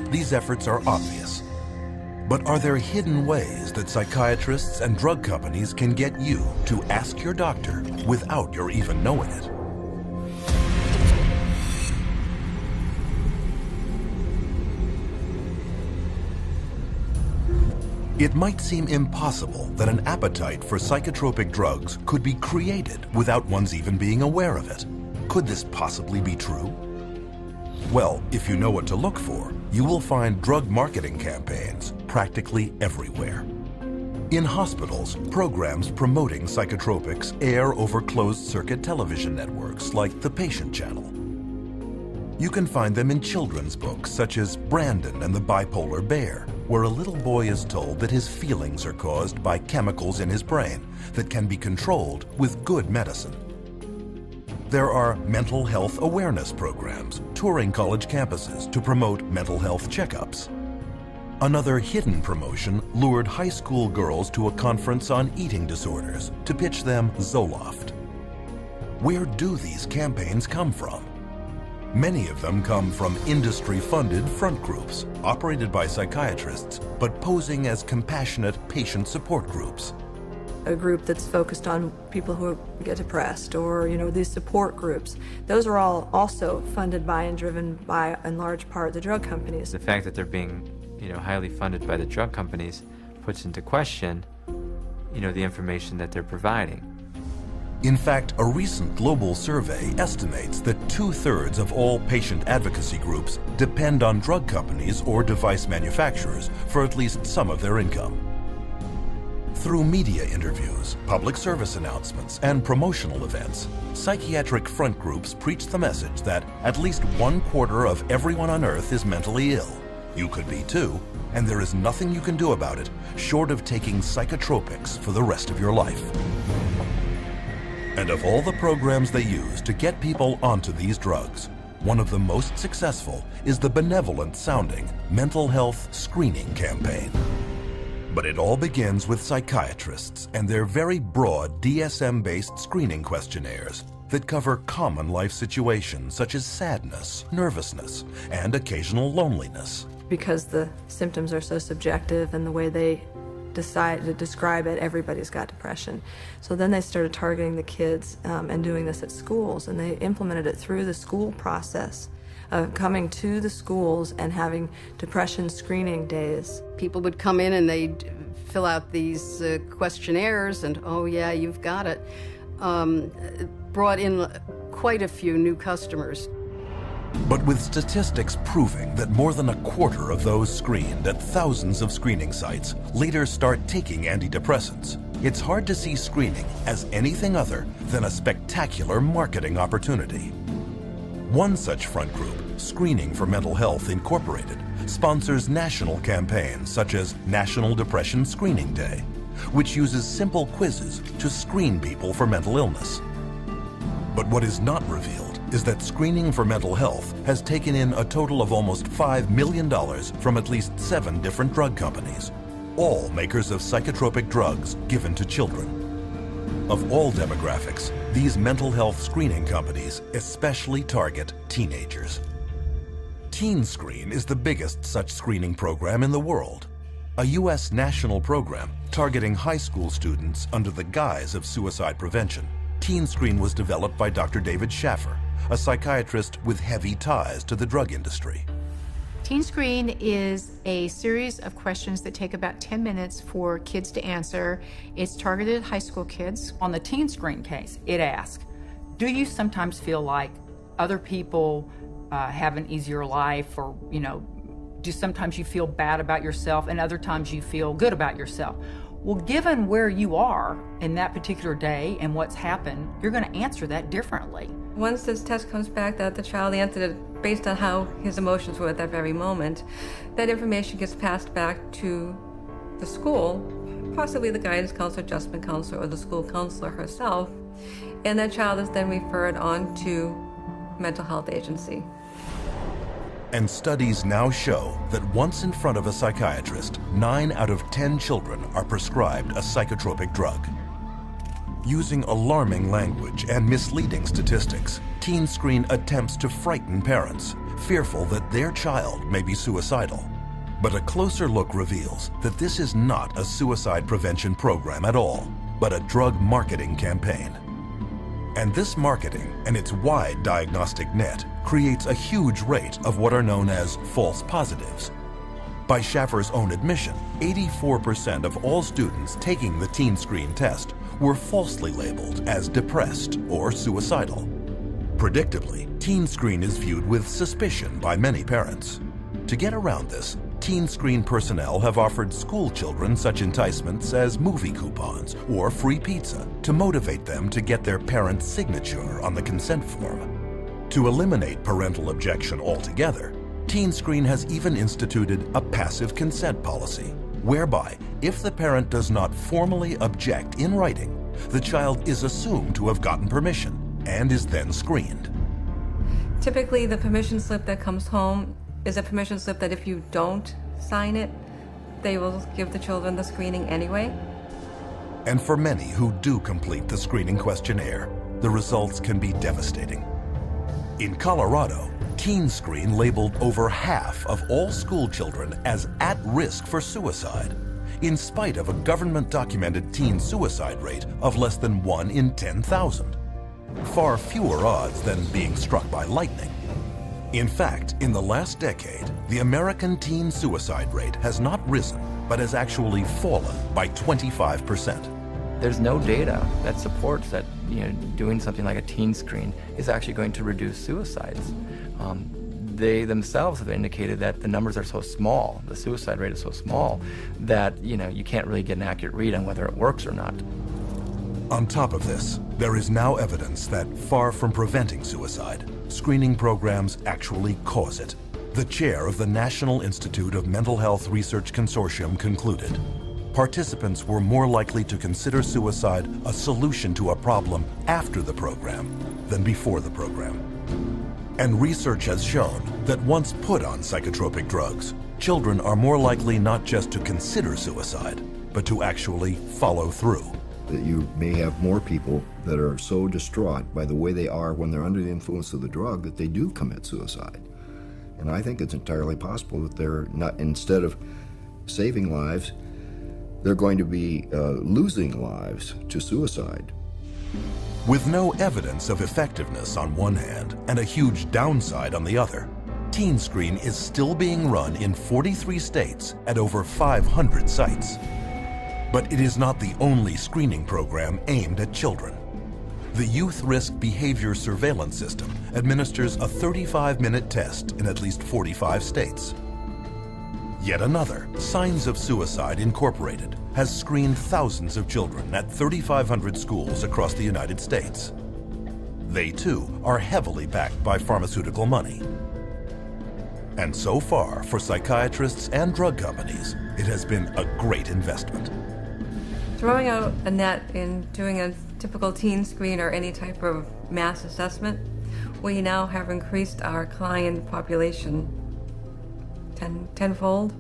These efforts are obvious. But are there hidden ways that psychiatrists and drug companies can get you to ask your doctor without your even knowing it? It might seem impossible that an appetite for psychotropic drugs could be created without one's even being aware of it. Could this possibly be true? Well, if you know what to look for, you will find drug marketing campaigns practically everywhere. In hospitals, programs promoting psychotropics air over closed-circuit television networks like the Patient Channel. You can find them in children's books such as Brandon and the Bipolar Bear, where a little boy is told that his feelings are caused by chemicals in his brain that can be controlled with good medicine. There are mental health awareness programs touring college campuses to promote mental health checkups. Another hidden promotion lured high school girls to a conference on eating disorders to pitch them Zoloft. Where do these campaigns come from? Many of them come from industry-funded front groups, operated by psychiatrists, but posing as compassionate patient support groups. A group that's focused on people who get depressed, or these support groups. Those are all also funded by and driven by, in large part, the drug companies. The fact that they're being, highly funded by the drug companies puts into question, the information that they're providing. In fact, a recent global survey estimates that 2/3 of all patient advocacy groups depend on drug companies or device manufacturers for at least some of their income. Through media interviews, public service announcements, and promotional events, psychiatric front groups preach the message that at least 1/4 of everyone on Earth is mentally ill. You could be too, and there is nothing you can do about it short of taking psychotropics for the rest of your life. And of all the programs they use to get people onto these drugs, one of the most successful is the benevolent-sounding mental health screening campaign. But it all begins with psychiatrists and their very broad DSM-based screening questionnaires that cover common life situations such as sadness, nervousness, and occasional loneliness. Because the symptoms are so subjective and the way they decide to describe it, everybody's got depression. So then they started targeting the kids and doing this at schools, and they implemented it through the school process of coming to the schools and having depression screening days. People would come in and they'd fill out these questionnaires and, oh yeah, you've got it. Brought in quite a few new customers. But with statistics proving that more than 1/4 of those screened at thousands of screening sites later start taking antidepressants, it's hard to see screening as anything other than a spectacular marketing opportunity. One such front group, Screening for Mental Health Incorporated, sponsors national campaigns such as National Depression Screening Day, which uses simple quizzes to screen people for mental illness. But what is not revealed is that Screening for Mental Health has taken in a total of almost $5 million from at least 7 different drug companies, all makers of psychotropic drugs given to children. Of all demographics, these mental health screening companies especially target teenagers. Teen Screen is the biggest such screening program in the world, a U.S. national program targeting high school students under the guise of suicide prevention. Teen Screen was developed by Dr. David Schaffer, a psychiatrist with heavy ties to the drug industry. Teen Screen is a series of questions that take about 10 minutes for kids to answer. It's targeted at high school kids. On the Teen Screen case, it asks, do you sometimes feel like other people have an easier life, or, do sometimes you feel bad about yourself and other times you feel good about yourself? Well, given where you are in that particular day and what's happened, you're going to answer that differently. Once this test comes back that the child answered it based on how his emotions were at that very moment, that information gets passed back to the school, possibly the guidance counselor, adjustment counselor, or the school counselor herself, and that child is then referred on to mental health agency. And studies now show that once in front of a psychiatrist, 9 out of 10 children are prescribed a psychotropic drug. Using alarming language and misleading statistics, Teen Screen attempts to frighten parents, fearful that their child may be suicidal. But a closer look reveals that this is not a suicide prevention program at all, but a drug marketing campaign. And this marketing and its wide diagnostic net creates a huge rate of what are known as false positives. By Schaffer's own admission, 84% of all students taking the Teen Screen test were falsely labeled as depressed or suicidal. Predictably, Teen Screen is viewed with suspicion by many parents. To get around this, Teen Screen personnel have offered school children such enticements as movie coupons or free pizza to motivate them to get their parent's signature on the consent form. To eliminate parental objection altogether, Teen Screen has even instituted a passive consent policy, whereby if the parent does not formally object in writing, the child is assumed to have gotten permission and is then screened. Typically, the permission slip that comes home is a permission slip that if you don't sign it, they will give the children the screening anyway. And for many who do complete the screening questionnaire, the results can be devastating. In Colorado, Teen Screen labeled over half of all school children as at risk for suicide, in spite of a government-documented teen suicide rate of less than 1 in 10,000. Far fewer odds than being struck by lightning. In fact, in the last decade, the American teen suicide rate has not risen, but has actually fallen by 25%. There's no data that supports that doing something like a Teen Screen is actually going to reduce suicides. they themselves have indicated that the numbers are so small, the suicide rate is so small, that you can't really get an accurate read on whether it works or not. On top of this, there is now evidence that far from preventing suicide, screening programs actually cause it. The chair of the National Institute of Mental Health Research Consortium concluded participants were more likely to consider suicide a solution to a problem after the program than before the program. And research has shown that once put on psychotropic drugs, children are more likely not just to consider suicide, but to actually follow through. That you may have more people that are so distraught by the way they are when they're under the influence of the drug that they do commit suicide. And I think it's entirely possible that they're not, instead of saving lives, they're going to be losing lives to suicide. With no evidence of effectiveness on one hand and a huge downside on the other, TeenScreen is still being run in 43 states at over 500 sites. But it is not the only screening program aimed at children. The Youth Risk Behavior Surveillance System administers a 35-minute test in at least 45 states. Yet another, Signs of Suicide Incorporated, has screened thousands of children at 3,500 schools across the United States. They too are heavily backed by pharmaceutical money. And so far, for psychiatrists and drug companies, it has been a great investment. Throwing out a net in doing a typical teen screen or any type of mass assessment, we now have increased our client population tenfold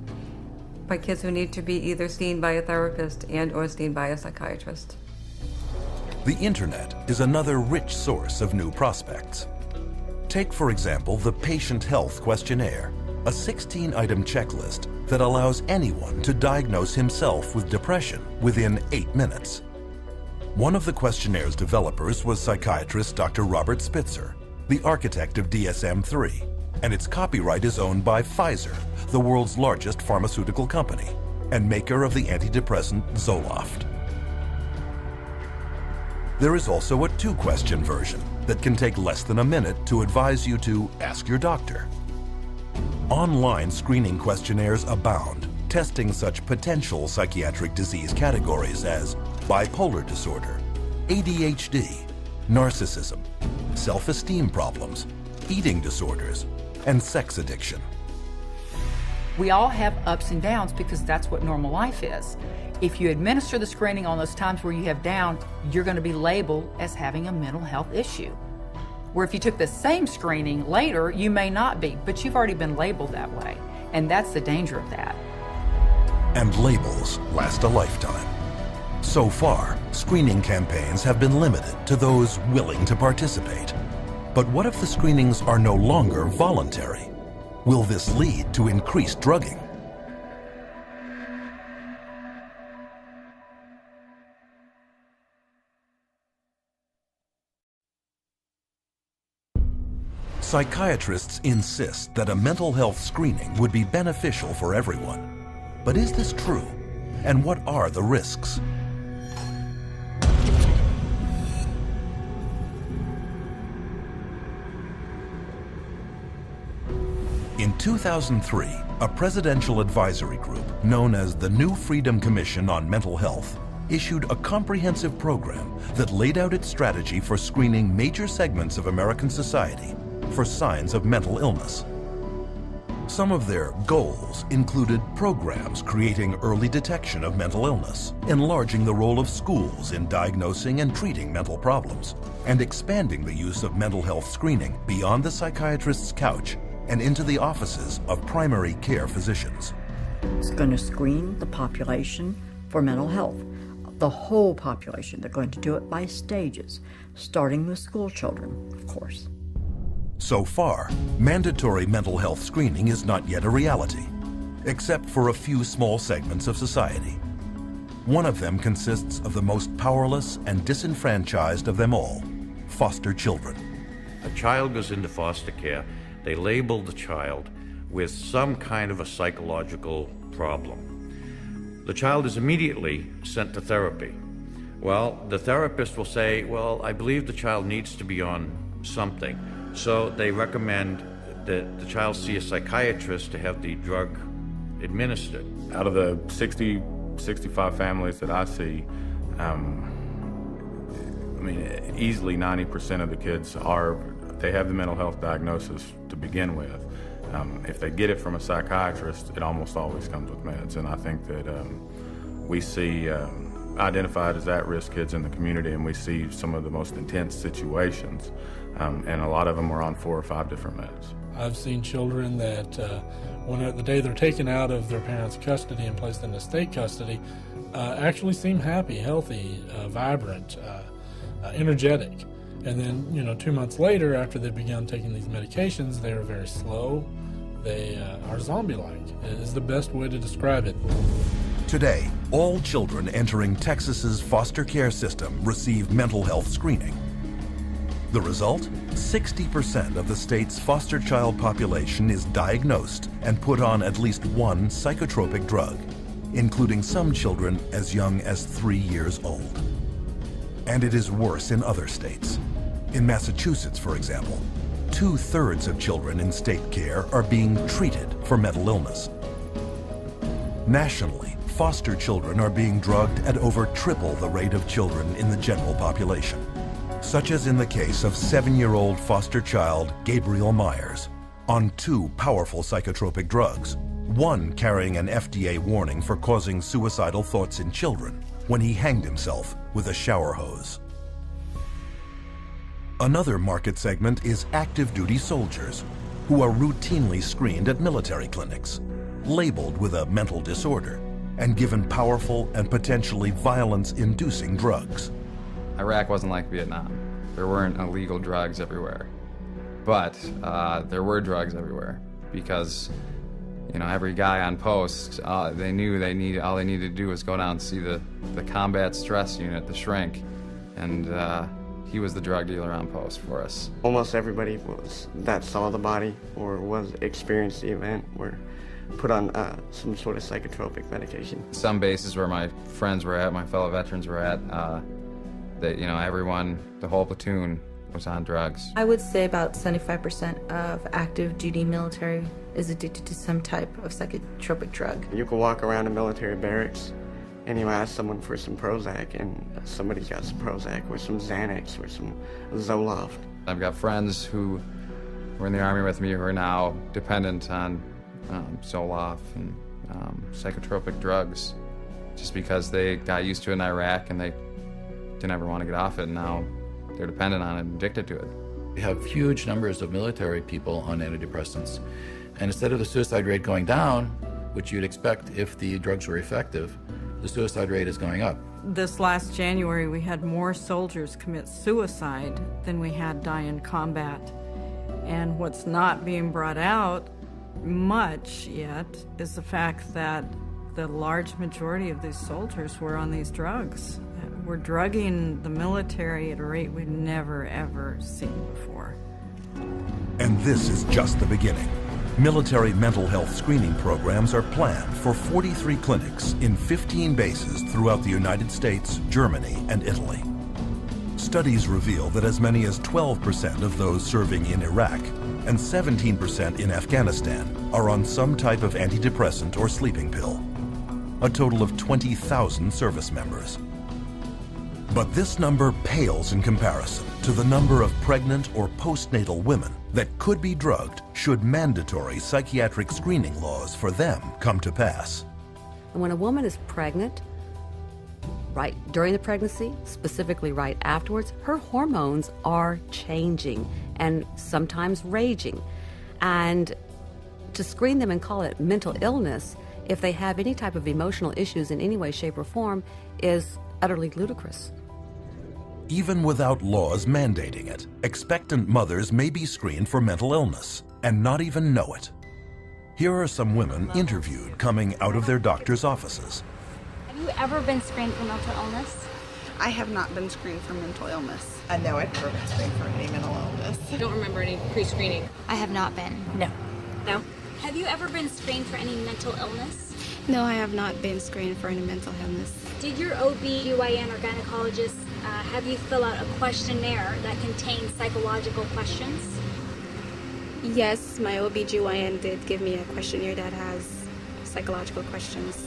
by kids who need to be either seen by a therapist and or seen by a psychiatrist. The internet is another rich source of new prospects. Take, for example, the Patient Health Questionnaire, a 16-item checklist that allows anyone to diagnose himself with depression within 8 minutes. One of the questionnaires developers was psychiatrist Dr. Robert Spitzer, the architect of DSM-3, and its copyright is owned by Pfizer, the world's largest pharmaceutical company, and maker of the antidepressant Zoloft. There is also a 2-question version that can take less than a minute to advise you to ask your doctor. Online screening questionnaires abound, testing such potential psychiatric disease categories as bipolar disorder, ADHD, narcissism, self-esteem problems, eating disorders, and sex addiction. We all have ups and downs because that's what normal life is. If you administer the screening on those times where you have down, you're going to be labeled as having a mental health issue. Where if you took the same screening later, you may not be, but you've already been labeled that way. And that's the danger of that. And labels last a lifetime. So far, screening campaigns have been limited to those willing to participate. But what if the screenings are no longer voluntary? Will this lead to increased drugging? Psychiatrists insist that a mental health screening would be beneficial for everyone. But is this true? And what are the risks? In 2003, a presidential advisory group known as the New Freedom Commission on Mental Health issued a comprehensive program that laid out its strategy for screening major segments of American society for signs of mental illness. Some of their goals included programs creating early detection of mental illness, enlarging the role of schools in diagnosing and treating mental problems, and expanding the use of mental health screening beyond the psychiatrist's couch and into the offices of primary care physicians. It's going to screen the population for mental health, the whole population. They're going to do it by stages, starting with school children, of course. So far, mandatory mental health screening is not yet a reality, except for a few small segments of society. One of them consists of the most powerless and disenfranchised of them all, foster children. A child goes into foster care. They label the child with some kind of a psychological problem. The child is immediately sent to therapy. Well, the therapist will say, well, I believe the child needs to be on something. So they recommend that the child see a psychiatrist to have the drug administered. Out of the 60, 65 families that I see, easily 90% of the kids they have the mental health diagnosis to begin with. If they get it from a psychiatrist, it almost always comes with meds. And I think that we see identified as at-risk kids in the community, and we see some of the most intense situations, and a lot of them are on 4 or 5 different meds. I've seen children that the day they're taken out of their parents' custody and placed into state custody actually seem happy, healthy, vibrant, energetic. And then, 2 months later, after they've begun taking these medications, they're very slow. They are zombie-like, is the best way to describe it. Today, all children entering Texas's foster care system receive mental health screening. The result? 60% of the state's foster child population is diagnosed and put on at least one psychotropic drug, including some children as young as 3 years old. And it is worse in other states. In Massachusetts, for example, 2/3 of children in state care are being treated for mental illness. Nationally, foster children are being drugged at over triple the rate of children in the general population, such as in the case of 7-year-old foster child Gabriel Myers, on 2 powerful psychotropic drugs, one carrying an FDA warning for causing suicidal thoughts in children when he hanged himself with a shower hose. Another market segment is active duty soldiers, who are routinely screened at military clinics, labeled with a mental disorder, and given powerful and potentially violence-inducing drugs. Iraq wasn't like Vietnam. There weren't illegal drugs everywhere. But there were drugs everywhere because, every guy on post, they knew all they needed to do was go down and see the combat stress unit, the shrink, and he was the drug dealer on post for us. Almost everybody that saw the body or experienced the event were put on some sort of psychotropic medication. Some bases where my friends were at, my fellow veterans were at, everyone, the whole platoon was on drugs. I would say about 75% of active duty military is addicted to some type of psychotropic drug. You can walk around a military barracks and you ask someone for some Prozac, and somebody's got some Prozac or some Xanax or some Zoloft. I've got friends who were in the Army with me who are now dependent on Zoloft and psychotropic drugs just because they got used to it in Iraq and they didn't ever want to get off it, and now they're dependent on it and addicted to it. We have huge numbers of military people on antidepressants, and instead of the suicide rate going down, which you'd expect if the drugs were effective, the suicide rate is going up. This last January, we had more soldiers commit suicide than we had die in combat. And what's not being brought out much yet is the fact that the large majority of these soldiers were on these drugs. We're drugging the military at a rate we've never, ever seen before. And this is just the beginning. Military mental health screening programs are planned for 43 clinics in 15 bases throughout the United States, Germany, and Italy. Studies reveal that as many as 12% of those serving in Iraq and 17% in Afghanistan are on some type of antidepressant or sleeping pill, a total of 20,000 service members. But this number pales in comparison to the number of pregnant or postnatal women that could be drugged should mandatory psychiatric screening laws for them come to pass. And when a woman is pregnant, right during the pregnancy, specifically right afterwards, her hormones are changing and sometimes raging. And to screen them and call it mental illness, if they have any type of emotional issues in any way, shape, or form, is utterly ludicrous. Even without laws mandating it, expectant mothers may be screened for mental illness and not even know it. Here are some women interviewed coming out of their doctor's offices. Have you ever been screened for mental illness? I have not been screened for mental illness. No, I've never been screened for any mental illness. I don't remember any pre-screening. I have not been. No. No? Have you ever been screened for any mental illness? No, I have not been screened for any mental illness. Did your OB/GYN or gynecologist have you fill out a questionnaire that contains psychological questions? Yes, my OBGYN did give me a questionnaire that has psychological questions.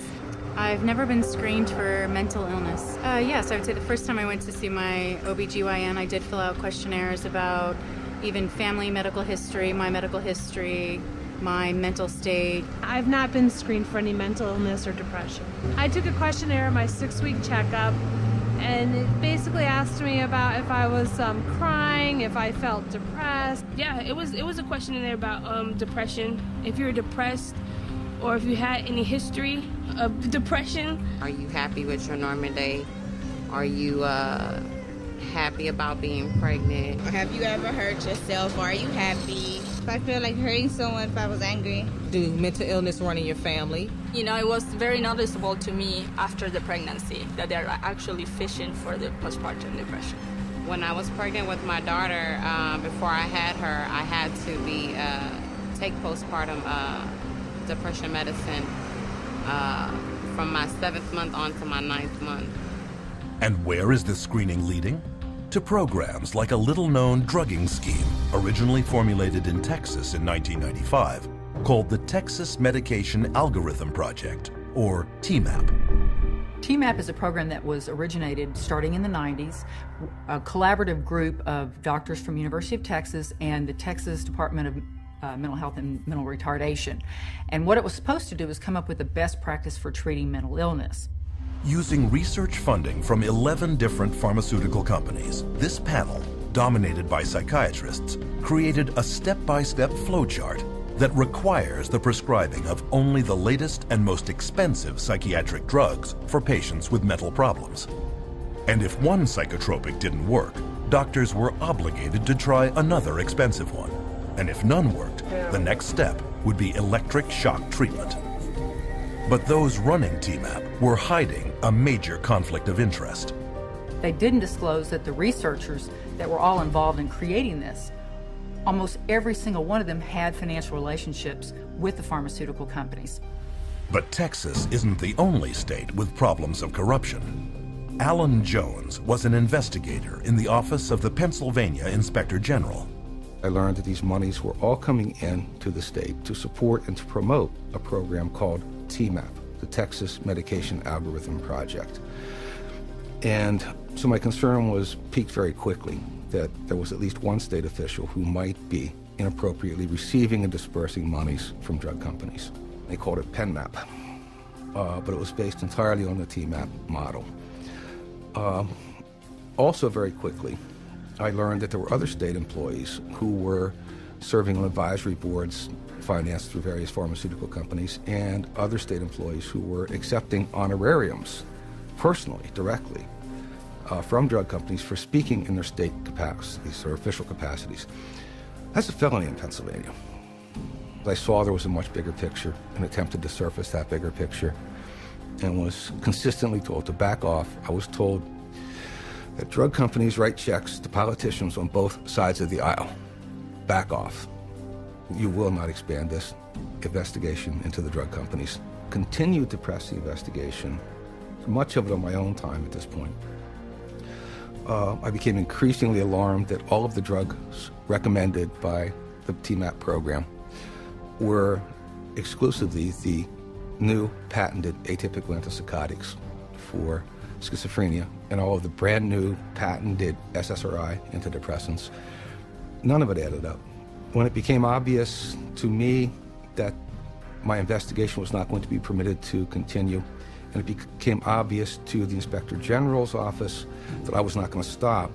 I've never been screened for mental illness. Yes, I would say the first time I went to see my OBGYN, I did fill out questionnaires about even family medical history, my mental state. I've not been screened for any mental illness or depression. I took a questionnaire at my 6-week checkup, and it basically asked me about if I was crying, if I felt depressed. Yeah, it was a questionnaire about depression. If you're depressed, or if you had any history of depression. Are you happy with your normal day? Are you happy about being pregnant? Have you ever hurt yourself? Are you happy? If I feel like hurting someone, if I was angry. Do mental illness run in your family? You know, it was very noticeable to me after the pregnancy that they're actually fishing for the postpartum depression. When I was pregnant with my daughter, before I had her, I had to take postpartum depression medicine from my 7th month on to my 9th month. And where is this screening leading? To programs like a little-known drugging scheme originally formulated in Texas in 1995 called the Texas Medication Algorithm Project, or TMAP. TMAP is a program that was originated starting in the 90s, a collaborative group of doctors from University of Texas and the Texas Department of Mental Health and Mental Retardation. And what it was supposed to do was come up with the best practice for treating mental illness. Using research funding from 11 different pharmaceutical companies, this panel, dominated by psychiatrists, created a step-by-step flowchart that requires the prescribing of only the latest and most expensive psychiatric drugs for patients with mental problems. And if one psychotropic didn't work, doctors were obligated to try another expensive one. And if none worked, the next step would be electric shock treatment. But those running TMAP were hiding a major conflict of interest. They didn't disclose that the researchers that were all involved in creating this, almost every single one of them had financial relationships with the pharmaceutical companies. But Texas isn't the only state with problems of corruption. Alan Jones was an investigator in the office of the Pennsylvania Inspector General. I learned that these monies were all coming in to the state to support and to promote a program called TMAP, the Texas Medication Algorithm Project. And so my concern was piqued very quickly that there was at least one state official who might be inappropriately receiving and dispersing monies from drug companies. They called it PenMap, but it was based entirely on the TMAP model. Also very quickly, I learned that there were other state employees who were serving on advisory boards financed through various pharmaceutical companies, and other state employees who were accepting honorariums personally, directly, from drug companies for speaking in their state capacities or official capacities. That's a felony in Pennsylvania. I saw there was a much bigger picture and attempted to surface that bigger picture and was consistently told to back off. I was told that drug companies write checks to politicians on both sides of the aisle. Back off. You will not expand this investigation into the drug companies. Continued to press the investigation, much of it on my own time at this point. I became increasingly alarmed that all of the drugs recommended by the TMAP program were exclusively the new patented atypical antipsychotics for schizophrenia and all of the brand new patented SSRI antidepressants. None of it added up. When it became obvious to me that my investigation was not going to be permitted to continue, and it became obvious to the Inspector General's office that I was not going to stop,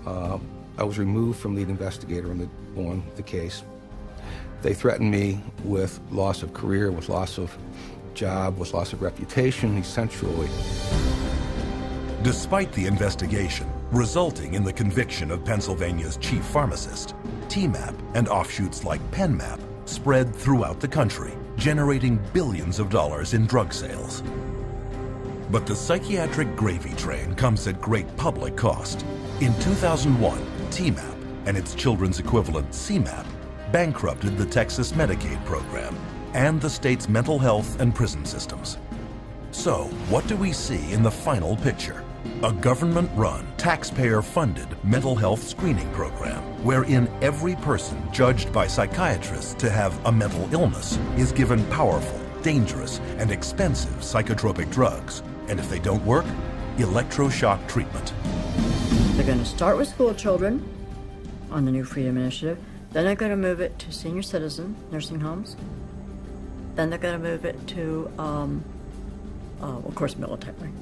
I was removed from lead investigator on the case. They threatened me with loss of career, with loss of job, with loss of reputation, essentially. Despite the investigation resulting in the conviction of Pennsylvania's chief pharmacist, TMAP and offshoots like PenMap spread throughout the country, generating billions of dollars in drug sales. But the psychiatric gravy train comes at great public cost. In 2001, TMAP and its children's equivalent CMAP bankrupted the Texas Medicaid program and the state's mental health and prison systems. So, what do we see in the final picture? A government-run, taxpayer-funded mental health screening program wherein every person judged by psychiatrists to have a mental illness is given powerful, dangerous, and expensive psychotropic drugs. And if they don't work, electroshock treatment. They're going to start with school children on the New Freedom Initiative. Then they're going to move it to senior citizen nursing homes. Then they're going to move it to, of course, military.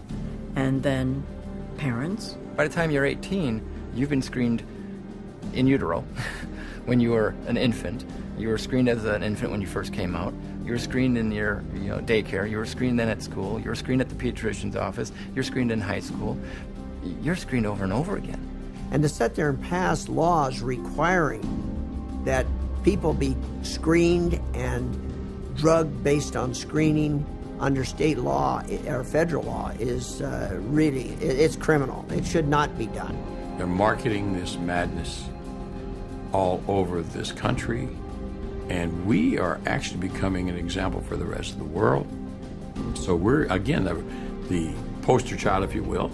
And then parents. By the time you're 18, you've been screened in utero when you were an infant. You were screened as an infant when you first came out. You were screened in your daycare. You were screened then at school. You were screened at the pediatrician's office. You're screened in high school. You're screened over and over again. And to sit there and pass laws requiring that people be screened and drugged based on screening under state law or federal law is really, it's criminal. It should not be done. They're marketing this madness all over this country, and we are actually becoming an example for the rest of the world. So we're, again, the poster child, if you will,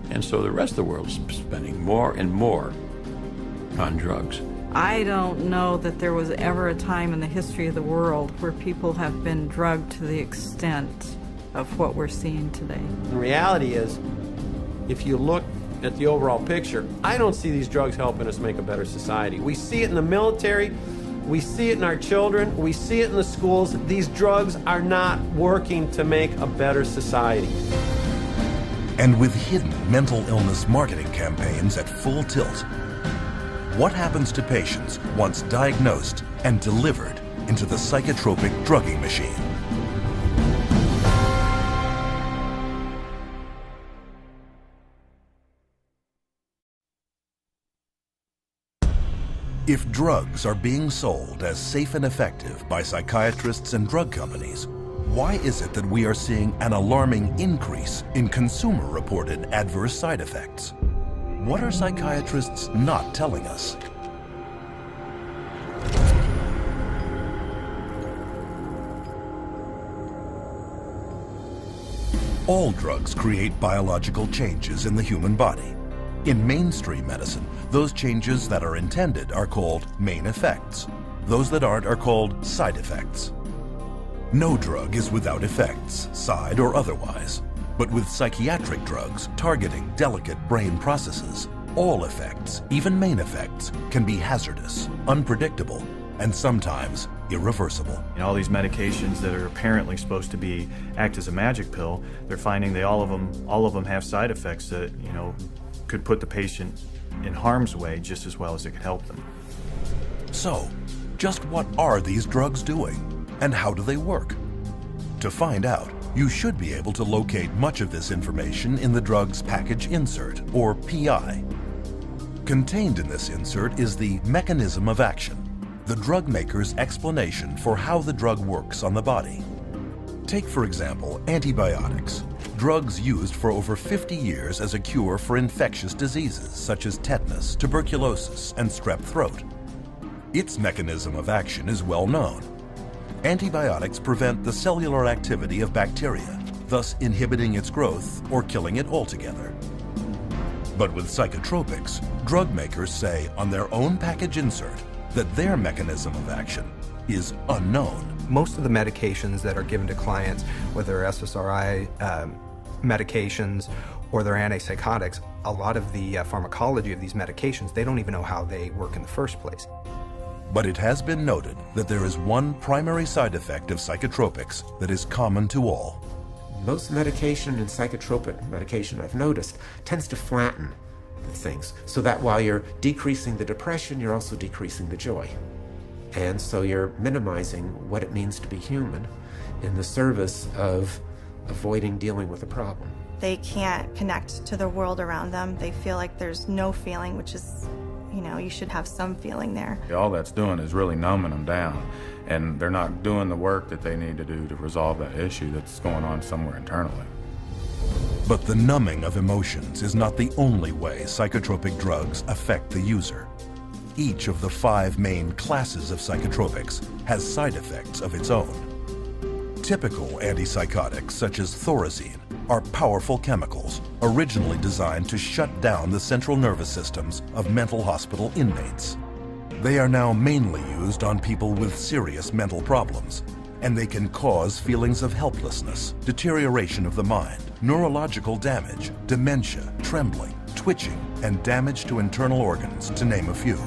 and so the rest of the world is spending more and more on drugs. I don't know that there was ever a time in the history of the world where people have been drugged to the extent of what we're seeing today. The reality is, if you look at the overall picture, I don't see these drugs helping us make a better society. We see it in the military, we see it in our children, we see it in the schools. These drugs are not working to make a better society. And with hidden mental illness marketing campaigns at full tilt, what happens to patients once diagnosed and delivered into the psychotropic drugging machine? If drugs are being sold as safe and effective by psychiatrists and drug companies, why is it that we are seeing an alarming increase in consumer-reported adverse side effects? What are psychiatrists not telling us? All drugs create biological changes in the human body. In mainstream medicine, those changes that are intended are called main effects. Those that aren't are called side effects. No drug is without effects, side or otherwise. But with psychiatric drugs targeting delicate brain processes, all effects, even main effects, can be hazardous, unpredictable, and sometimes irreversible. All these medications that are apparently supposed to act as a magic pill, they're finding all of them have side effects that, could put the patient in harm's way just as well as it could help them. So, just what are these drugs doing, and how do they work? To find out, you should be able to locate much of this information in the drug's package insert, or PI. Contained in this insert is the mechanism of action, the drug maker's explanation for how the drug works on the body. Take, for example, antibiotics, drugs used for over 50 years as a cure for infectious diseases such as tetanus, tuberculosis, and strep throat. Its mechanism of action is well known. Antibiotics prevent the cellular activity of bacteria, thus inhibiting its growth or killing it altogether. But with psychotropics, drug makers say on their own package insert that their mechanism of action is unknown. Most of the medications that are given to clients, whether they're SSRI medications or they're antipsychotics, a lot of the pharmacology of these medications, they don't even know how they work in the first place. But it has been noted that there is one primary side effect of psychotropics that is common to all. Most medication and psychotropic medication, I've noticed, tends to flatten things, so that while you're decreasing the depression, you're also decreasing the joy. And so you're minimizing what it means to be human in the service of avoiding dealing with a problem. They can't connect to the world around them. They feel like there's no feeling, which is, you should have some feeling there. All that's doing is really numbing them down, and they're not doing the work that they need to do to resolve that issue that's going on somewhere internally. But the numbing of emotions is not the only way psychotropic drugs affect the user. Each of the 5 main classes of psychotropics has side effects of its own. Typical antipsychotics, such as thorazine, are powerful chemicals originally designed to shut down the central nervous systems of mental hospital inmates. They are now mainly used on people with serious mental problems, and they can cause feelings of helplessness, deterioration of the mind, neurological damage, dementia, trembling, twitching, and damage to internal organs, to name a few.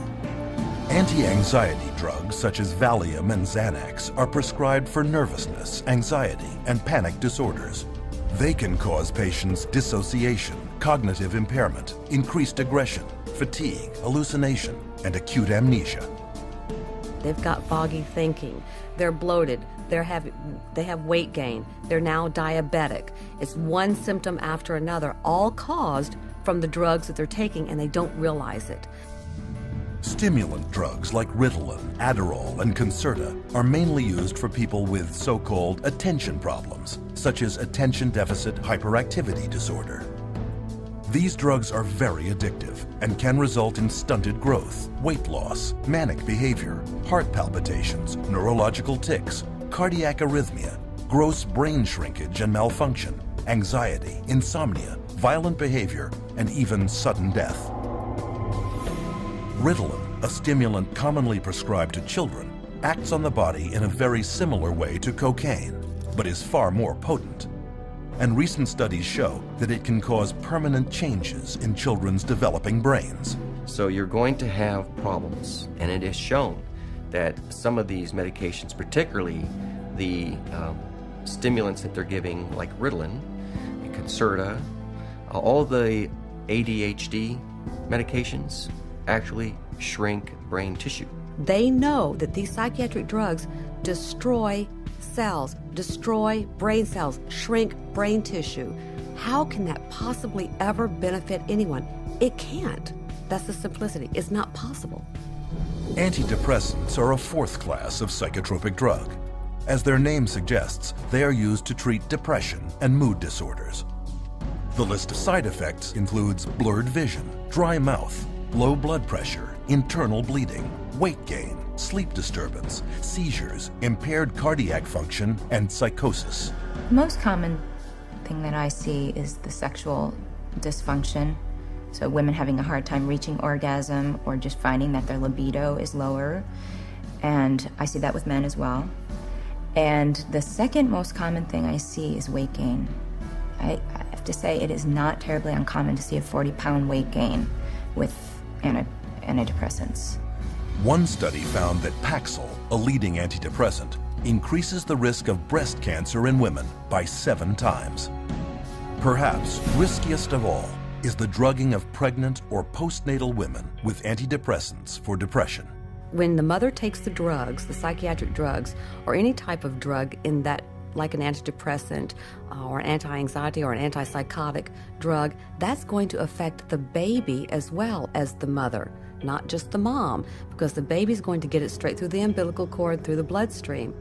Anti-anxiety drugs such as Valium and Xanax are prescribed for nervousness, anxiety, and panic disorders. They can cause patients dissociation, cognitive impairment, increased aggression, fatigue, hallucination, and acute amnesia. They've got foggy thinking, they're bloated, they have weight gain, they're now diabetic. It's one symptom after another, all caused from the drugs that they're taking, and they don't realize it. Stimulant drugs like Ritalin, Adderall, and Concerta are mainly used for people with so-called attention problems, such as attention deficit hyperactivity disorder. These drugs are very addictive and can result in stunted growth, weight loss, manic behavior, heart palpitations, neurological tics, cardiac arrhythmia, gross brain shrinkage and malfunction, anxiety, insomnia, violent behavior, and even sudden death. Ritalin, a stimulant commonly prescribed to children, acts on the body in a very similar way to cocaine, but is far more potent. And recent studies show that it can cause permanent changes in children's developing brains. So you're going to have problems, and it is shown that some of these medications, particularly the stimulants that they're giving, like Ritalin, Concerta, all the ADHD medications actually shrink brain tissue. They know that these psychiatric drugs destroy cells, destroy brain cells, shrink brain tissue. How can that possibly ever benefit anyone? It can't. That's the simplicity. It's not possible. Antidepressants are a fourth class of psychotropic drug. As their name suggests, they are used to treat depression and mood disorders. The list of side effects includes blurred vision, dry mouth, low blood pressure, internal bleeding, weight gain, sleep disturbance, seizures, impaired cardiac function, and psychosis. The most common thing that I see is the sexual dysfunction. So women having a hard time reaching orgasm or just finding that their libido is lower. And I see that with men as well. And the second most common thing I see is weight gain. I have to say it is not terribly uncommon to see a 40-pound weight gain with antidepressants. One study found that Paxil, a leading antidepressant, increases the risk of breast cancer in women by 7 times. Perhaps riskiest of all is the drugging of pregnant or postnatal women with antidepressants for depression. When the mother takes the drugs, the psychiatric drugs, or any type of drug in that, like an antidepressant or an anti-anxiety or an antipsychotic drug, that's going to affect the baby as well as the mother, not just the mom, because the baby's going to get it straight through the umbilical cord, through the bloodstream.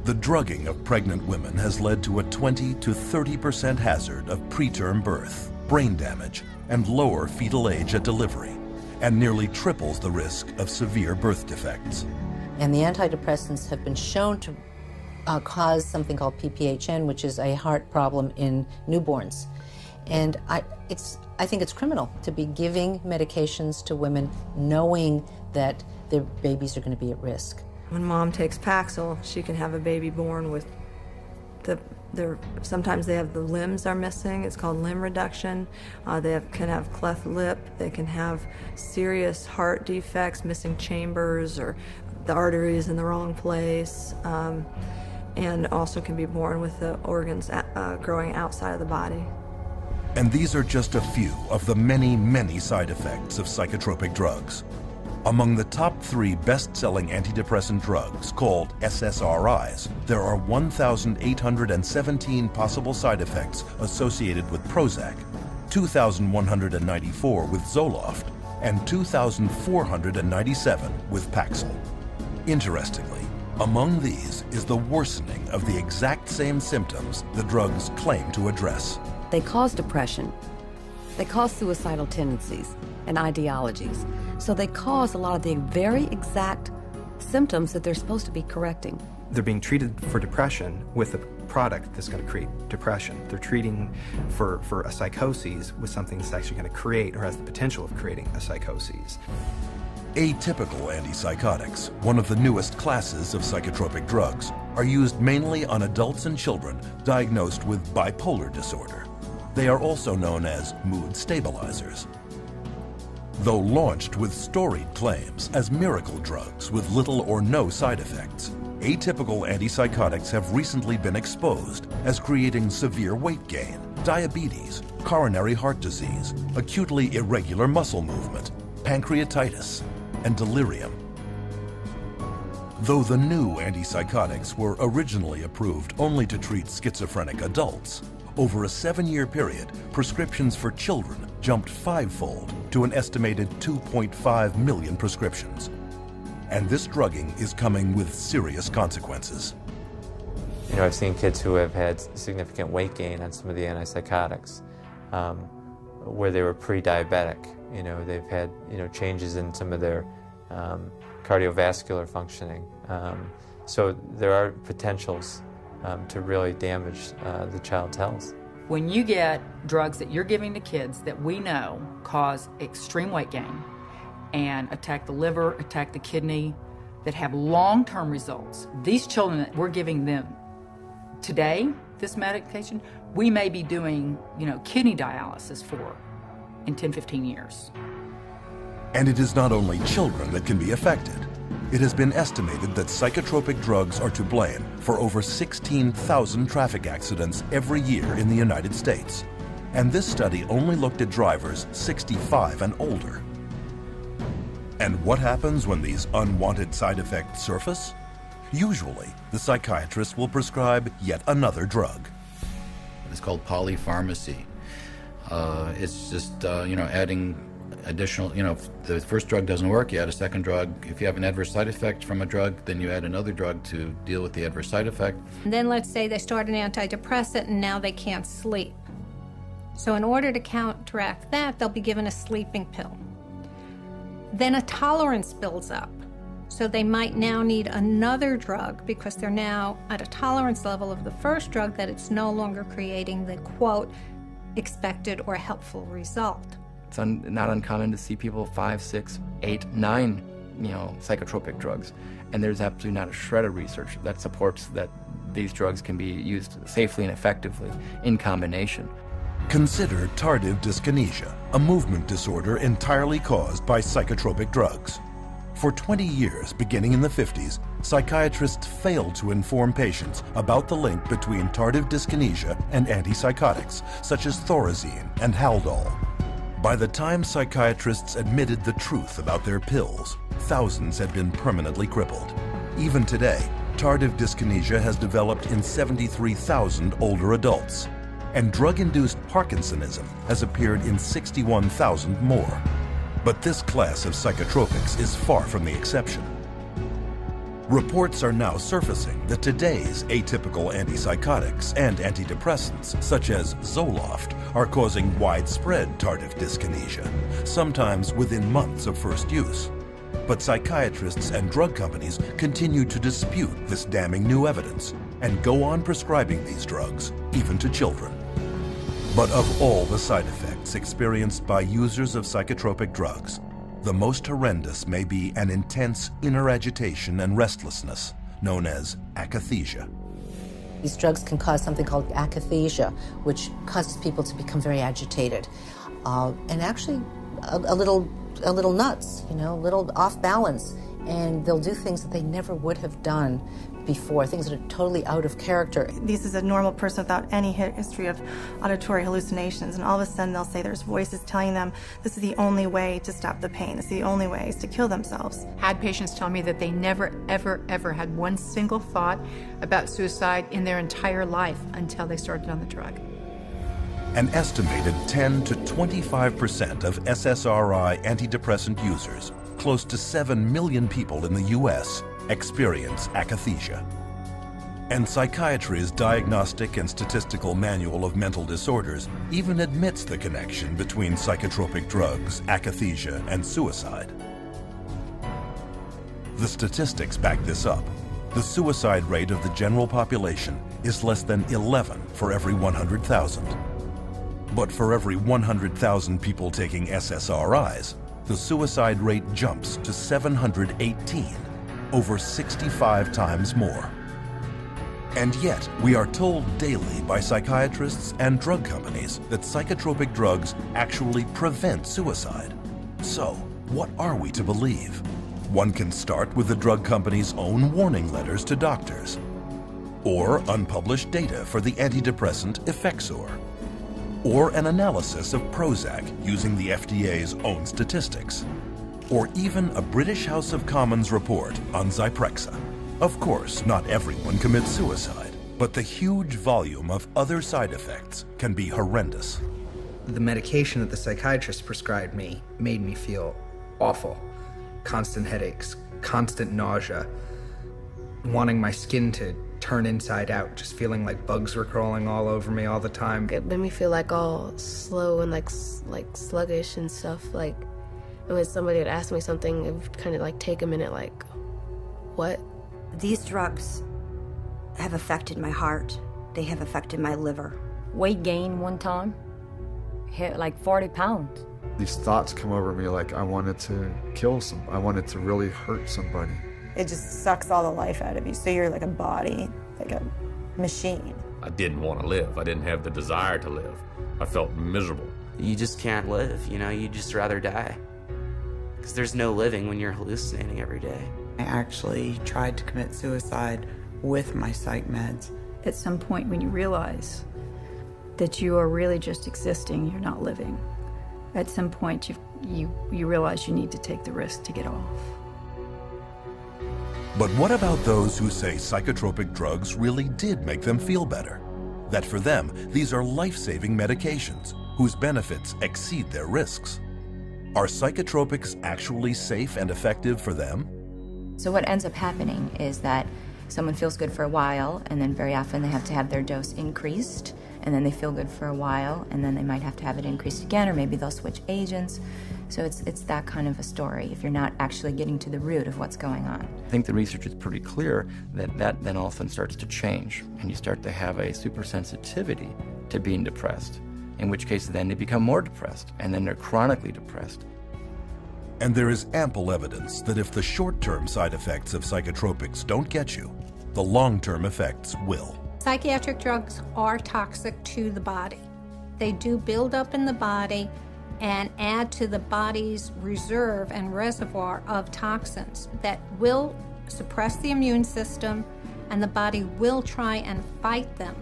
The drugging of pregnant women has led to a 20 to 30% hazard of preterm birth, brain damage, and lower fetal age at delivery, and nearly triples the risk of severe birth defects. And the antidepressants have been shown to cause something called PPHN, which is a heart problem in newborns. And I think it's criminal to be giving medications to women knowing that their babies are going to be at risk. When mom takes Paxil, she can have a baby born with sometimes they have the limbs are missing. It's called limb reduction. They can have cleft lip. They can have serious heart defects, missing chambers, or the arteries in the wrong place. And also can be born with the organs growing outside of the body. And these are just a few of the many, many side effects of psychotropic drugs. Among the top 3 best-selling antidepressant drugs, called SSRIs, there are 1,817 possible side effects associated with Prozac, 2,194 with Zoloft, and 2,497 with Paxil. Interestingly, among these is the worsening of the exact same symptoms the drugs claim to address. They cause depression. They cause suicidal tendencies and ideologies. So they cause a lot of the very exact symptoms that they're supposed to be correcting. they're being treated for depression with a product that's going to create depression. They're treating for a psychosis with something that's actually going to create or has the potential of creating a psychosis. Atypical antipsychotics, one of the newest classes of psychotropic drugs, are used mainly on adults and children diagnosed with bipolar disorder. They are also known as mood stabilizers. Though launched with storied claims as miracle drugs with little or no side effects, atypical antipsychotics have recently been exposed as creating severe weight gain, diabetes, coronary heart disease, acutely irregular muscle movement, pancreatitis, and delirium. Though the new antipsychotics were originally approved only to treat schizophrenic adults, over a 7-year period, prescriptions for children jumped 5-fold to an estimated 2.5 million prescriptions. And this drugging is coming with serious consequences. You know, I've seen kids who have had significant weight gain on some of the antipsychotics, where they were pre-diabetic. You know, they've had, you know, changes in some of their cardiovascular functioning. So there are potentials to really damage the child's health. When you get drugs that you're giving to kids that we know cause extreme weight gain and attack the liver, attack the kidney, that have long-term results, these children that we're giving them today, this medication, we may be doing, you know, kidney dialysis for in 10, 15 years. And it is not only children that can be affected. It has been estimated that psychotropic drugs are to blame for over 16,000 traffic accidents every year in the United States. And this study only looked at drivers 65 and older. And what happens when these unwanted side effects surface? Usually, the psychiatrist will prescribe yet another drug. It's called polypharmacy. It's just, you know, adding additional, you know, if the first drug doesn't work, you add a second drug. If you have an adverse side effect from a drug, then you add another drug to deal with the adverse side effect. And then let's say they start an antidepressant and now they can't sleep. So in order to counteract that, they'll be given a sleeping pill. Then a tolerance builds up. So they might now need another drug because they're now at a tolerance level of the first drug that it's no longer creating the, quote, expected or helpful result. It's not uncommon to see people 5, 6, 8, 9, you know, psychotropic drugs, and there's absolutely not a shred of research that supports that these drugs can be used safely and effectively in combination. Consider tardive dyskinesia, a movement disorder entirely caused by psychotropic drugs. For 20 years, beginning in the 50s, psychiatrists failed to inform patients about the link between tardive dyskinesia and antipsychotics, such as Thorazine and Haldol. By the time psychiatrists admitted the truth about their pills, thousands had been permanently crippled. Even today, tardive dyskinesia has developed in 73,000 older adults, and drug-induced Parkinsonism has appeared in 61,000 more. But this class of psychotropics is far from the exception. Reports are now surfacing that today's atypical antipsychotics and antidepressants, such as Zoloft, are causing widespread tardive dyskinesia, sometimes within months of first use. But psychiatrists and drug companies continue to dispute this damning new evidence and go on prescribing these drugs, even to children. But of all the side effects experienced by users of psychotropic drugs, the most horrendous may be an intense inner agitation and restlessness known as akathisia. These drugs can cause something called akathisia, which causes people to become very agitated and actually a little nuts, you know, a little off balance. And they'll do things that they never would have done before, things that are totally out of character. This is a normal person without any history of auditory hallucinations, and all of a sudden they'll say there's voices telling them this is the only way to stop the pain, this is the only way is to kill themselves. Had patients tell me that they never, ever, ever had one single thought about suicide in their entire life until they started on the drug. An estimated 10 to 25% of SSRI antidepressant users, close to 7 million people in the U.S., experience akathisia. And Psychiatry's Diagnostic and Statistical Manual of Mental Disorders even admits the connection between psychotropic drugs, akathisia, and suicide. The statistics back this up. the suicide rate of the general population is less than 11 for every 100,000. But for every 100,000 people taking SSRIs, the suicide rate jumps to 718, over 65 times more. And yet, we are told daily by psychiatrists and drug companies that psychotropic drugs actually prevent suicide. So, what are we to believe? One can start with the drug company's own warning letters to doctors, or unpublished data for the antidepressant Effexor, or an analysis of Prozac using the FDA's own statistics, or even a British House of Commons report on Zyprexa. Of course, not everyone commits suicide, but the huge volume of other side effects can be horrendous. The medication that the psychiatrist prescribed me made me feel awful. Constant headaches, constant nausea, wanting my skin to turn inside out, just feeling like bugs were crawling all over me all the time. It made me feel like all slow and like sluggish and stuff. Like, and when somebody would ask me something, it would kind of like take a minute, like, what? These drugs have affected my heart. They have affected my liver. Weight gain one time, hit like 40 pounds. These thoughts come over me like I wanted to kill I wanted to really hurt somebody. It just sucks all the life out of you, so you're like a body, like a machine. I didn't want to live. I didn't have the desire to live. I felt miserable. You just can't live, you know? You'd just rather die. Because there's no living when you're hallucinating every day. I actually tried to commit suicide with my psych meds. At some point when you realize that you are really just existing, you're not living, at some point you realize you need to take the risk to get off. But what about those who say psychotropic drugs really did make them feel better? That for them, these are life-saving medications whose benefits exceed their risks. Are psychotropics actually safe and effective for them? So what ends up happening is that someone feels good for a while, and then very often they have to have their dose increased, and then they feel good for a while, and then they might have to have it increased again, or maybe they'll switch agents. So it's that kind of a story if you're not actually getting to the root of what's going on. I think the research is pretty clear that then all of a sudden starts to change, and you start to have a supersensitivity to being depressed, in which case then they become more depressed, and then they're chronically depressed. And there is ample evidence that if the short-term side effects of psychotropics don't get you, the long-term effects will. Psychiatric drugs are toxic to the body. They do build up in the body and add to the body's reserve and reservoir of toxins that will suppress the immune system, and the body will try and fight them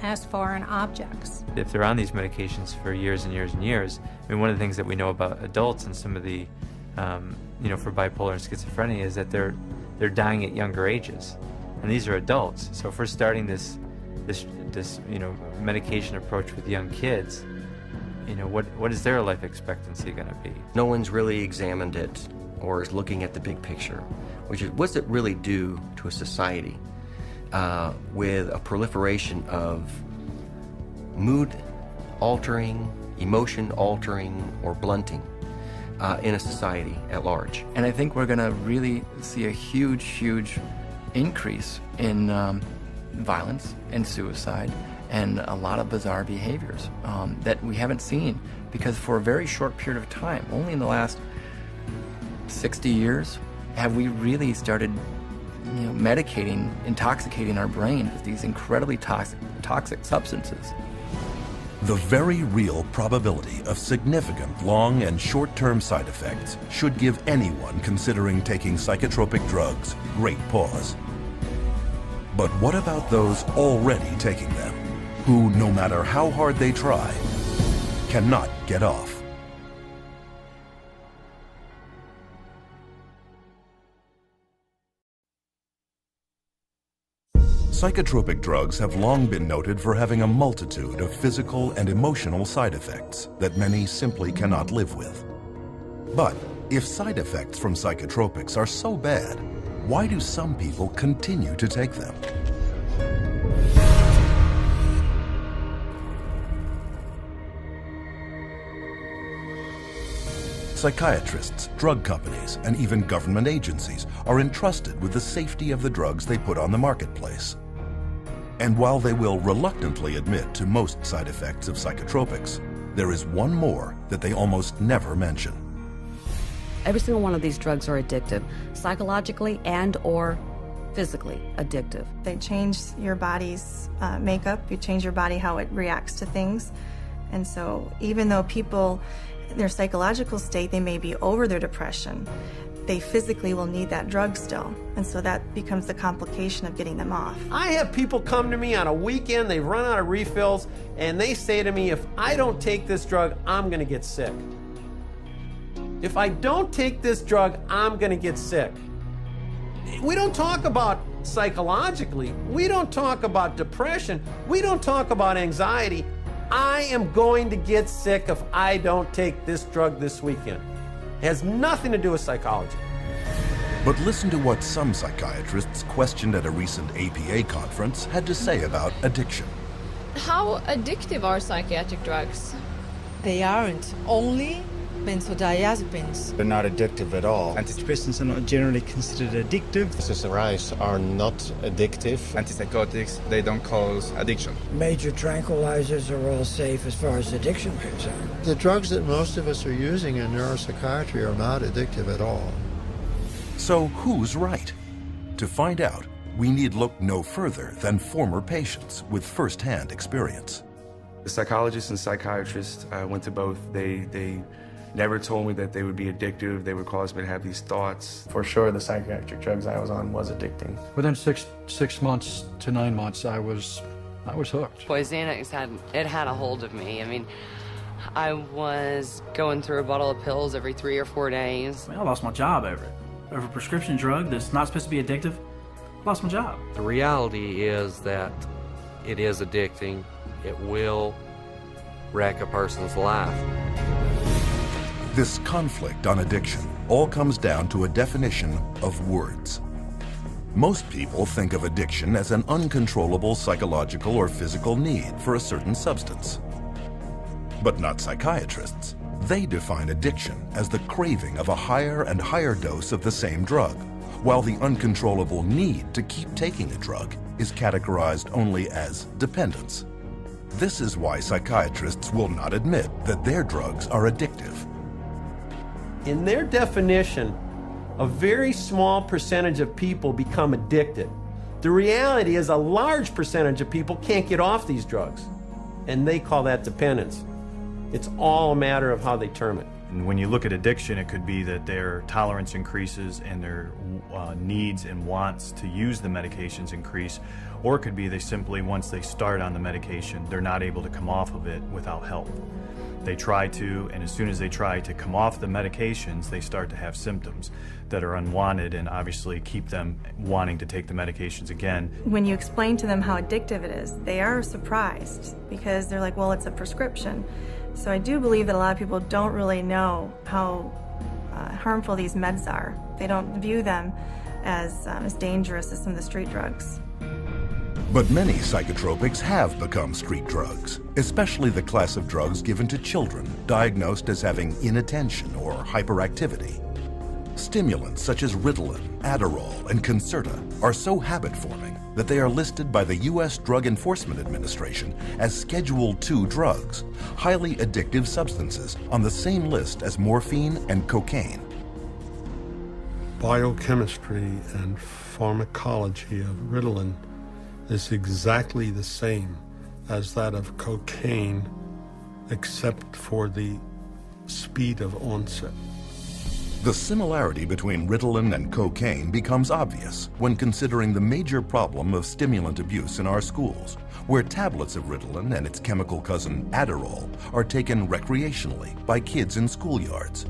as foreign objects. If they're on these medications for years and years and years, I mean, one of the things that we know about adults and some of the, for bipolar and schizophrenia is that they're dying at younger ages, and these are adults. So if we're starting this medication approach with young kids, what is their life expectancy going to be? No one's really examined it or is looking at the big picture, which is what's it really do to a society with a proliferation of mood-altering, emotion-altering, or blunting in a society at large. And I think we're going to really see a huge, huge increase in violence and suicide and a lot of bizarre behaviors that we haven't seen, because for a very short period of time, only in the last 60 years, have we really started medicating, intoxicating our brain with these incredibly toxic substances. The very real probability of significant long and short-term side effects should give anyone considering taking psychotropic drugs great pause. But what about those already taking them, who, no matter how hard they try, cannot get off? Psychotropic drugs have long been noted for having a multitude of physical and emotional side effects that many simply cannot live with. But if side effects from psychotropics are so bad, why do some people continue to take them? Psychiatrists, drug companies, and even government agencies are entrusted with the safety of the drugs they put on the marketplace. And while they will reluctantly admit to most side effects of psychotropics, there is one more that they almost never mention. Every single one of these drugs are addictive, psychologically and or physically addictive. They change your body's makeup, you change your body how it reacts to things. And so even though people, their psychological state, they may be over their depression, they physically will need that drug still. And so that becomes the complication of getting them off. I have people come to me on a weekend, they've run out of refills, and they say to me, if I don't take this drug, I'm gonna get sick. If I don't take this drug, I'm gonna get sick. We don't talk about psychologically, we don't talk about depression, we don't talk about anxiety. I am going to get sick if I don't take this drug this weekend. It has nothing to do with psychology. But listen to what some psychiatrists questioned at a recent APA conference had to say about addiction. How addictive are psychiatric drugs? They aren't. Only benzodiazepines. They're not addictive at all. Antidepressants are not generally considered addictive. SSRIs are not addictive. Antipsychotics, they don't cause addiction. Major tranquilizers are all safe as far as addiction is concerned. The drugs that most of us are using in neuropsychiatry are not addictive at all. So who's right? To find out, we need look no further than former patients with first-hand experience. The psychologists and psychiatrists, I went to both. They never told me that they would be addictive. They would cause me to have these thoughts. For sure, the psychiatric drugs I was on was addicting. Within six months to 9 months, I was hooked. Boy, Xanax had a hold of me. I mean, I was going through a bottle of pills every 3 or 4 days. I lost my job over it. Over a prescription drug that's not supposed to be addictive, I lost my job. The reality is that it is addicting. It will wreck a person's life. This conflict on addiction all comes down to a definition of words. Most people think of addiction as an uncontrollable psychological or physical need for a certain substance. But not psychiatrists. They define addiction as the craving of a higher and higher dose of the same drug, while the uncontrollable need to keep taking a drug is categorized only as dependence. This is why psychiatrists will not admit that their drugs are addictive. In their definition, a very small percentage of people become addicted. The reality is a large percentage of people can't get off these drugs, and they call that dependence. It's all a matter of how they term it. And when you look at addiction, it could be that their tolerance increases and their needs and wants to use the medications increase, or it could be they simply, once they start on the medication, they're not able to come off of it without help. They try to, and as soon as they try to come off the medications, they start to have symptoms that are unwanted and obviously keep them wanting to take the medications again. When you explain to them how addictive it is, they are surprised because they're like, well, it's a prescription. So I do believe that a lot of people don't really know how harmful these meds are. They don't view them as dangerous as some of the street drugs. But many psychotropics have become street drugs, especially the class of drugs given to children diagnosed as having inattention or hyperactivity. Stimulants such as Ritalin, Adderall, and Concerta are so habit-forming that they are listed by the U.S. Drug Enforcement Administration as Schedule II drugs, highly addictive substances on the same list as morphine and cocaine. Biochemistry and pharmacology of Ritalin is exactly the same as that of cocaine, except for the speed of onset. The similarity between Ritalin and cocaine becomes obvious when considering the major problem of stimulant abuse in our schools, where tablets of Ritalin and its chemical cousin Adderall are taken recreationally by kids in schoolyards.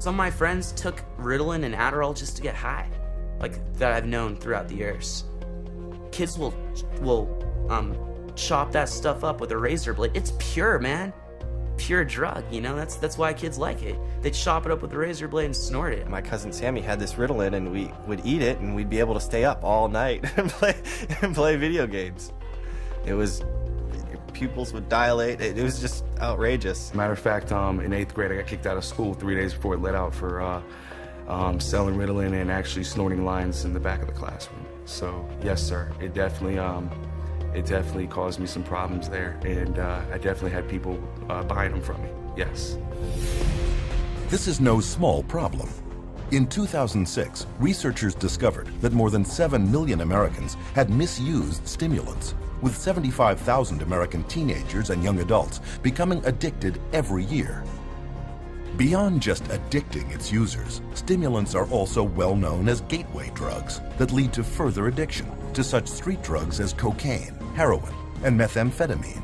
Some of my friends took Ritalin and Adderall just to get high, like that I've known throughout the years. Kids will chop that stuff up with a razor blade. It's pure, man. Pure drug, you know, that's why kids like it. They chop it up with a razor blade and snort it. My cousin Sammy had this Ritalin and we would eat it and we'd be able to stay up all night and play video games. It was pupils would dilate. It was just outrageous. Matter of fact, in 8th grade, I got kicked out of school 3 days before it let out for selling Ritalin and actually snorting lines in the back of the classroom. So yes, sir, it definitely caused me some problems there, and I definitely had people buying them from me. Yes. This is no small problem. In 2006, researchers discovered that more than 7 million Americans had misused stimulants, with 75,000 American teenagers and young adults becoming addicted every year. Beyond just addicting its users, stimulants are also well known as gateway drugs that lead to further addiction to such street drugs as cocaine, heroin, and methamphetamine.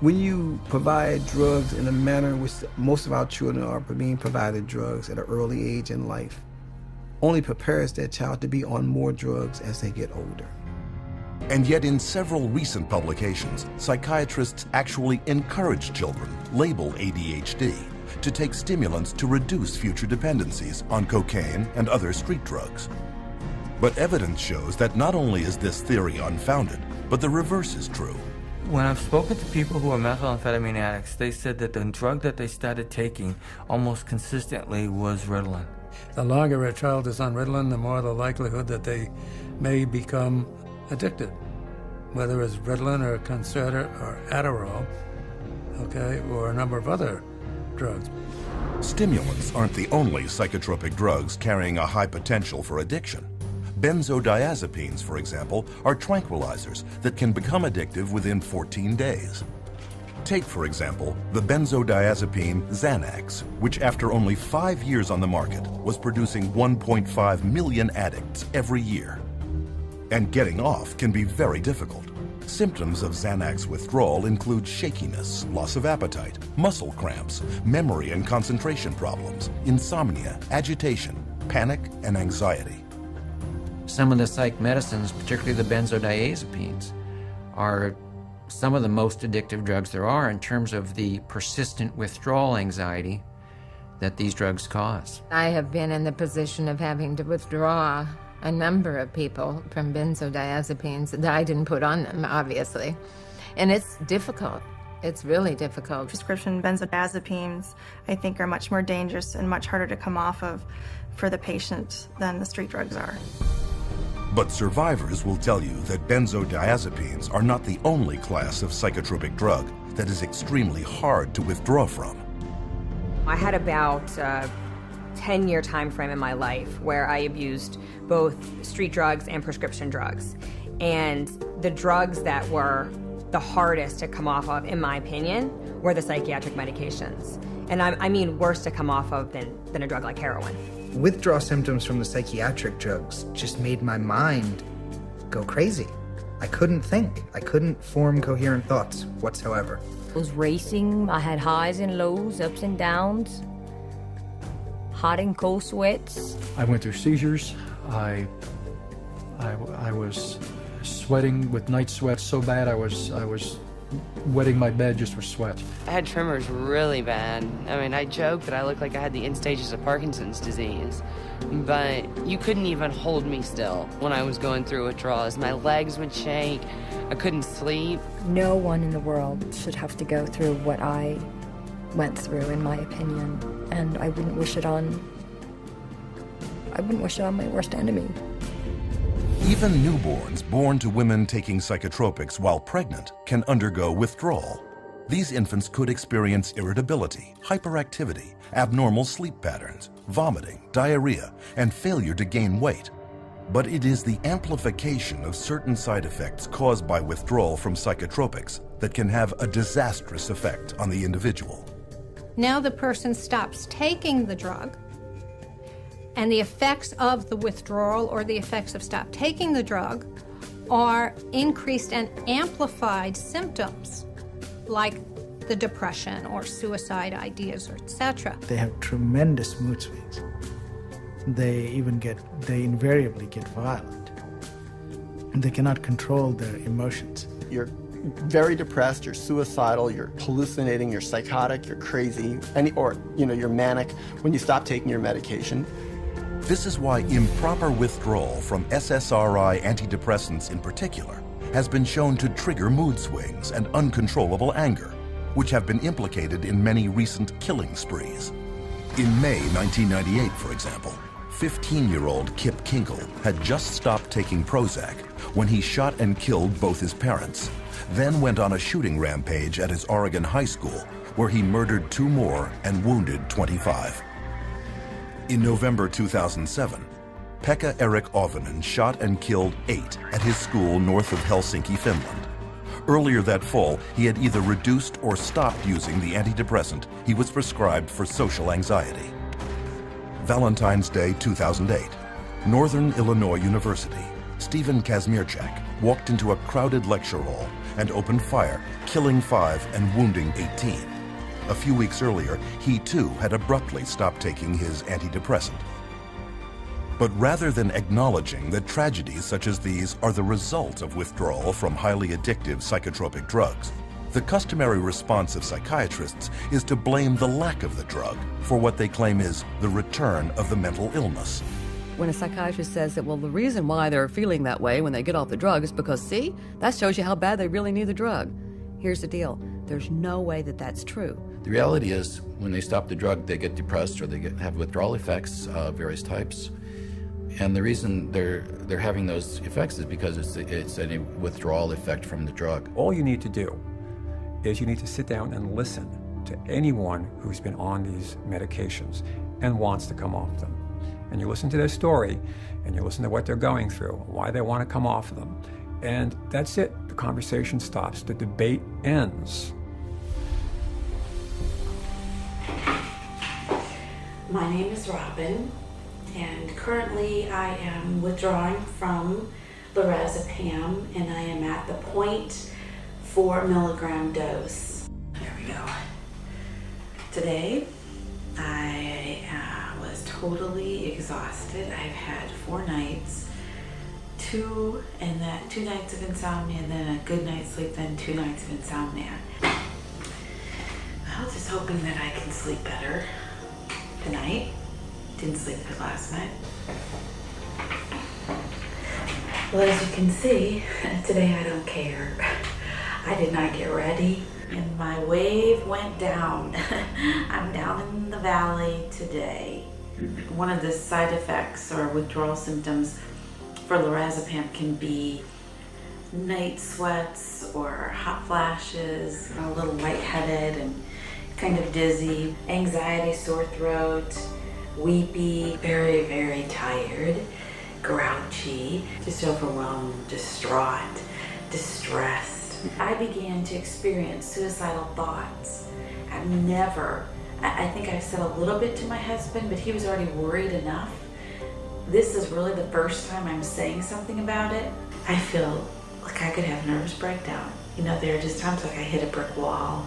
When you provide drugs in a manner in which most of our children are being provided drugs at an early age in life, only prepares that child to be on more drugs as they get older. And yet in several recent publications, psychiatrists actually encourage children labeled ADHD to take stimulants to reduce future dependencies on cocaine and other street drugs. But evidence shows that not only is this theory unfounded, but the reverse is true. When I've spoken to people who are methamphetamine addicts, they said that the drug that they started taking almost consistently was Ritalin. The longer a child is on Ritalin, the more the likelihood that they may become addicted, whether it's Ritalin or Concerta or Adderall, okay, or a number of other drugs. Stimulants aren't the only psychotropic drugs carrying a high potential for addiction. Benzodiazepines, for example, are tranquilizers that can become addictive within 14 days. Take, for example, the benzodiazepine Xanax, which after only 5 years on the market was producing 1.5 million addicts every year. And getting off can be very difficult. Symptoms of Xanax withdrawal include shakiness, loss of appetite, muscle cramps, memory and concentration problems, insomnia, agitation, panic, and anxiety. Some of the psych medicines, particularly the benzodiazepines, are some of the most addictive drugs there are in terms of the persistent withdrawal anxiety that these drugs cause. I have been in the position of having to withdraw a number of people from benzodiazepines that I didn't put on them, obviously. And it's difficult. It's really difficult. Prescription benzodiazepines, I think, are much more dangerous and much harder to come off of for the patient than the street drugs are. But survivors will tell you that benzodiazepines are not the only class of psychotropic drug that is extremely hard to withdraw from. I had about a 10-year time frame in my life where I abused both street drugs and prescription drugs. And the drugs that were the hardest to come off of, in my opinion, were the psychiatric medications. And I mean worse to come off of than a drug like heroin. Withdrawal symptoms from the psychiatric drugs just made my mind go crazy. I couldn't think. I couldn't form coherent thoughts whatsoever. I was racing. I had highs and lows, ups and downs, hot and cold sweats. I went through seizures. I was sweating with night sweats so bad I was wetting my bed just with sweat. I had tremors really bad. I mean, I joked that I looked like I had the end stages of Parkinson's disease, but you couldn't even hold me still when I was going through withdrawals. My legs would shake. I couldn't sleep. No one in the world should have to go through what I went through, in my opinion, and I wouldn't wish it on my worst enemy. Even newborns born to women taking psychotropics while pregnant can undergo withdrawal. These infants could experience irritability, hyperactivity, abnormal sleep patterns, vomiting, diarrhea, and failure to gain weight. But it is the amplification of certain side effects caused by withdrawal from psychotropics that can have a disastrous effect on the individual. Now the person stops taking the drug, and the effects of the withdrawal or the effects of stop taking the drug are increased and amplified symptoms like the depression or suicide ideas, or etc. They have tremendous mood swings. They invariably get violent. They cannot control their emotions. You're very depressed, you're suicidal, you're hallucinating, you're psychotic, you're crazy, you're manic when you stop taking your medication. This is why improper withdrawal from SSRI antidepressants in particular has been shown to trigger mood swings and uncontrollable anger, which have been implicated in many recent killing sprees. In May 1998, for example, 15-year-old Kip Kinkle had just stopped taking Prozac when he shot and killed both his parents, then went on a shooting rampage at his Oregon high school, where he murdered 2 more and wounded 25. In November 2007, Pekka Erik Ovinen shot and killed 8 at his school north of Helsinki, Finland. Earlier that fall, he had either reduced or stopped using the antidepressant he was prescribed for social anxiety. Valentine's Day 2008, Northern Illinois University, Stephen Kazmierczak walked into a crowded lecture hall and opened fire, killing 5 and wounding 18. A few weeks earlier, he too had abruptly stopped taking his antidepressant. But rather than acknowledging that tragedies such as these are the result of withdrawal from highly addictive psychotropic drugs, the customary response of psychiatrists is to blame the lack of the drug for what they claim is the return of the mental illness. When a psychiatrist says that, well, the reason why they're feeling that way when they get off the drug is because, see, that shows you how bad they really need the drug. Here's the deal. There's no way that that's true. The reality is, when they stop the drug, they get depressed or they have withdrawal effects of various types. And the reason they're having those effects is because it's a withdrawal effect from the drug. All you need to do is you need to sit down and listen to anyone who's been on these medications and wants to come off them. And you listen to their story, and you listen to what they're going through, why they want to come off of them. And that's it. The conversation stops. The debate ends. My name is Robin, and currently I am withdrawing from lorazepam, and I am at the 0.4 milligram dose. There we go. Today, I was totally exhausted. I've had 4 nights, 2 nights of insomnia, and then a good night's sleep, then 2 nights of insomnia. Well, just hoping that I can sleep better tonight. Didn't sleep good last night. Well, as you can see, today I don't care. I did not get ready, and my wave went down. I'm down in the valley today. One of the side effects or withdrawal symptoms for lorazepam can be night sweats or hot flashes, a little lightheaded and kind of dizzy, anxiety, sore throat, weepy, very, very tired, grouchy, just overwhelmed, distraught, distressed. I began to experience suicidal thoughts. I think I've said a little bit to my husband, but he was already worried enough. This is really the first time I'm saying something about it. I feel like I could have a nervous breakdown. You know, there are just times like I hit a brick wall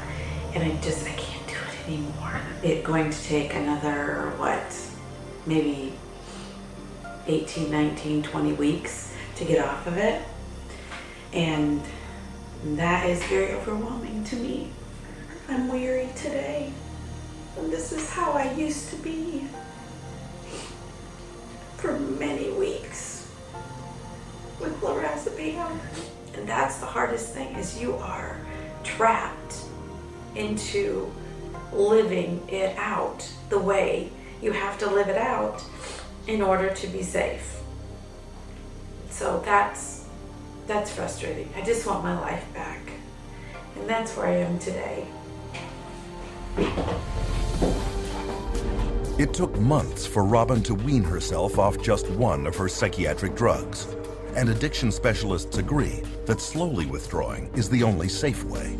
and I can't do it anymore. It's going to take another, maybe 18, 19, 20 weeks to get off of it. And that is very overwhelming to me. I'm weary today. And this is how I used to be for many weeks with lorazepam. And that's the hardest thing, is you are trapped into living it out the way you have to live it out in order to be safe. So that's frustrating. I just want my life back. And that's where I am today. It took months for Robin to wean herself off just one of her psychiatric drugs. And addiction specialists agree that slowly withdrawing is the only safe way.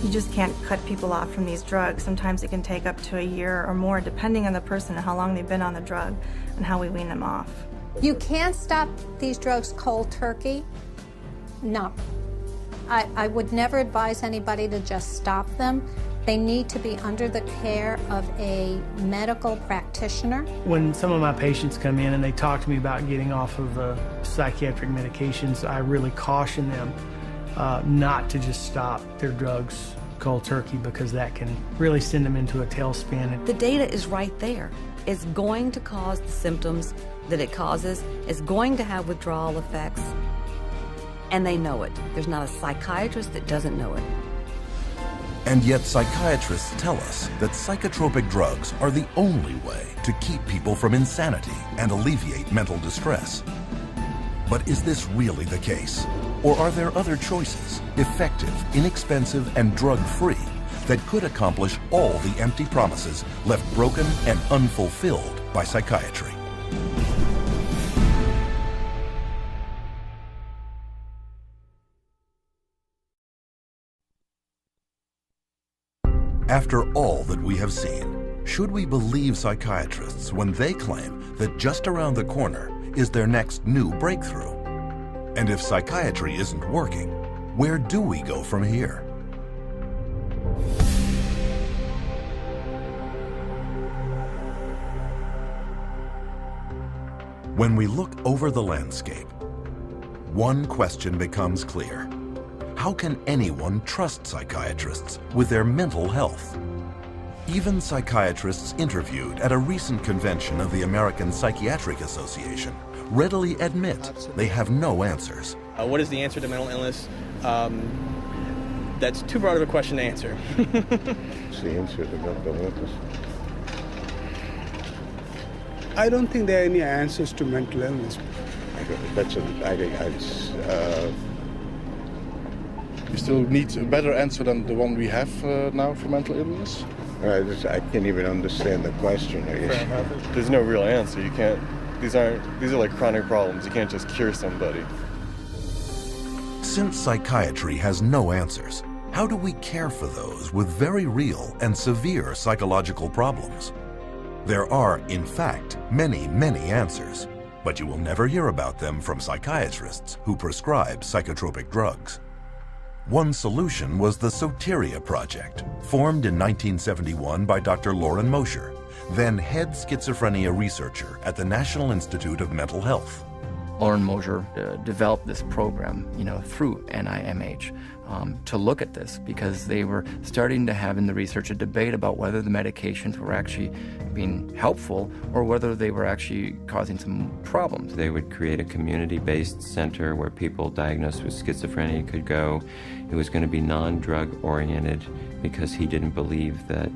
You just can't cut people off from these drugs. Sometimes it can take up to a year or more, depending on the person and how long they've been on the drug and how we wean them off. You can't stop these drugs cold turkey. No. I would never advise anybody to just stop them. They need to be under the care of a medical practitioner. When some of my patients come in and they talk to me about getting off of psychiatric medications, I really caution them not to just stop their drugs cold turkey, because that can really send them into a tailspin. The data is right there. It's going to cause the symptoms that it causes. It's going to have withdrawal effects. And they know it. There's not a psychiatrist that doesn't know it. And yet psychiatrists tell us that psychotropic drugs are the only way to keep people from insanity and alleviate mental distress. But is this really the case? Or are there other choices, effective, inexpensive, and drug-free, that could accomplish all the empty promises left broken and unfulfilled by psychiatry? After all that we have seen, should we believe psychiatrists when they claim that just around the corner is their next new breakthrough? And if psychiatry isn't working, where do we go from here? When we look over the landscape, one question becomes clear. How can anyone trust psychiatrists with their mental health? Even psychiatrists interviewed at a recent convention of the American Psychiatric Association readily admit they have no answers. What is the answer to mental illness? That's too broad of a question to answer. What's the answer to mental illness? I don't think there are any answers to mental illness. You still need a better answer than the one we have now for mental illness? I can't even understand the question. There's no real answer. You can't. These are like chronic problems. You can't just cure somebody. Since psychiatry has no answers, how do we care for those with very real and severe psychological problems? There are, in fact, many, many answers, but you will never hear about them from psychiatrists who prescribe psychotropic drugs. One solution was the Soteria Project, formed in 1971 by Dr. Lauren Mosher, then head schizophrenia researcher at the National Institute of Mental Health. Lauren Mosher developed this program, through NIMH to look at this because they were starting to have in the research a debate about whether the medications were actually being helpful or whether they were actually causing some problems. They would create a community-based center where people diagnosed with schizophrenia could go. It was going to be non-drug oriented because he didn't believe that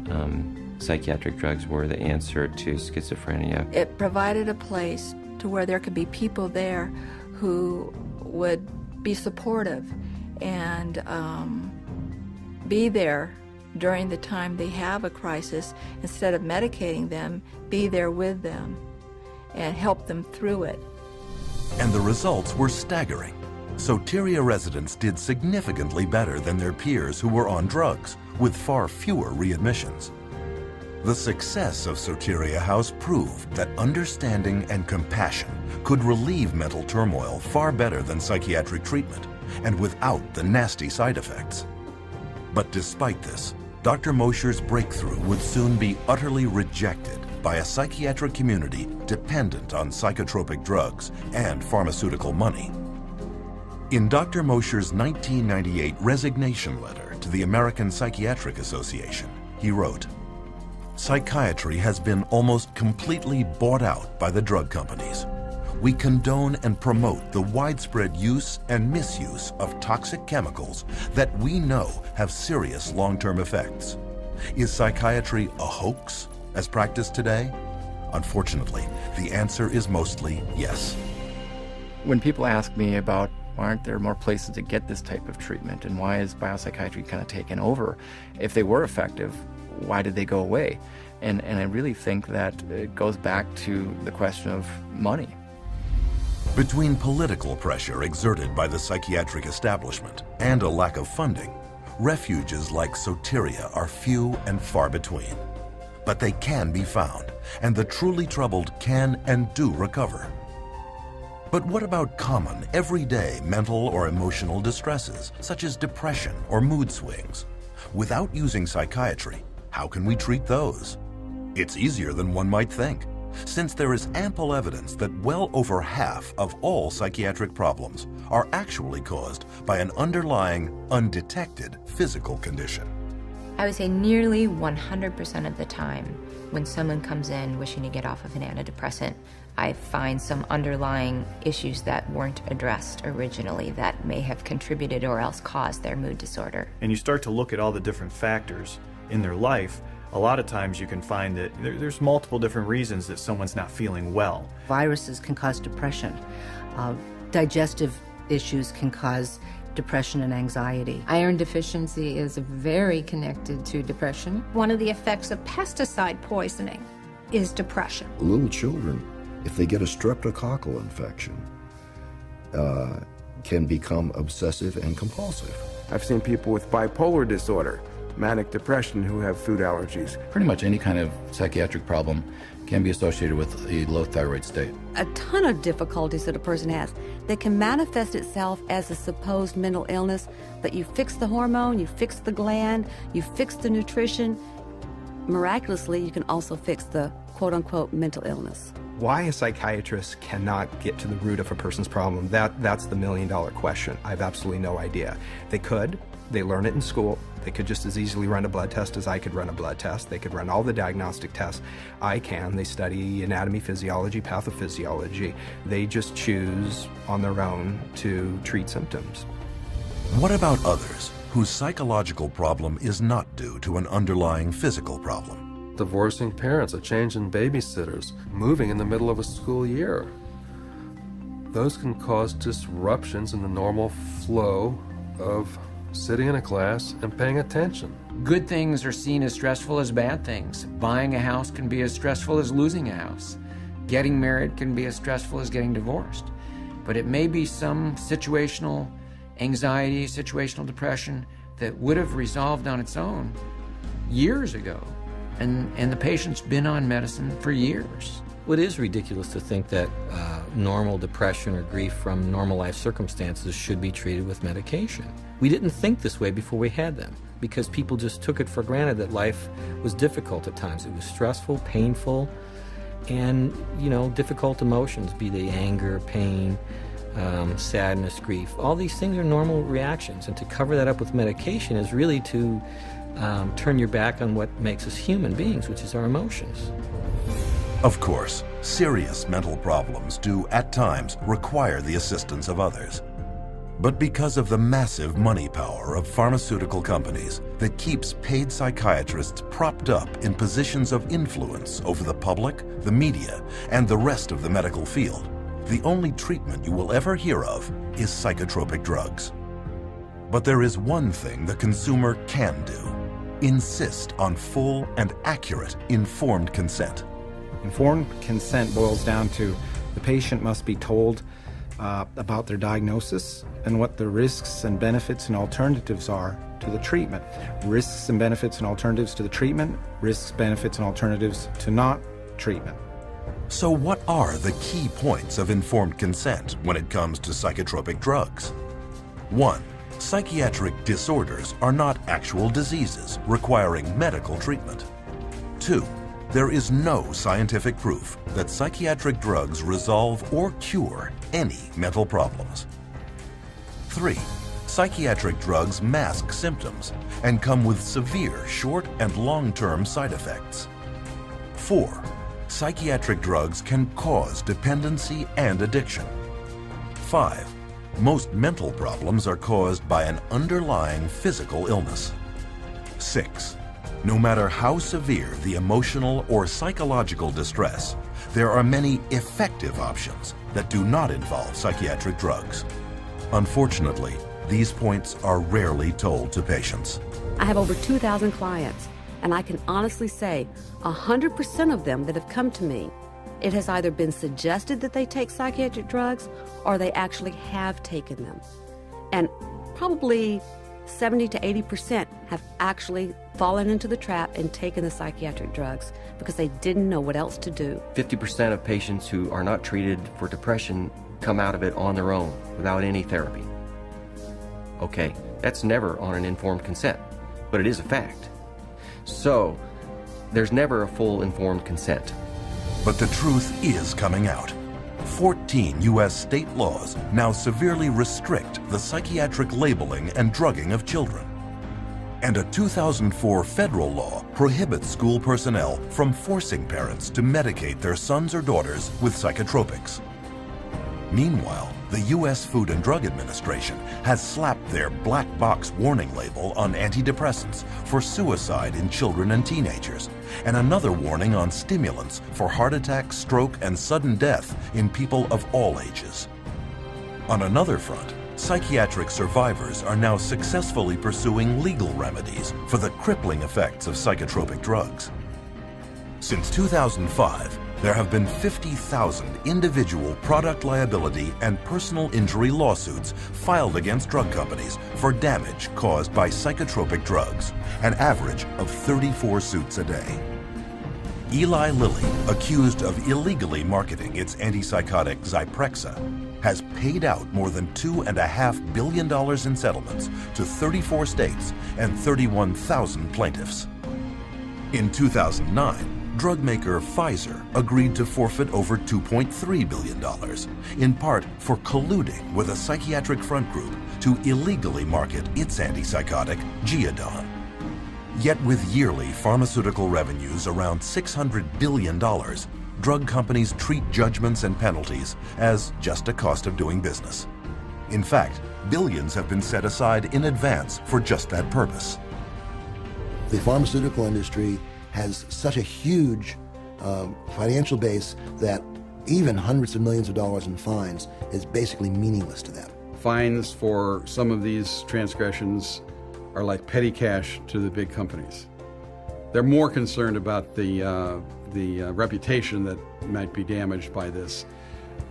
psychiatric drugs were the answer to schizophrenia. It provided a place to where there could be people there who would be supportive and be there during the time they have a crisis. Instead of medicating them, be there with them and help them through it. And the results were staggering. Soteria residents did significantly better than their peers who were on drugs, with far fewer readmissions. The success of Soteria House proved that understanding and compassion could relieve mental turmoil far better than psychiatric treatment, and without the nasty side effects. But despite this, Dr. Mosher's breakthrough would soon be utterly rejected by a psychiatric community dependent on psychotropic drugs and pharmaceutical money. In Dr. Mosher's 1998 resignation letter to the American Psychiatric Association, he wrote, "Psychiatry has been almost completely bought out by the drug companies. We condone and promote the widespread use and misuse of toxic chemicals that we know have serious long-term effects. Is psychiatry a hoax as practiced today? Unfortunately, the answer is mostly yes." When people ask me about why aren't there more places to get this type of treatment and why is biopsychiatry kind of taken over, if they were effective, why did they go away? And I really think that it goes back to the question of money. Between political pressure exerted by the psychiatric establishment and a lack of funding, refuges like Soteria are few and far between. But they can be found, and the truly troubled can and do recover. But what about common, everyday mental or emotional distresses, such as depression or mood swings? Without using psychiatry, how can we treat those? It's easier than one might think, since there is ample evidence that well over half of all psychiatric problems are actually caused by an underlying, undetected physical condition. I would say nearly 100% of the time, when someone comes in wishing to get off of an antidepressant, I find some underlying issues that weren't addressed originally that may have contributed or else caused their mood disorder. And you start to look at all the different factors in their life, a lot of times you can find that there's multiple different reasons that someone's not feeling well. Viruses can cause depression. Digestive issues can cause depression and anxiety. Iron deficiency is very connected to depression. One of the effects of pesticide poisoning is depression. Little children, if they get a streptococcal infection, can become obsessive and compulsive. I've seen people with bipolar disorder, manic depression, who have food allergies. Pretty much any kind of psychiatric problem can be associated with a low thyroid state. A ton of difficulties that a person has that can manifest itself as a supposed mental illness, but you fix the hormone, you fix the gland, you fix the nutrition. Miraculously, you can also fix the quote-unquote mental illness. Why a psychiatrist cannot get to the root of a person's problem, that's the million-dollar question. I have absolutely no idea. They could. They learn it in school. They could just as easily run a blood test as I could run a blood test. They could run all the diagnostic tests I can. They study anatomy, physiology, pathophysiology. They just choose on their own to treat symptoms. What about others whose psychological problem is not due to an underlying physical problem? Divorcing parents, a change in babysitters, moving in the middle of a school year. Those can cause disruptions in the normal flow of sitting in a class and paying attention. Good things are seen as stressful as bad things. Buying a house can be as stressful as losing a house. Getting married can be as stressful as getting divorced. But it may be some situational anxiety, situational depression that would have resolved on its own years ago. And the patient's been on medicine for years. Well, it is ridiculous to think that normal depression or grief from normal life circumstances should be treated with medication. We didn't think this way before we had them, because people just took it for granted that life was difficult at times. It was stressful, painful, and, difficult emotions, be they anger, pain, sadness, grief. All these things are normal reactions, and to cover that up with medication is really to turn your back on what makes us human beings, which is our emotions. Of course, serious mental problems do at times require the assistance of others. But because of the massive money power of pharmaceutical companies that keeps paid psychiatrists propped up in positions of influence over the public, the media, and the rest of the medical field, the only treatment you will ever hear of is psychotropic drugs. But there is one thing the consumer can do: insist on full and accurate informed consent. Informed consent boils down to the patient must be told about their diagnosis and what the risks and benefits and alternatives are to the treatment. Risks and benefits and alternatives to the treatment, risks, benefits, and alternatives to not treatment. So what are the key points of informed consent when it comes to psychotropic drugs? 1. Psychiatric disorders are not actual diseases requiring medical treatment. 2. There is no scientific proof that psychiatric drugs resolve or cure any mental problems. 3. Psychiatric drugs mask symptoms and come with severe short and long-term side effects. 4. Psychiatric drugs can cause dependency and addiction. 5. Most mental problems are caused by an underlying physical illness. 6. No matter how severe the emotional or psychological distress, there are many effective options that do not involve psychiatric drugs. Unfortunately, these points are rarely told to patients. I have over 2,000 clients, and I can honestly say 100% of them that have come to me, it has either been suggested that they take psychiatric drugs or they actually have taken them. And probably 70 to 80% have actually fallen into the trap and taken the psychiatric drugs because they didn't know what else to do. 50% of patients who are not treated for depression come out of it on their own without any therapy. Okay, that's never on an informed consent, but it is a fact. So, there's never a full informed consent. But the truth is coming out. 14 U.S. state laws now severely restrict the psychiatric labeling and drugging of children. And a 2004 federal law prohibits school personnel from forcing parents to medicate their sons or daughters with psychotropics. Meanwhile, the U.S. Food and Drug Administration has slapped their black box warning label on antidepressants for suicide in children and teenagers, and another warning on stimulants for heart attack, stroke, and sudden death in people of all ages. On another front, psychiatric survivors are now successfully pursuing legal remedies for the crippling effects of psychotropic drugs. Since 2005, there have been 50,000 individual product liability and personal injury lawsuits filed against drug companies for damage caused by psychotropic drugs, an average of 34 suits a day. Eli Lilly, accused of illegally marketing its antipsychotic Zyprexa, has paid out more than $2.5 billion in settlements to 34 states and 31,000 plaintiffs. In 2009, drug maker Pfizer agreed to forfeit over $2.3 billion, in part for colluding with a psychiatric front group to illegally market its antipsychotic, Geodon. Yet with yearly pharmaceutical revenues around $600 billion, drug companies treat judgments and penalties as just a cost of doing business. In fact, billions have been set aside in advance for just that purpose. The pharmaceutical industry has such a huge financial base that even hundreds of millions of dollars in fines is basically meaningless to them. Fines for some of these transgressions are like petty cash to the big companies. They're more concerned about the reputation that might be damaged by this.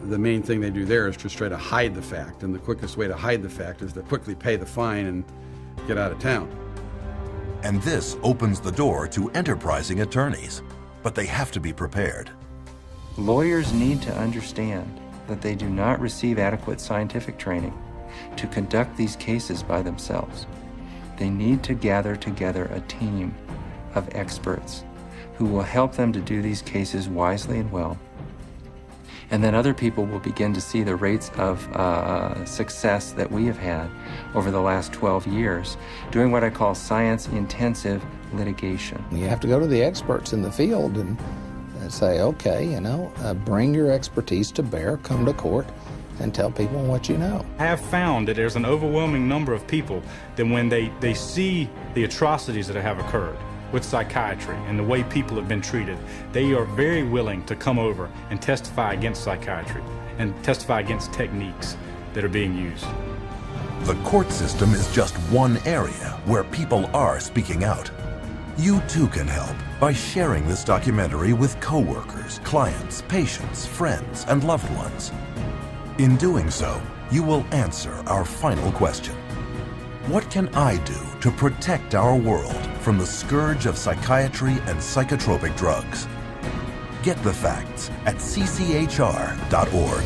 The main thing they do there is just try to hide the fact, and the quickest way to hide the fact is to quickly pay the fine and get out of town. And this opens the door to enterprising attorneys, but they have to be prepared. Lawyers need to understand that they do not receive adequate scientific training to conduct these cases by themselves. They need to gather together a team of experts who will help them to do these cases wisely and well. And then other people will begin to see the rates of success that we have had over the last 12 years doing what I call science-intensive litigation. You have to go to the experts in the field and say, okay, bring your expertise to bear, come to court, and tell people what you know. I have found that there's an overwhelming number of people that when they see the atrocities that have occurred with psychiatry and the way people have been treated, they are very willing to come over and testify against psychiatry and testify against techniques that are being used. The court system is just one area where people are speaking out. You too can help by sharing this documentary with coworkers, clients, patients, friends, and loved ones. In doing so, you will answer our final question. What can I do to protect our world from the scourge of psychiatry and psychotropic drugs? Get the facts at cchr.org.